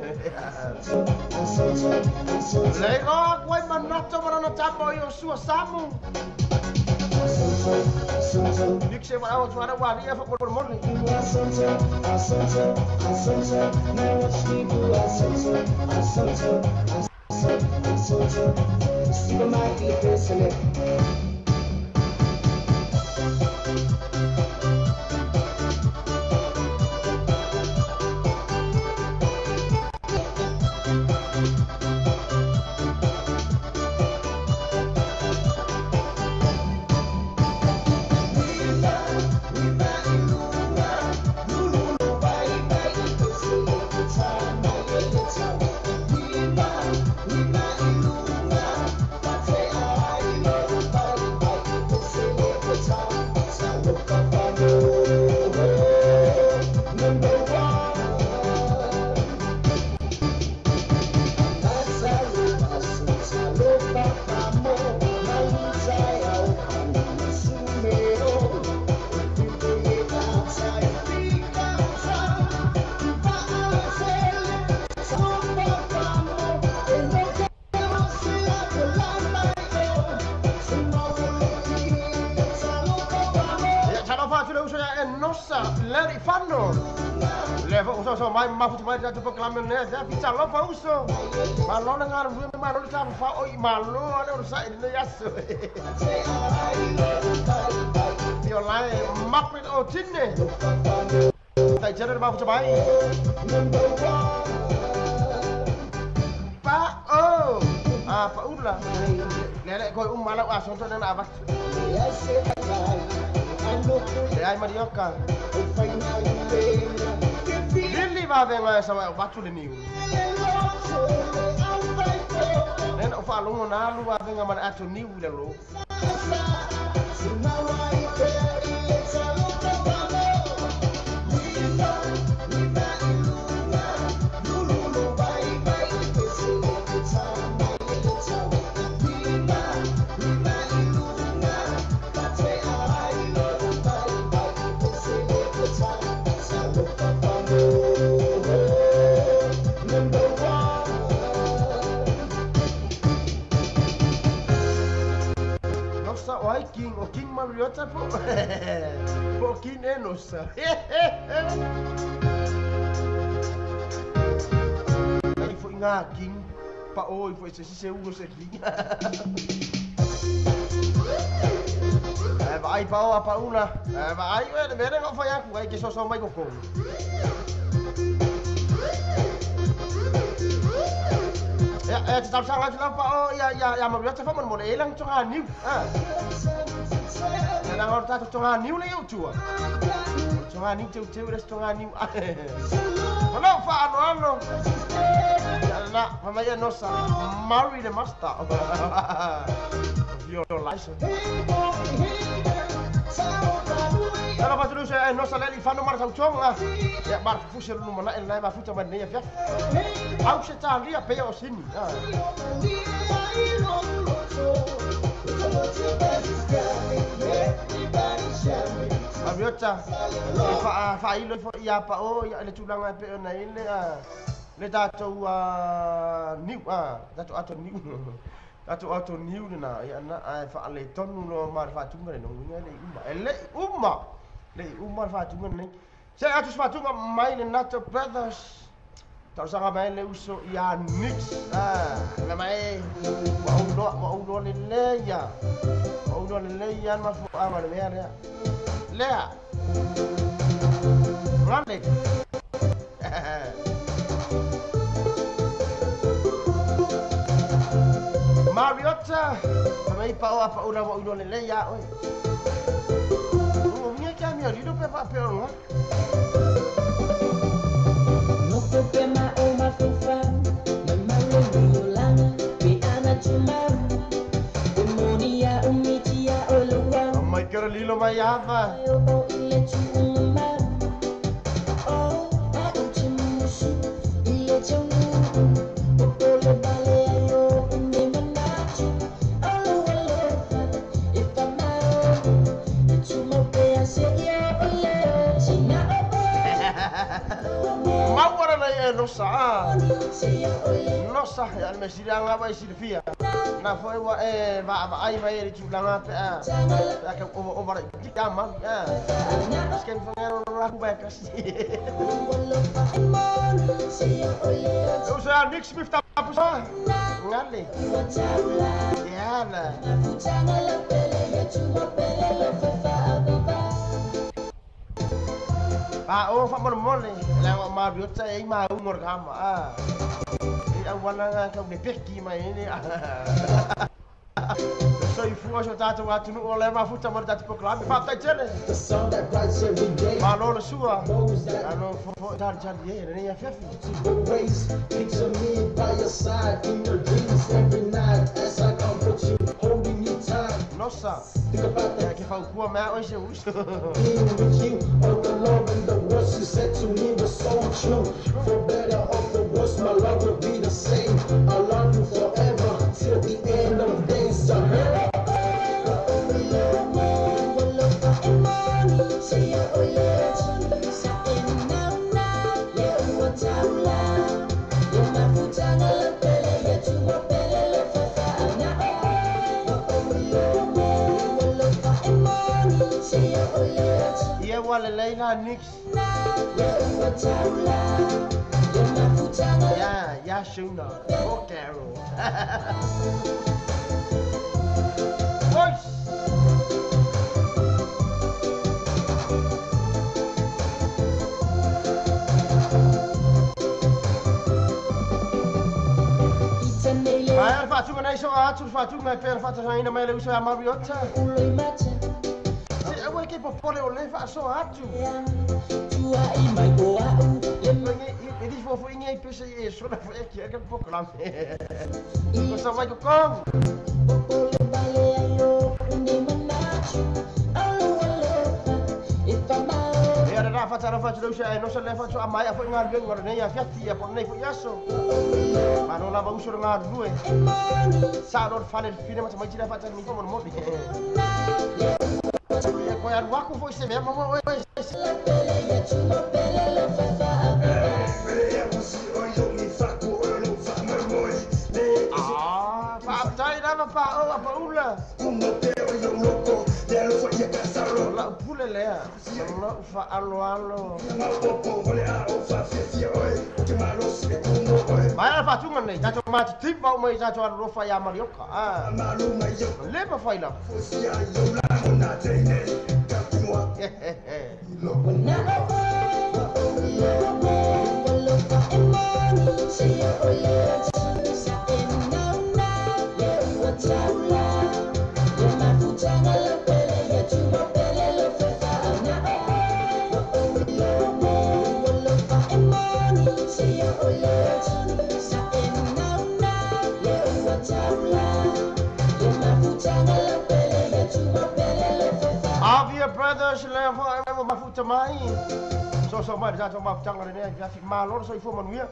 Lego koi manato mana capo yo suasamu. Dikse mana awak suara wali apa mone. Sigo mais que crescer. Leri fanno. Leva uso so mai mafu mai da proclamen ne da pizza lo fa uso. Ma lo ngar ru ma lo ta fa oi ma lo ada urusan ini yaso. Yo lai mak mit o tinne. Tai jere mafu mai. Pa o. Pa ulah. Lele koi malau ason to na abak. Ai Marioka. Lili va venga sama batu le niu. Nen o fa lungo na lu va venga man atu niu le lo. King Mariota po King Enos. Ai foi nga King pa oi foi se uno se King. Vai pa una. Vai vede non fai aku ai che so mai con. Ya, tetap sangat jelas Pak. Oh, ya Mariota fa mon elang conga niu. Nang orang tak conga niu le eu tua. Conga niu ceu res conga niu. Mana fa ano. Na, pamaya nosa. Marry the master. Your license. Kalau pas dulu saya nosa leli fano mar sau conga. Ya bar fusel nu mana el nai ma futa man ne ya. Au se ta lia pe o sini. Mariota, fa ilo fo ia pa o ia le tulanga pe na ile le dato niu dato ato niu dato niu na ia na fa le tonu no mar fa tunga no le umma fa tunga ne se ato fa tunga mai le nato brothers tau sanga mai le uso ia nix le mai wa uno le ya uno le ya ma fu ama le ya Lea Rande Mariota Samai pa apa ura wa uno le ya oi Mia kami ali do pe pa pe on No pe ma o ma tu fa ma lo violana pe ana chuma Demonia umitia o luwa Lilo mai ava. Mawara na nosa ya mesiranga ba Silvia na foi wa va ai vai ri tulanga pe ya ke o bara kama ya sken fangero na ku ba kasi eu já niks bifta pusa ngale ya na o fa mon la ma biota e ma umor kama ia wana ka me peki mai ni so i fu so tatu atu no le ma futa mar tatu proclame fa ta jene ma lo sua ano fo dar jar ye ni ya fefi picture me by your side in your dreams every night as I comfort you holding you tight nossa think about that que fa o cu ma hoje eu uso being with you all the love and the words you said to me was so true for better or for worse my love will be the same I'll love you forever till the end of days I heard wala Leila Nix ya shuna o Carol voice Mai fatu ngai so atu fatu ngai per fatu ngai na mai le usa Mariota Wai ke popole o le fa so atu. Tua I mai go au. Le ngi di fo ngai pese e so na fa ke ka proclam. Ko sa vai ko kom. Popole bale ayo ndi manachu. Alo alo. Ifama. E ara fa tara fa tsu no se le fa tsu mai a fo ngal ben ngor nei a fiati a por nei fo yaso. Ma non la va usur ngal due. Sa non fa le fine ma mai tira fa tara mi ko mo. Koy ar waku foi se mesmo mo fa tai na pa o pa ula la pule le no fa alo mai fa tunga nei ta ma tip ba mai ta cho ro fa ya marioka le pa fa ila brothers le fo ma futa mai so mai ja ma tanga ne ja fi ma lor so i fo manuia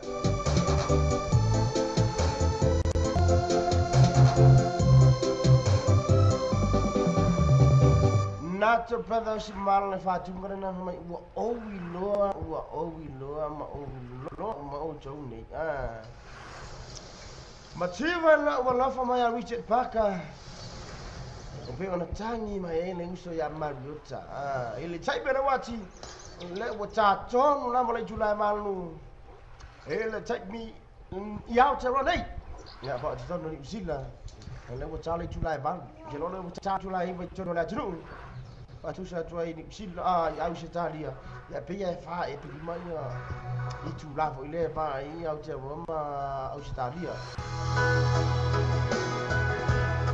Not brothers mal le fa tu ngana na mai wa o wi lo ma o jone Mativa na wala fa mai Richard Parker Pe ona tangi mai ele uso ya Mariota ele tai bera wati le wata ton na mole July malu ele take me out to run ya ba ton no zila le wata le July ban je lo le wata July ba to la tru ba tu sa toi ni zila ya Australia ya pe ya fa e pe mai i tu la fo ile ba i out to ma Australia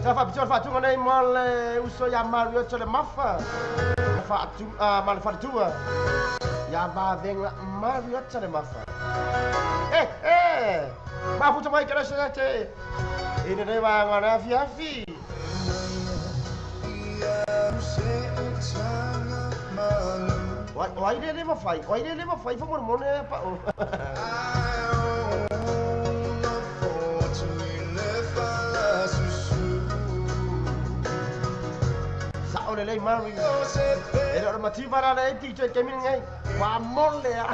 Fa tu ngane mole uso ya Mariota le mafa fa tu mal fa tu ya ba venga Mariota le mafa ba puto mai kera sete ini ne ba ngana fi Wai le mafai fa mone pa o. Sa o le mari. Era ma ti para le ti che min ngai. Wa mole ya.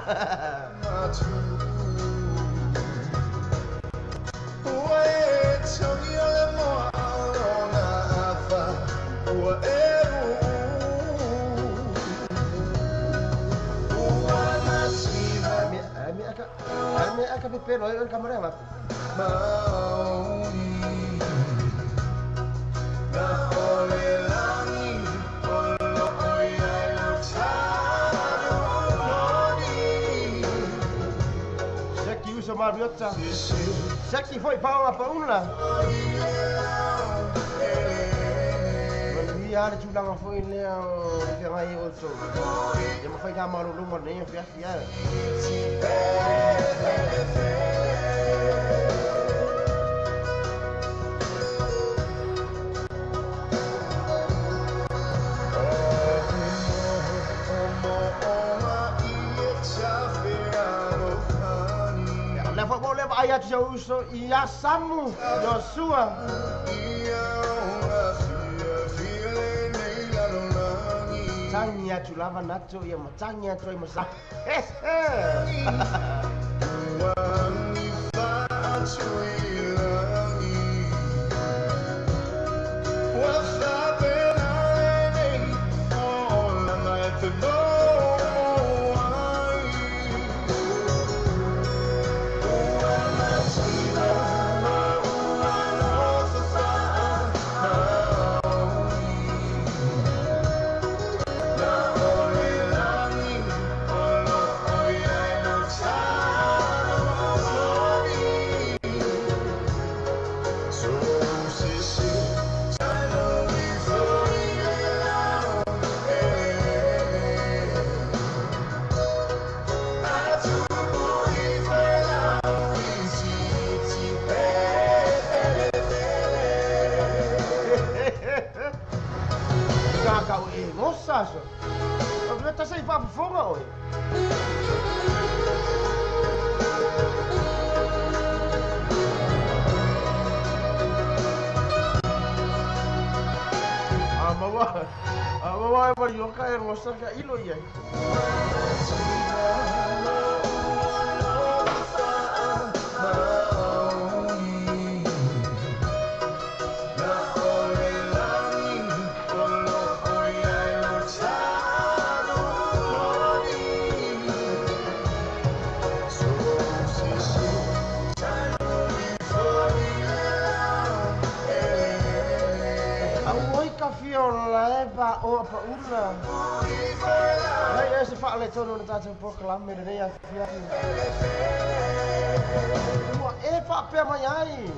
Aka pero el kamera ma. Seki usa Mariota. Seki foi para una. Ia tu lang foi le que vai also. Ya me foi gamar o lumo nem fia. Leva ayat Yauso ia samu Yosua. Tanya tu lava nato ia matanya tu masa. Sasha, eu tô sem papo fogo hoje. Mamãe, vai jogar mostrar que ilo ia. O pa una. Ai esse fala todo no tá proclamar de aí afia. E fa pe amanhã aí.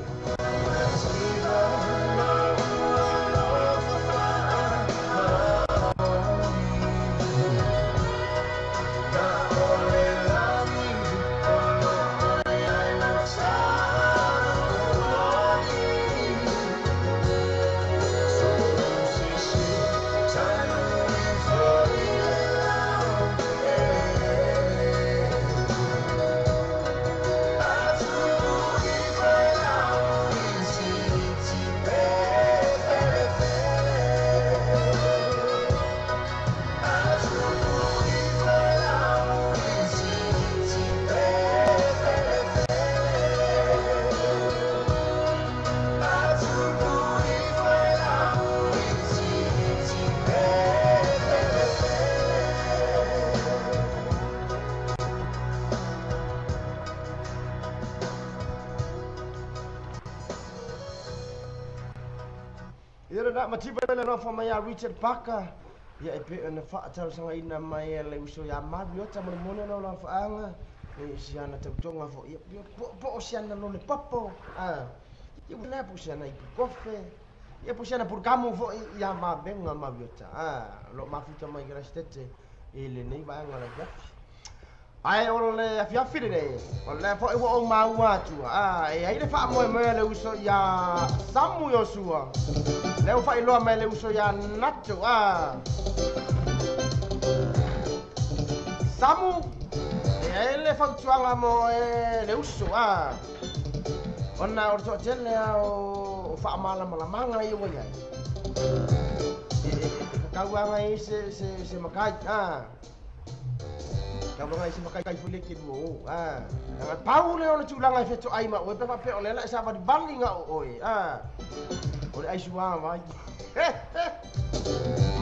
Matiba le no fa mai Richard Parker ya e pe na fa tau sanga ina mai le uso ya Mario ta mo mo no la fa anga e siana te tonga fo ya po siana no le papo ya na po siana I kofe ya po siana por kamo fo ya ma benga Mario ta lo ma futa mai grastete e le nei va anga la gafi Ai ole afiafi le. Ole fo o mau atu. E ai le fa mo le uso ya Samu Yosua. Le fa ilo me le uso ya Nacho. Samu e le fa tuanga mo le uso ona orto tele o fa mala manga i wo ya. Kau ai se makai Kau ngai si makai fule ki mo Nga pau le ona tulanga i feto ai ma o pe pe ole la sa va di bali nga oi Ore ai suwa mai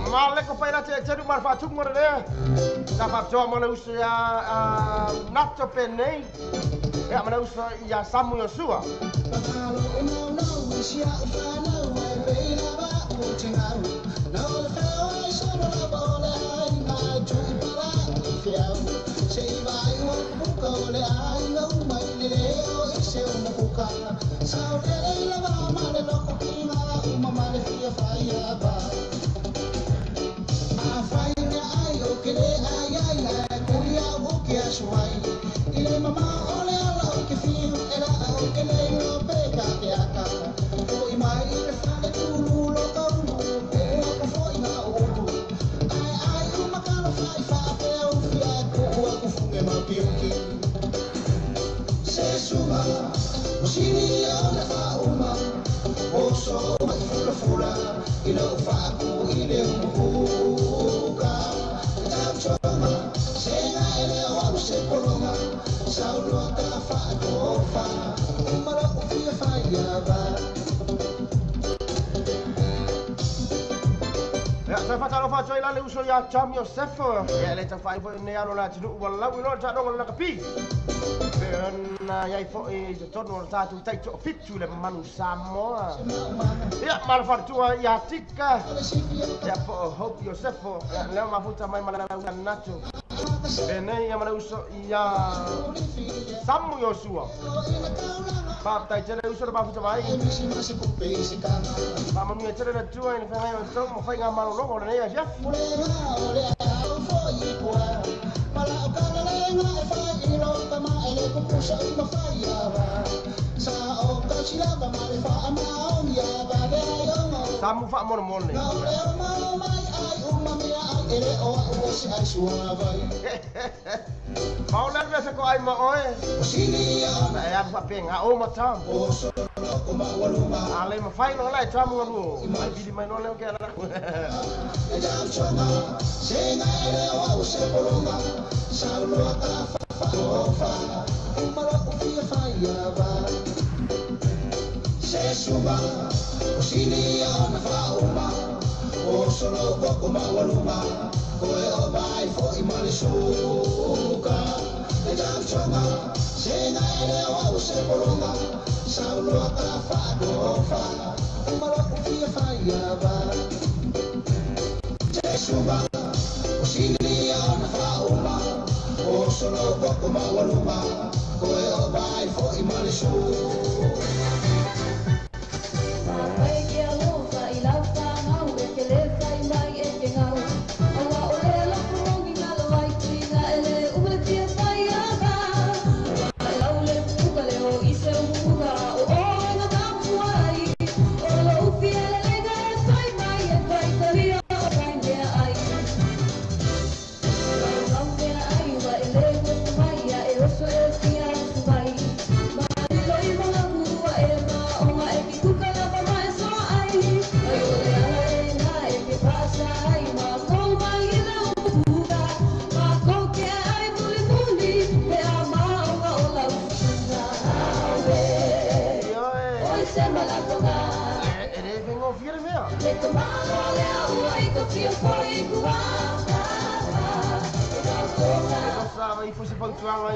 Male ko pai la te te mar fa tuk mo le Ka fa jo mo le uso ya Nacho Penei Ya mo le uso ya Samu Yosua Saya fatalo fa joy la le uso ya Cham Yosef ya le ta fai fo ne alo la tinu wala wi no ta dong la kapi ben ya fo e to no ta tu tai to fit tu le manu samo ya mal fartua ya tika ya fo hope Yosef ya le ma futa mai mala na nacho bene ya mala uso ya Samu Yosua Pap tai jere uso ba futa mai ba mo mi jere na tu ai fa mai to mo fai nga malo lo ne ya ya Samu fa mo mo ne Mau lan sa ko ay mo oe ya fa penga o matam ale ma fai no lai tam ngolu mai bili mai no le ke la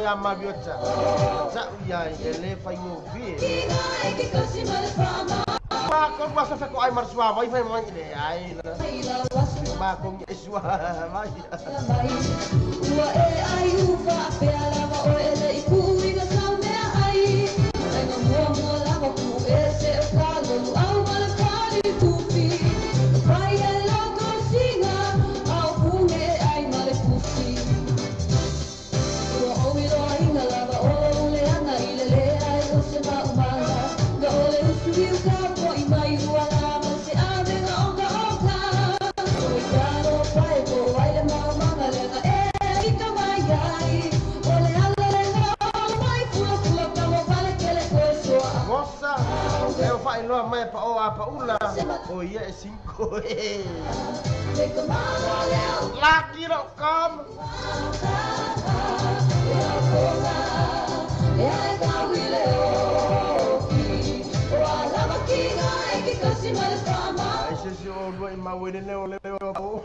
ya mabiota sa ya ele fai mo vi ba ko ba sa ko ay marswa mai fai mo ni ai ba ko iswa mai wa e ai u fa pe ala ba o ele iku mi ga sa me ai ai no mo la ko ku ese ka lo au mal ka di tu fi vai ala ko singa au ku me ai mal ku fi Mai pa o apa ula o ia e 5 lagi ro kam ai se si o lo ma wele ne o le o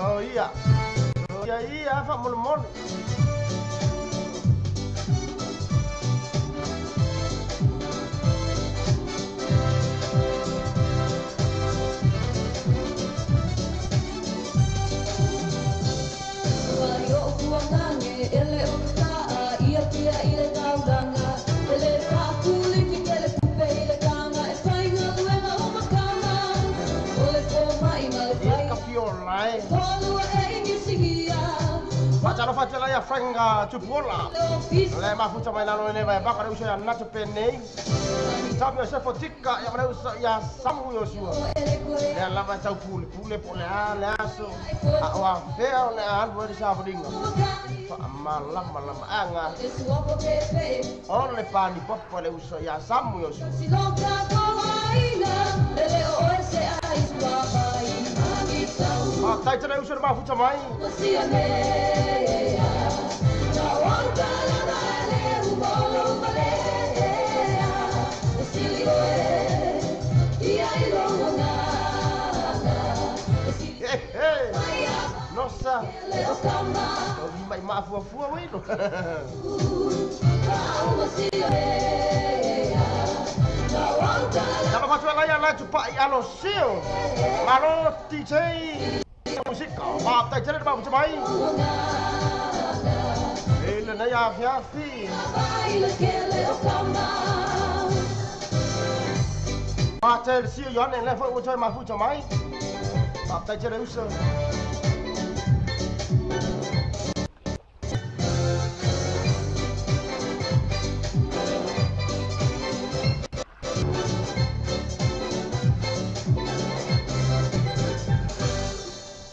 oh ia fa mon Pacalo facela ya franga chupola. Le ma futa mai lalo ne vai baka usa na chupene. Sabe se fotika ya mana usa ya samu yo sua. Le la va chau pule pole le aso. Wa feo le an bo sa bodinga. Malam anga. On le pani popo le usa ya samu yo sua. Tai tena usa ma futa mai. Nossa, mai ma fua wino. Kalau macam lain lah cepat alo sio, malo DJ musik kau, tai jadi macam mai. Ele na ya fiafi. Macam sio yon ele foi macam mafu macam mai. Tai jadi usah.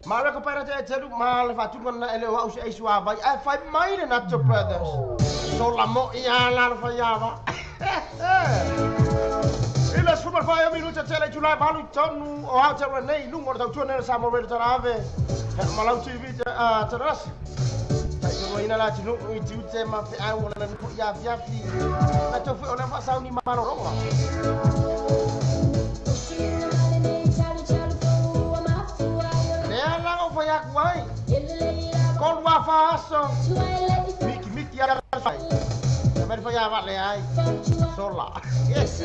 Mala ko para jeru mal fatu na ele wa usi iswa ba ai fai mai na to brothers so la mo ia la fa ya ba ile super fai minuto tele julai balu tonu o ha tele nei lungo da tuone sa mo vero tarave mala usi vita teras tai ko ina la tinu i tute ma fe ai wala na ku ya fi na to fe ona fa sa ni ma ro ro Why? Con qua fa so. Miki ya sai. Mer fa ya va le ai. Sola. Yes.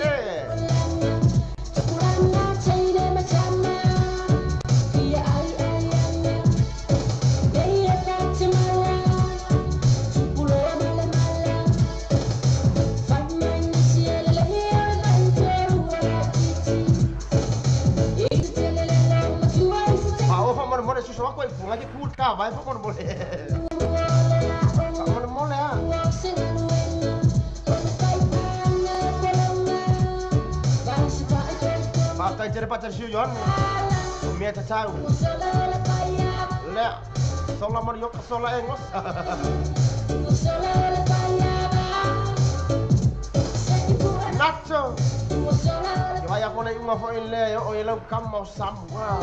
Susu aku ibu lagi puta, baik pun boleh. Kamu boleh ah. Pakai jadi pacar siuyon, mia cacau. Le, sola mariok sola engos. Nacho. Kaya ko na yung mafoin le, o ilaw kamo samwa.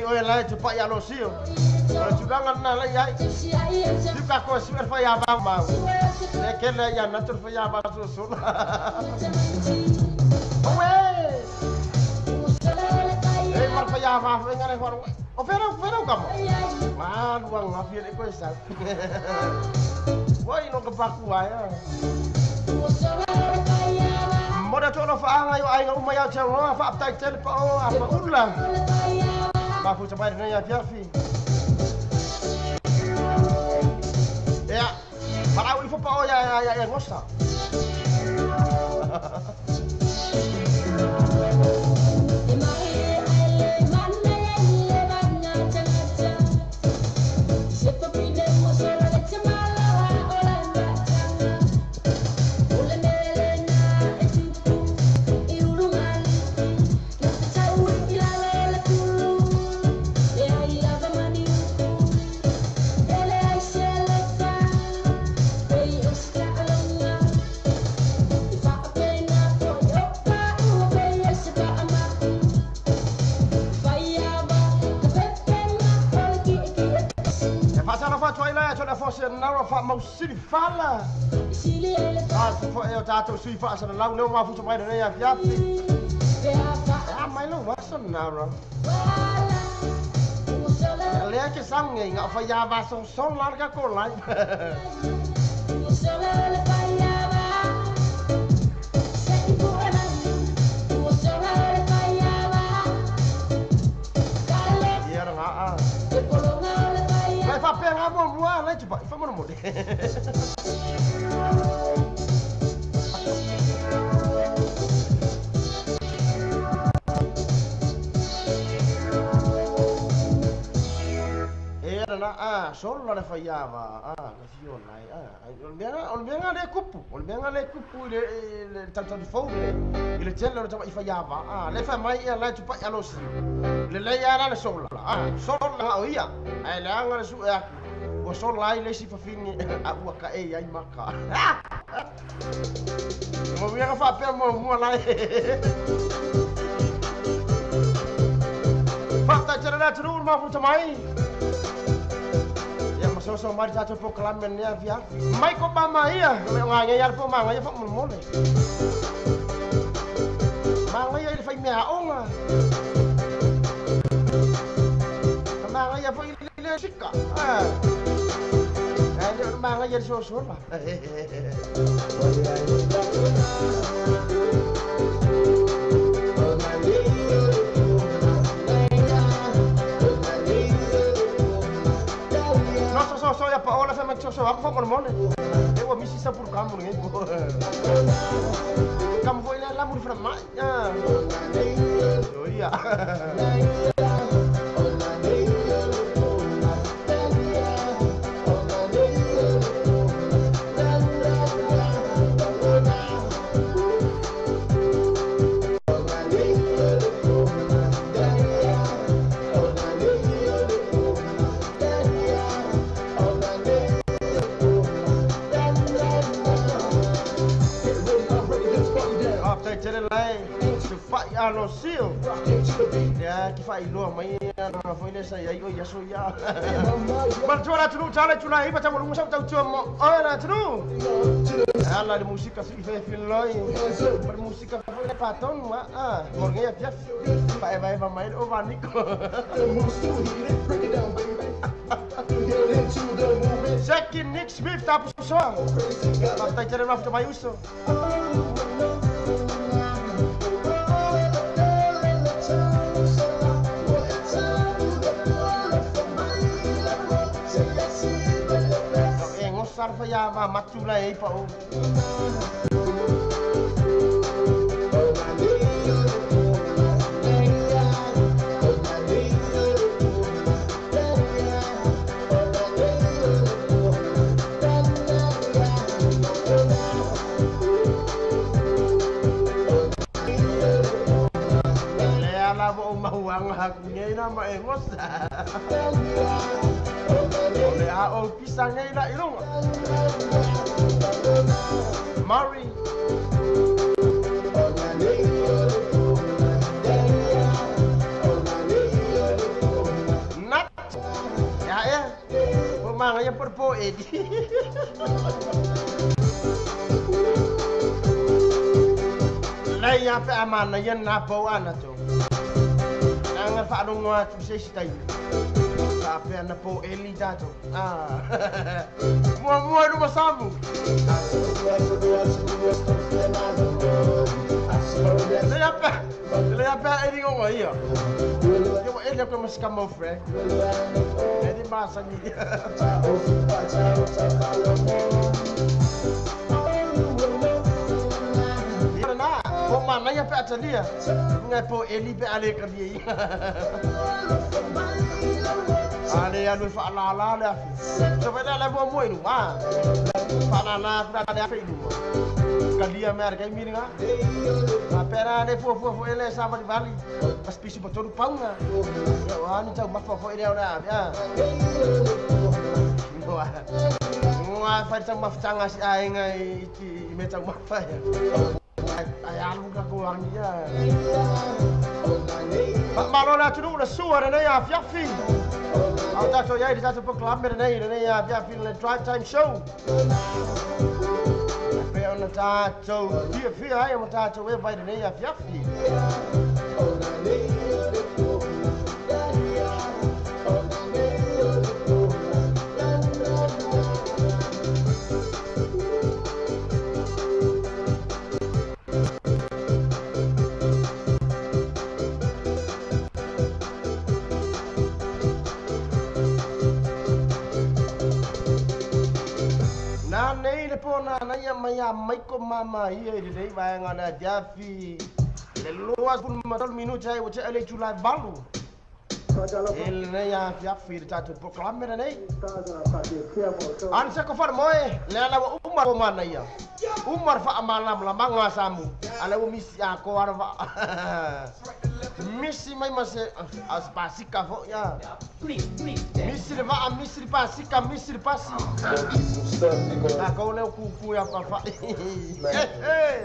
Oleh cepat ya lo sio. Sudah ngana lagi ya. Juga kau sudah faya bang. Lekele ya natur faya bang susun. Weh. Mar faya bang ngare war. Opera kamu. Man wang ngafir iko isal. Woi no kebaku ya. Moda cono fa ayo ai ngau maya jango fa aptai tel pa o apa ulang. Ba fu sampai dengan ya Fiafi. Ya, para uli fa pa o ya ngosa. Nara fa mau sili fala. Fa eu tato sui fa sana lau no ma fu sampai dengan ya Fiafi. Ya mai lo wasan nara. Lea ke sange ngak fa ya ba song song larga ko lai. Ya nga Pape ngabong buah lah coba, ifa mana mode. Solo la fallava, cafiona, olvianga le cupu, le tanto di foglie, il cielo non fallava, le fa mai la chupa allo si. Le lei era le sola, solo la oia, le anga su e o solo lai le si fa fini a uaka e ai maka. Mo vianga fa per mo lai. Fatta c'era tu ma fu mai. So mari jatuh po kelamen ya via. Mai ko ba mai ya. Ngaya yar po mangaya fa mulmole. Mangaya il fai mea onga. Mangaya fa ile sika. Ada mangaya so lah. So ya pa ola sama so aku fa mole. Eu misi sa por kamu ngi. Kamu foi lá muri fra mai. Oh iya. Ano sil ya kifai lo mai na foi nessa aí oi yaso ya barjora tru chale chula iba tamu musa tau chomo ora tru ala de música se fe filoi per música foi na paton ma morgue ya vai mai o vanico Jackie Nick Smith tá pro som tá querendo after mai uso sarfa ya ma matula e pa o le ala bo mauang haknya ina ma engos oleh AO pisangnya ina irung Mari Nat ya po edi. Lai ya pe amana yan na po ana to. Ang fa dong wa tu se stai. Tapi ana po eli dato. Mua no masamu. Le apa ini ngomong iya. Yo ele ko mas kamo fre. Ele masa ni. Mana ya pe atalia. Ngai po eli pe ale ka dia. Ale ya lu fa la la la. Coba dah le bo mo ini ah. Fa na na ka ada pe ini. Kalia mer kai mi nga. Apera de fo ele sama di Bali. Pas pisi betul panga. Ya wah ni jauh mafo ele ora ya. Wah fa sama mafcanga si ai ngai ti me jauh mafa ya. Ayah lu dah kurang dia. Pak Malo dah curu dah suara ni ya, Fiafi. Aku tak tahu ya, dia tak tahu kelamar ni ya, Fiafi le drive time show. Tapi orang tak tahu, dia Fiafi yang tak tahu apa ni ya, Fiafi. Maya maiko mama iya di dei bayang ada Javi le luas pun matal minu cai wace ale julai balu el ne ya Javi ta tu proklamer ne an sa ko far moe le ala Umar ko mana ya Umar fa amalam lambang ngasamu ala misi ako arfa misi mai mase aspasika fo ya misi va misi pasika misi pasi kau le kuku ya papa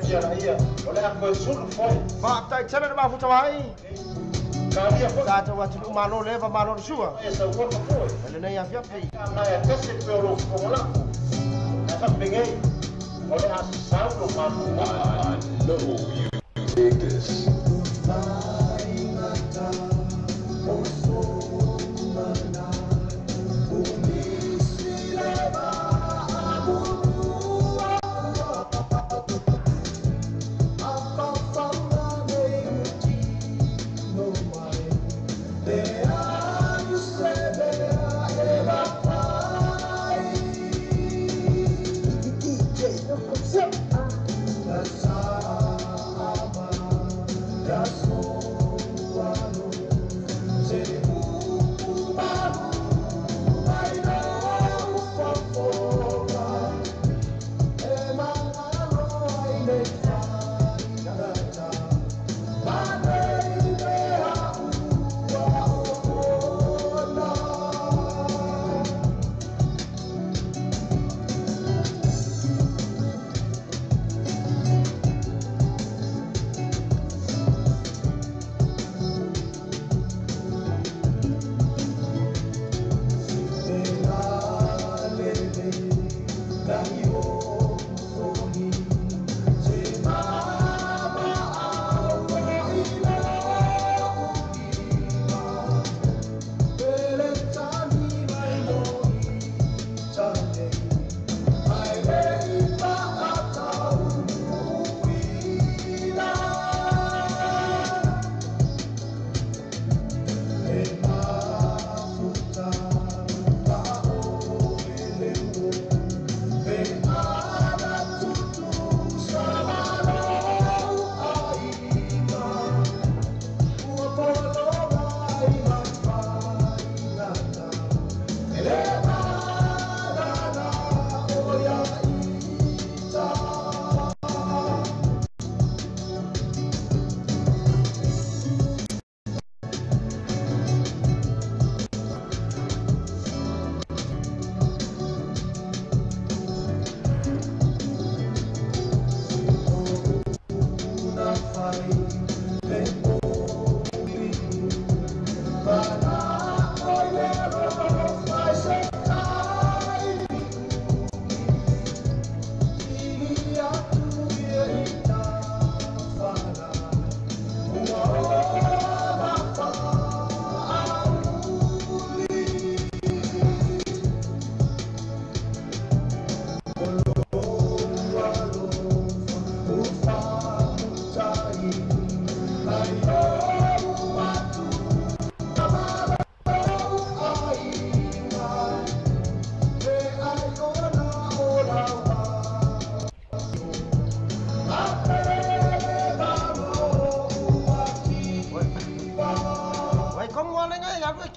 iya oleh aku sul foi ba tai chana ba fu tawai ta ta wa tu malo le va malo sua essa outra foi ele nem havia feito na é que se pelo como lá essa peguei olha a salvo mano I know you dig this That's all.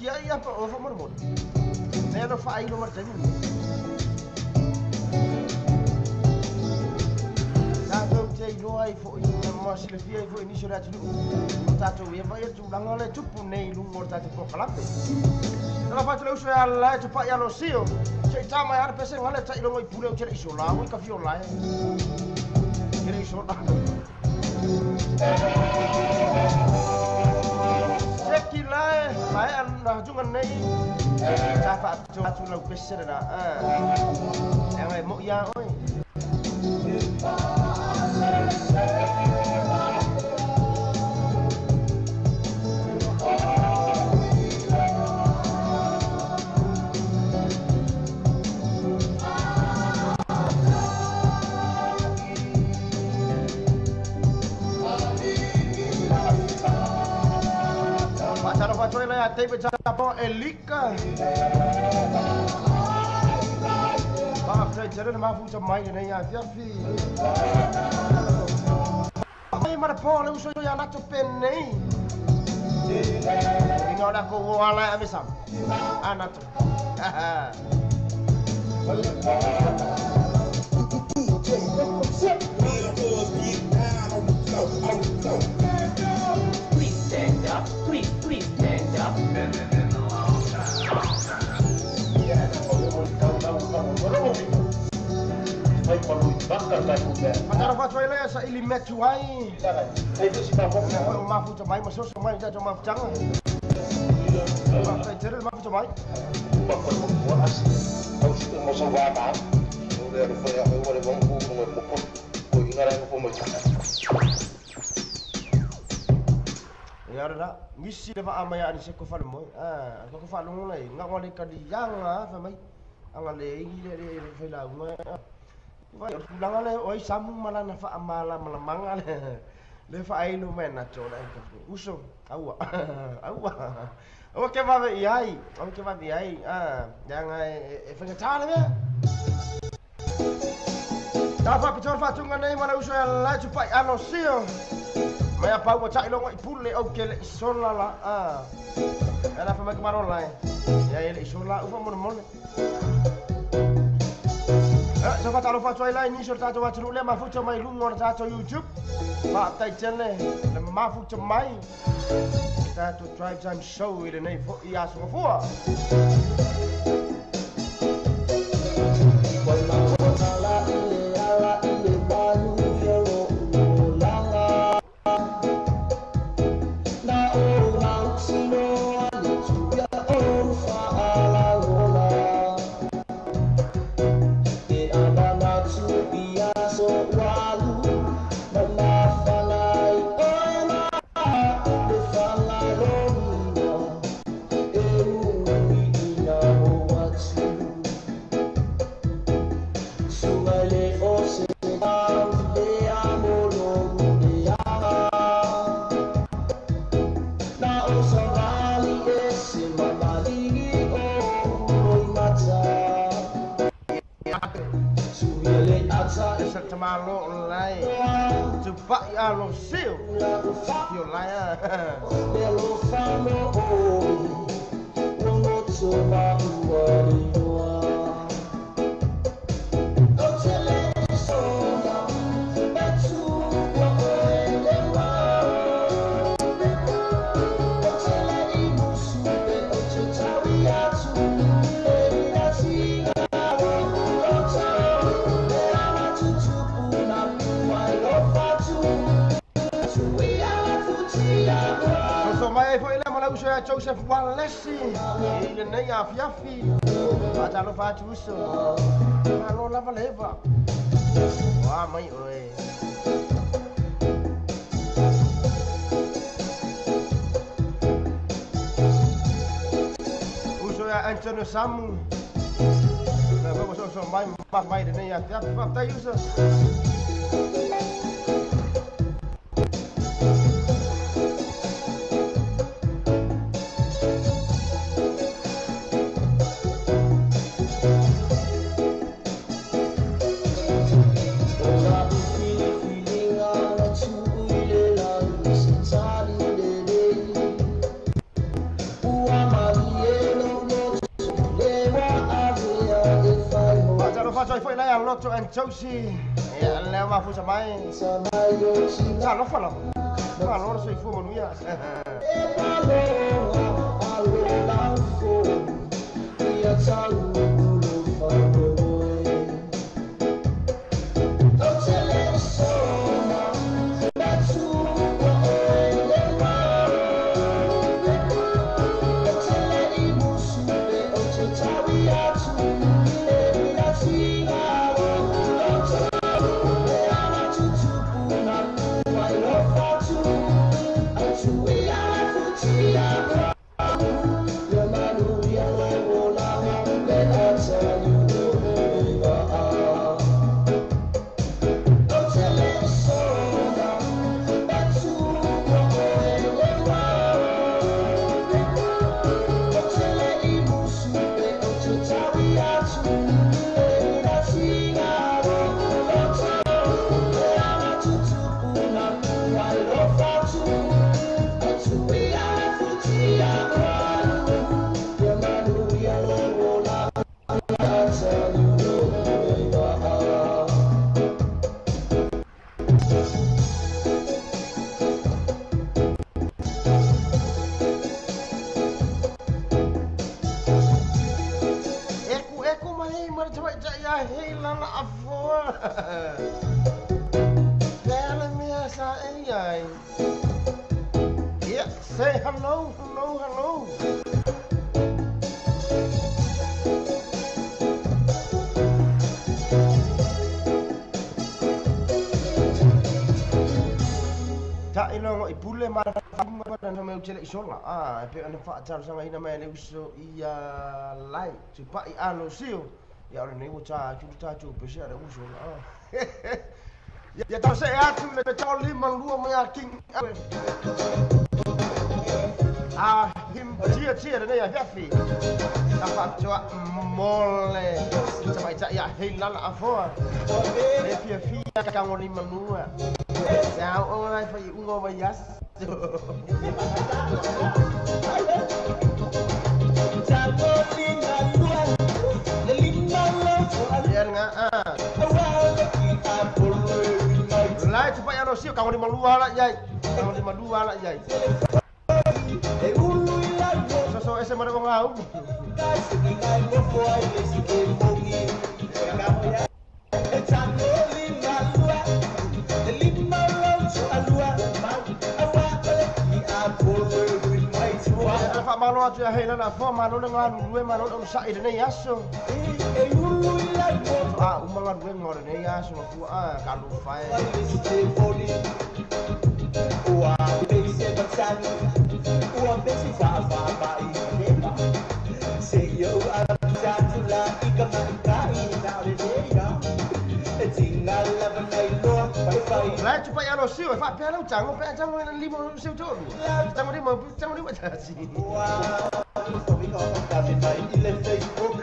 kia ia pa o fa mo. Ne no fa ai no martani. Tato te loai fo i mo sile fia fo inisio la tu. Tato ia vai tu langa le tupu nei lungo tato po kalape. Nala fa tu so ala tu pa ia lo sio. Che tama ia pese ngale tai lo ngoi pule o chere iso la, ka fio la. Chere iso la. Sekilai, mai anda jungan nei. Tafa tu lau pese na. Ai mo ia oi. Pacar pacoy la ate becara po elika. Saya jalan mafu jamai ni ya fiafi. Ai mana po le uso ya nato penei. Ingat aku wala amisam. Anak. Please stand up. Please stand up. Pacar pacoy la sa ili metuai. Mafu jamai masuk semai dah cuma jangan. Saya jalan mafu jamai. Ya dah, misi lepas amaya ni saya kufal moi. Aku kufal mulai. Ngak mulai kadiang famai. Angal lagi dia fela moi. Vai pulang ale oi samu malah nafa amala malamang ale. Le fa ai no men na chola ka. Uso, awa. Awa ke va ve ai. Am ke va ve ai. Jangan fanya tala me. Dapat picor fa tunga nei mana uso la chupai ano sio. Maya pa wa chai lo ngai pulle au ke le sola la. Era fa me kamaron la. Ya le sola ufa mon. Coba taruh foto lain ni serta coba ceruk le mafu cemai lungor tato YouTube. Pak tai channel le mafu cemai. Kita tu drive time show ile nei fo ia so fo. Malo lai, cepat ya lo siu, yo lai Lelo famo uno coba uariwa. Otele sola, betu waelewa. Otele imusu be otutawi atu, elinatinga. Mai foi le mala uso ya Joseph Wallace ile nei ya fiafi aja lo fa uso alo lava leva wa mai oi uso ya Antonio Samu na vamos so mai de nei ya fiafi fa tai uso. Mali Toto and Josie. Ja, lad mig få så mig. Så lo fala. Ma lo sei fu mo mia. Say hello, hello, hello. Ta ino i pule ma na me uchele isola. Ah, pe ana fa tau sanga ina me le uso I lai. Tu pa I ano sio. Ya ora nei uta tu pe sia uso. Ah. Ya tau se atu le tau lima lua me a king. Ah, him tia de ya gafi. Apa coba mole. Sampai cak ya hilal afo. Le fia ka ngoni manua. Ya ora fa ungo bayas. Ya nga ah. Lai cepat ya Rosio ka ngoni manua la yai. Ka ngoni manua la yai. So ese mare con au. Fa malo atu ya hela na fo malo nga lue malo o sa ide ne yaso. Ah, umanga lue ngore ne yaso ku a ka lu fai. Ua besi batsan. Ua besi fa bai nema. Se yo atula ikamai na de ya. Tinga lava nei lo fai. Lai cepat ya Rosio fa pe lo jango pe jango limo siu tu. Jango di batasi. Ua so vi ko ka mi mai ile Facebook.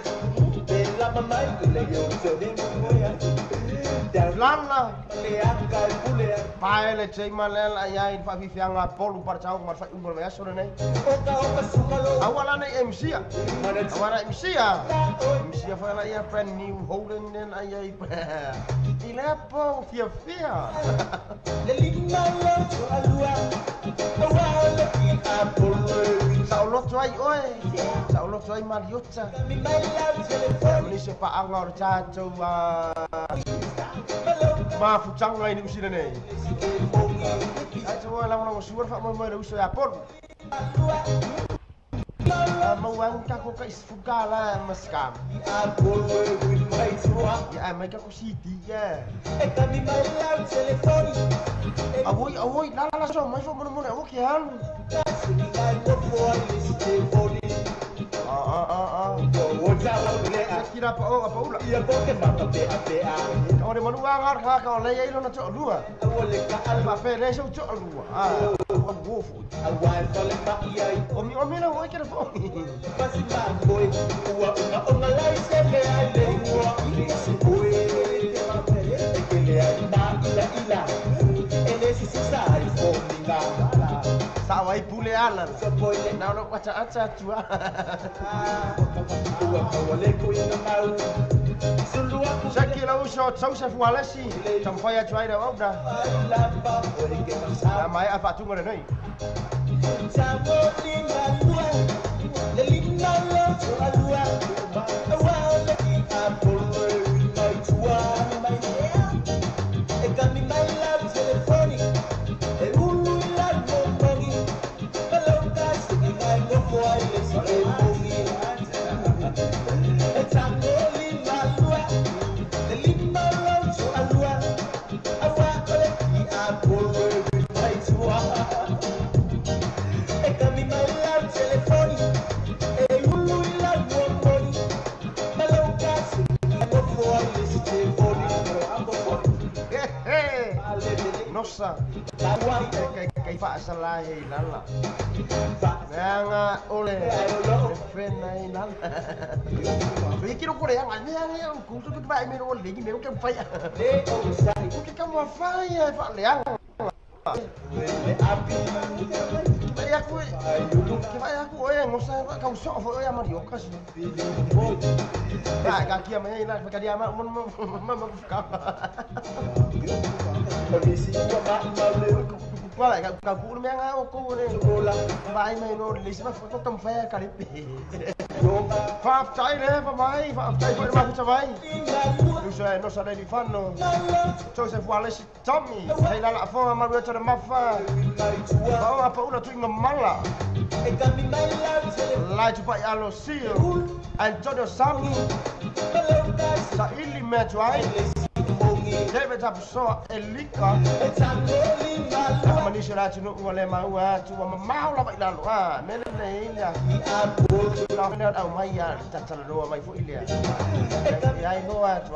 De la mai ile yo so de mo ya. Lana Paele cei malela ai fa fi fianga polu par chau mar fa umor ya sore nei. Awala nei MC. Awala MC. MC fa la ya brand new holding den ai. Ilepo fia. Le lima lo alua. Awala ki apolo. Saulo tuai oi. Saulo tuai Mariota. Mi mai la telefone. Ni se pa angor chacho ma futsang ngai ni usina nei. Ai semua lang suar fa mo le uso ya pon. Mau ang ka ko kais fugala maskam. Ya mai ka ko city ya. Kami mai la telefone. Awoi la so mai fo mo o ke han. Kira apa ula? Iya boke mata PA. Kau de manua ngar ka le ai lo na cho lua. Ole ka alba fe le so cho lua. Ah, wo fu. Awai tole pa ai. Omi na wo ke fo. Pasi ma boy. Una lai se ke ai le wo. Si boy. Ke le ai ma ila. Ele si sai fo minga. Sa Awai pule ala. Na no pacha acha tua. Sakila uso Joseph Wallace. Tamfaya try da obra. Mai apa tu ngore noi. Nossa, kay paasala hilala. Nga ole, friend na hilala. Bikiro ko yang anya kung tu ba ay meron lagi meron kang fire. Kung ka mo fire pa liang. Kaya ako ngosa kau sok fo ya Mario kas. Ba kaki ama ina ka dia ma ka. Polisi wala ka ku me nga ko ne bai mai no lisi ma foto tam fa ka ri fa tai le fa mai fa tai ko ma fa vai no sa di fanno Joseph Wallace Tommy hai la fa ma ro tra ma fa ba apa una tu ngamala la tu pa alo sio Antonio Sami sa ili me tuai David Abso Elika Manisha la tunu wale maua tu mau la bai lalu mele ilia la mele au mai ya tatala do mai fo ilia ai no tu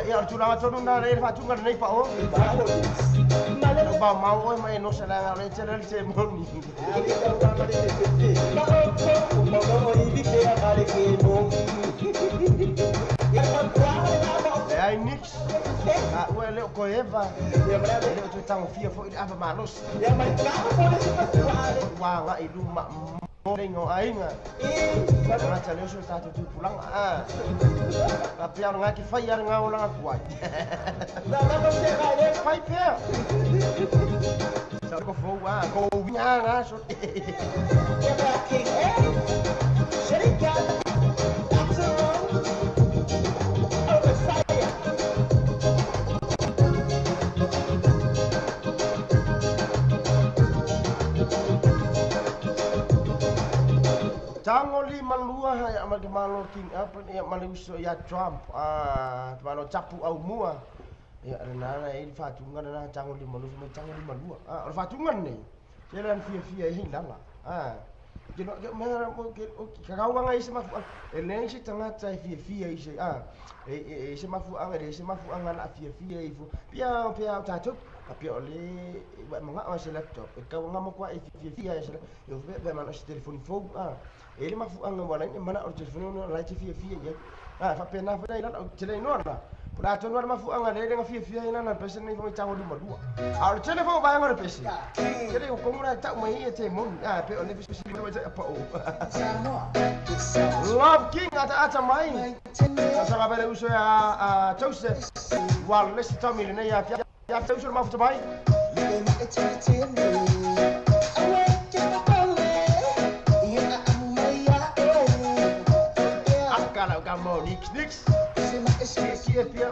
ya tu la tu na re fa tu ngar nei pa o ba mau oi mai no se la le chele se moni ai nix o le ko eva le tu tang fia fo apa malos wa nga ilu ma Morengo ainga. Karena chale so ta tu pulang tapi orang ngaki fire ngau lang kuat. Fai pe. Sa ko fo ko nya nga so. Jangan li malua ya malo king apa ni maluso ya Trump malo capu au mua ya nana ini fatungan na jangan li maluso jangan li malua fatungan ni jalan fia hilang jeno mera mo kagawa nga isema eleng si tanga tsai fia ise isema fu anga de isema fu anga la fia ifu pia tatuk tapi oleh mga mas laptop ikaw nga mo kwa fia ise yo be man as telephone phone ele mafu anga wala mana or telephone no la fia ya fa pena fa dai la tele no la pra to no mafu anga le nga fia ina na pesen ni fa chango di madua ar telephone ba ngor pesen kere ko mura ta mai ete mon pe ole fi si no apa o Love King ata mai sa ba bele uso ya Joseph Wallace Tommy ne ya Joseph mafu mai kalau kamu nix siap ya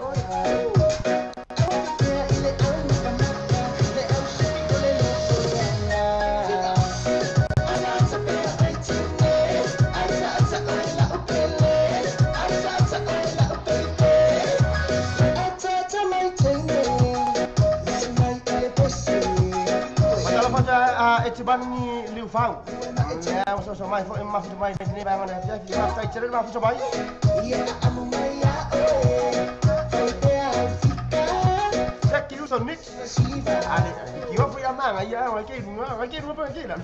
Etibani Liu Fang ya so mai fo ma fu mai ni ba ngana ya fi ma tai chere ma fu mai Seki so Nix. Ali, kio foi a manga ia, vai que não para que lá.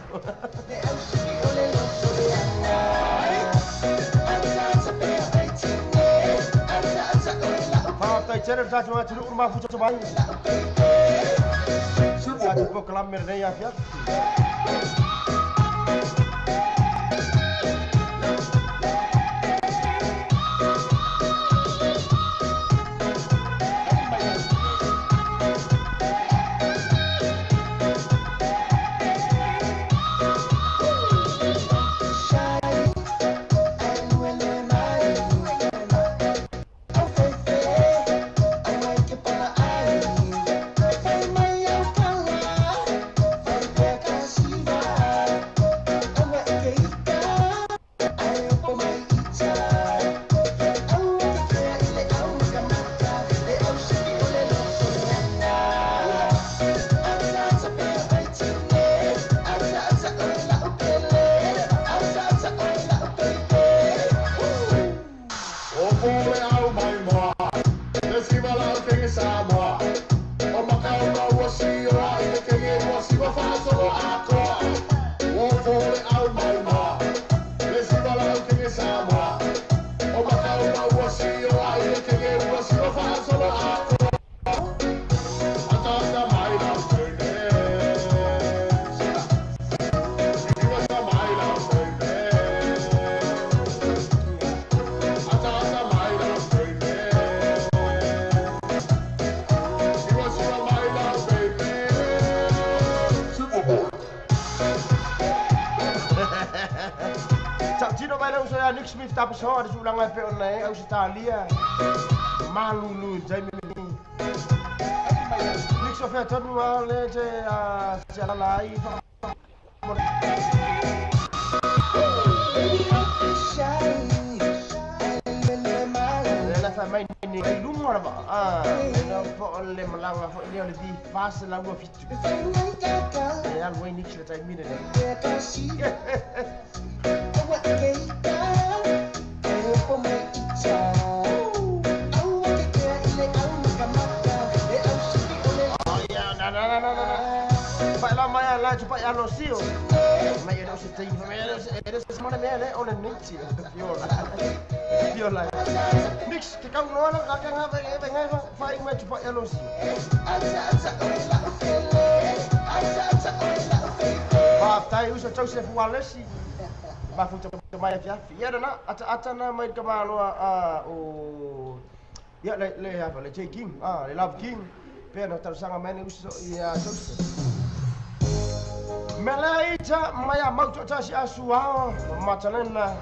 Tá tirando já cuma tiru rumah fucu coba. Satu kelam mereka ya. Nick Smith tá pessoal de ulang ai pe online Australia malulu Jamie Nick Sofia todo le je a lai la famille ni lu mora ba no po le malanga fo ni di fast la go fit ya lo Nick le tai mine cepat yang losio, mai ada usia tinggi, mai ada semua ni ada orang nixi, viola, nix, kita kau nak kakak ngapai, fahing mai cepat yang losio. Maaf, tay usia Joseph Wallace, maaf untuk mai ya, ya dah nak, aca na mai kemana ya le apa le King, le Love King, pernah tersangka main usia ya Joseph. Malaysia maya mau coba si asua macam mana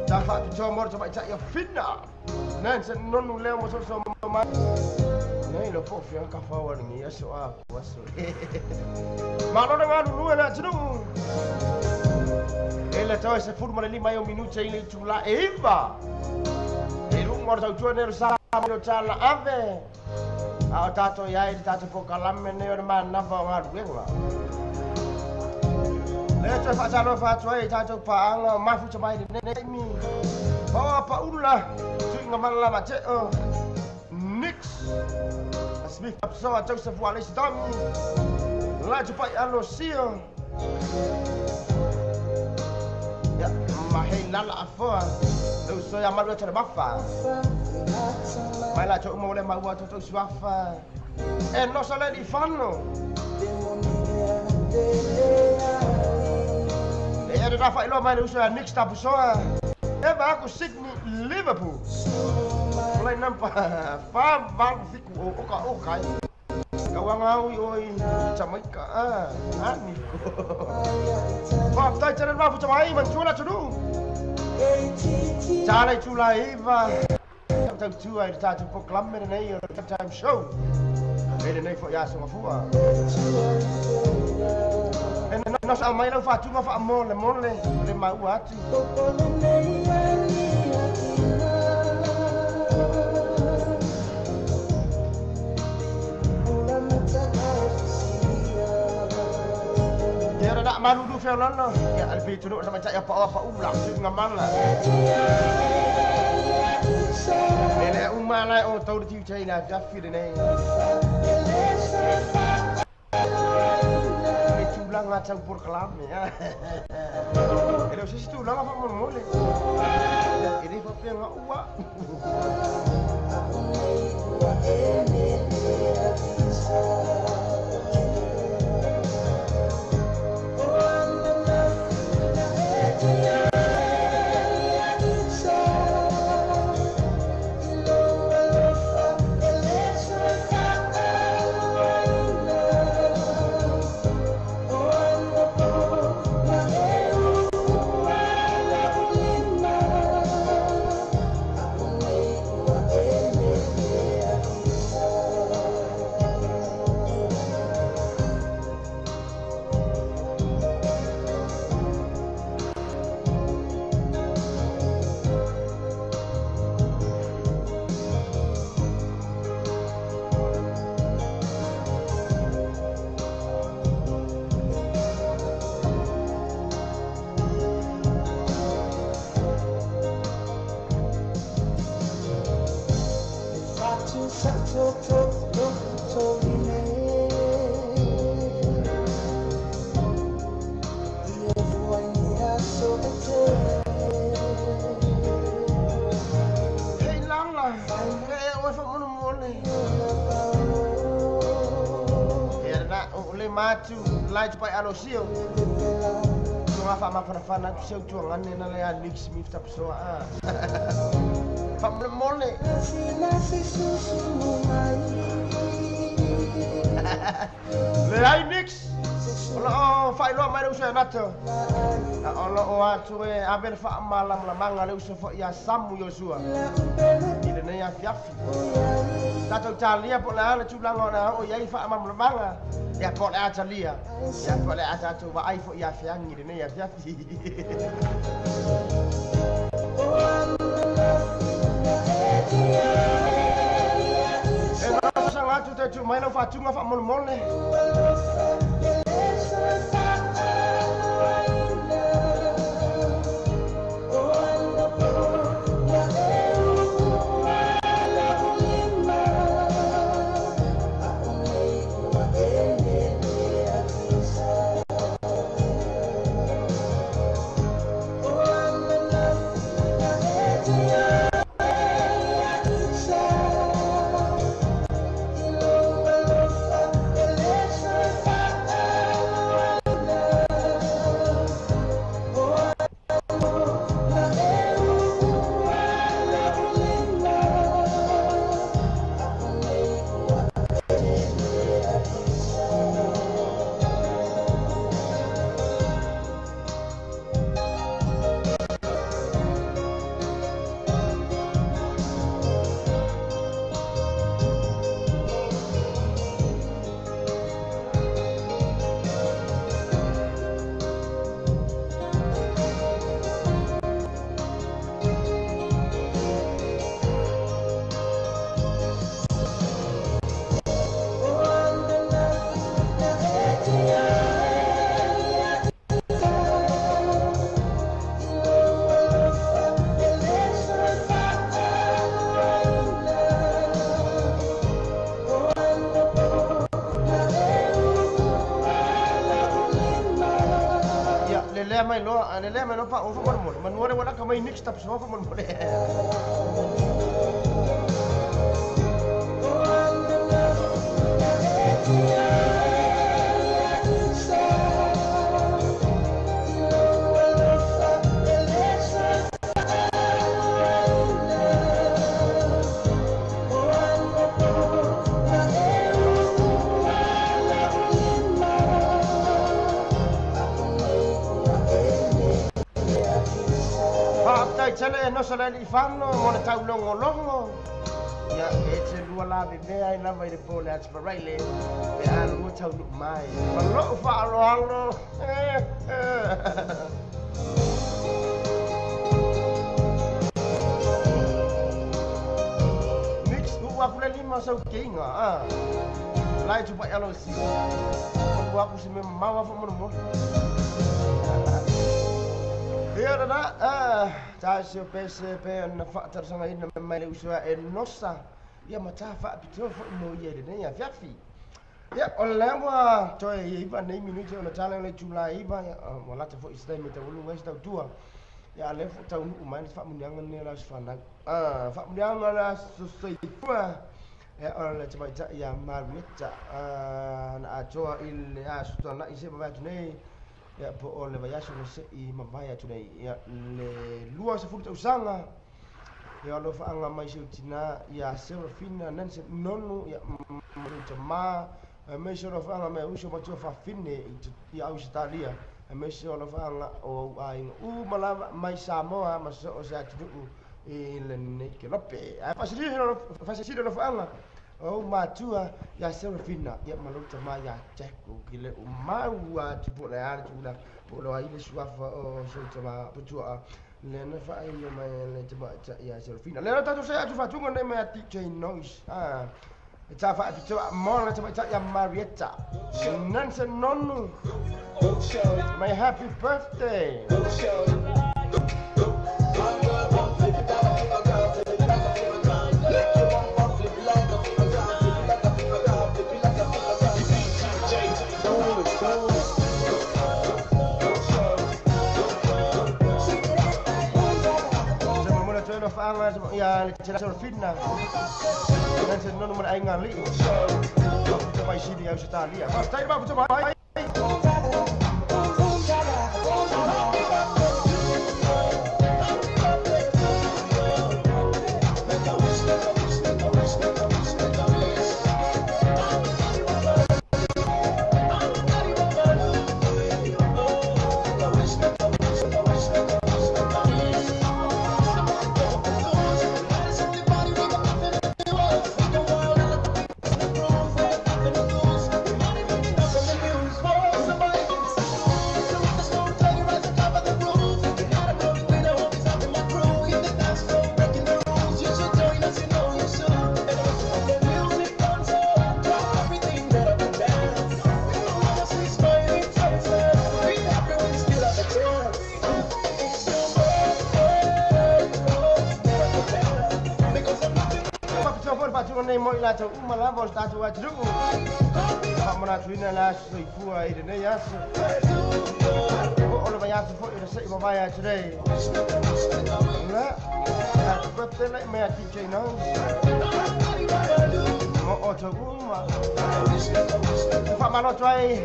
dapat jomor coba cak ya fitna nan senon ule masuk sama ni lo pof yang kafawan ni ya soa waso malo dengan dulu nak jenuh ele tahu se forma de 5 minutos ele chula eva ele umur tahu jual ni sama lo cala ave tato ya tato pokalam ni orang mana bawa ngaruh Lepas Pak Calo Pak Cuai cacok Pak Ang mafu coba ini mi bawa Pak Ulah cuy ngamalah macet Nix Smith absurd Joseph Wallace Tommy lah cepat alosio ya mahina la afwa lu so ya malu cara bafa mai la cok mau le mau cok swafa no sale di fanno ada dapat lo main usaha Nick tak besar. Aku Sydney Liverpool. Mulai nampak faham bang fiku okai. Kawang awi oi Jamaica ani ko. Faham tak cara apa macam mencula cudu. Cara cula Eva. Tak cuai tak jumpa kelamar ni time show. Ini ni for ya semua fua. Nós a mãe não faz tudo, faz mole, le mau hati. Dia nak malu du film lah. Ya albi tu nak sama cak apa ulang tu ngamal lah. Ele umala o tau tiu China Jaffi de nei. Ele tulang ngacang pur kelam ya. Ele sisi tulang apa mau mole. Ini papi yang uak. Maju lai cepat alosio. Cuma fama fana kusio cuangan ni nale Alex Smith tak soa. Fam mole. Le Alex. Kalau fai lo mai usah nato. Allah oatue abel fa malam lamang ale usah fa ya samu Yosua. Ile ne ya fiafi. Tato Charlie pun lah culang ona o yai fa malam lamang. Ya boleh aja lihat, ya boleh aja coba iPhone ya fiang ini ya fiafi. Enak sangat tu tu main apa cuma apa mol ni. Lele mai lo pa o fa mo manuare wala ka mai mix tap so fa mo le Chale no sala li fanno mo le tau longo ya e se lua la bebe ai na vai de pole at paraile e anu mo tau mai ma lo fa lo mix u aku le lima sau kinga lai tu pai alo si aku se me mau fa mo Ia na ta se pese pe na fakta sanga ina mai le usua e nosa. Ia mata fa pito fo mo ye de ia fiafi. Ia o lewa toi iba nei minuti ona tala le July iba wala te fo istai me te ulu wes tau tua. Ia le fo tau nu mai fa munyanga ne la sfana. Fa munyanga la so ifua. Ia o le te mai ta ia Marietta na atoa il asto na ise ba nei. Ya po o le vaya so se I mavaya today ya le lua se futa usanga ya lo fa anga mai se tina ya Serafina nanse nonu ya ma me se lo fa anga me uso ma fa fine ya Australia me se lo fa anga o ai malava mai Samoa ma so o sa tu le ne ke lope a fa se lo fa anga o matua ya Serafina ya malota ma ya teko kile o maua tipo le ar tula po lo ai le suafa o so tama putua le na fa ai le mai le tama ya Serafina le ta to se atu fa tunga ne me ati chain noise ta fa ati mo le tama ya Marietta nanse nonu my happy birthday Fanga ya Serafina dan se non ai ngali to mai sidi ya Australia mas tai ba puto mai umala bos tatu ajru pamana tuina la soifua ide ne yas o lo vaya fo ide se mo vaya today la at birthday like me ati china mo oto uma fa malo try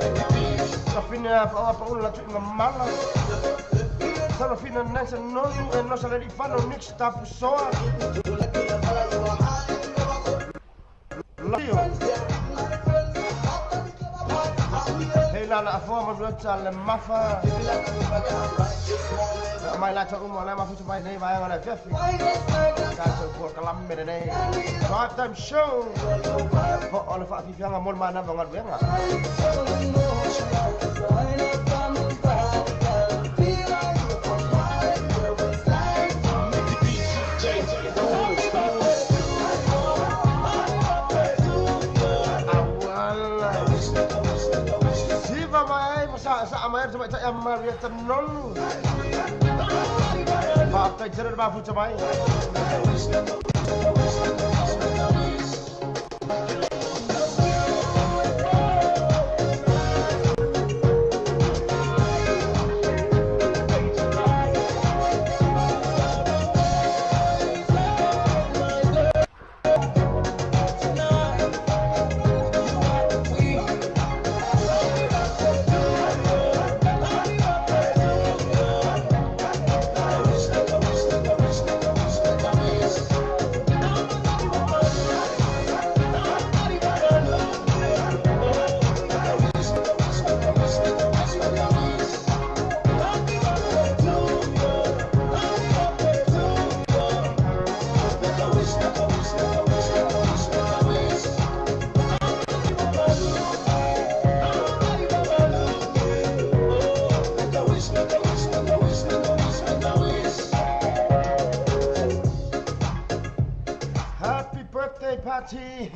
Serafina pa uno la tu mala Serafina nasa non sale di fanno nix tapu soa Hela la forma rota le mafa mai la tu mo la mafu tu vai nei vai ngala fefi ka tu por kalam me nei part time show po all fa fi fianga mol mana bangal benga sa amayar coba cak yang Marietta nonu pakai jerat bafu coba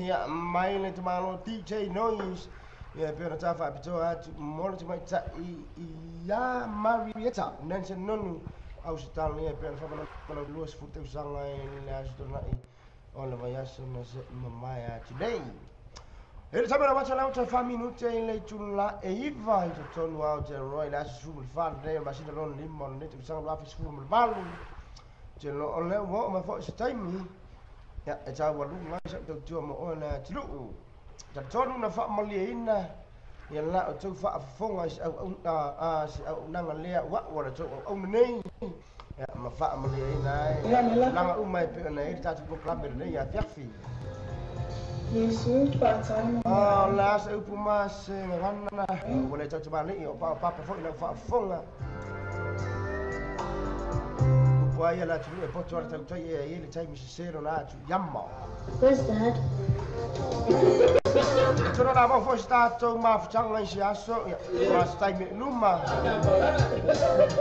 ya main itu malu DJ Noise ya pera tafa pito at molo tu mai ta ya Marietta nanse nonu Australia pe fa mana luas futu sanga le astorna I ona vai aso na se mamaya today. Ele sabe na chala uta fa minute ile tula e iva to tonu out the royal as fu fa de ma sina lon limon ne tu sanga office fu mal balu. Je lo ole wo ma fo time ya e cha walu ma sa to tu mo ona tlu. Ta tonu na fa mali ina ya la to fa fonga si nanga le wa wa to on nei ya ma fa mali ina la umai pe na ita tu proclamer ne ya fiafi. Yesu part-time. Ah, la se upuma se ngana boleh cak coba ni apa fong nak fonga. Upaya la tu e poto ta tu ye le chai mi sero na tu yamma. Where's Dad? Tu na ma fo sta tu ma fchanga si aso ya ma stai mi luma.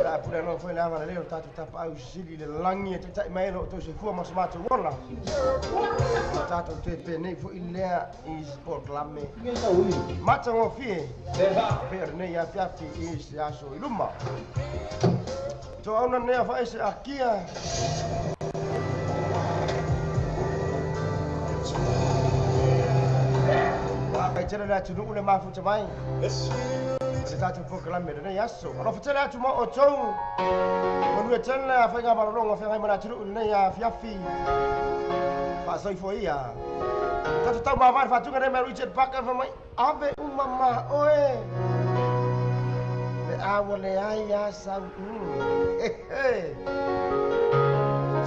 La pure no foi la ma le ta tu ta pa usili le langi ta mai lo to se fu ma smart wala. Ta tu te pe nei fu ilea is proclame. Mata ngo fie. Per nei ya fiafi is aso luma. To ona ne fa is akia. Cara dah tunu ule mafu camai. Kita tu program mereka ni yaso. Kalau kita cuma ocong, menurut cina apa yang baru apa yang mana tunu ule ya fiafi. Pak Soifoi ya. Kita tahu bawa fatu kan mereka Richard Parker famai. Abe umama oe. Le awal le ayah sang.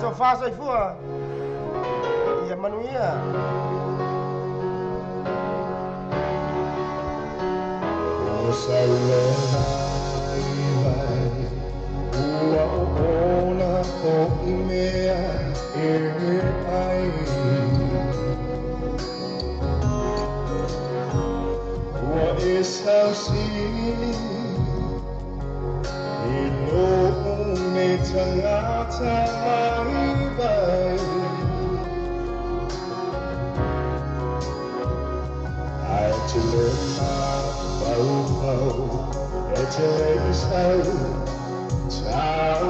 So far Soifoi. Ya manusia. Sao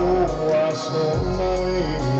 wa so mai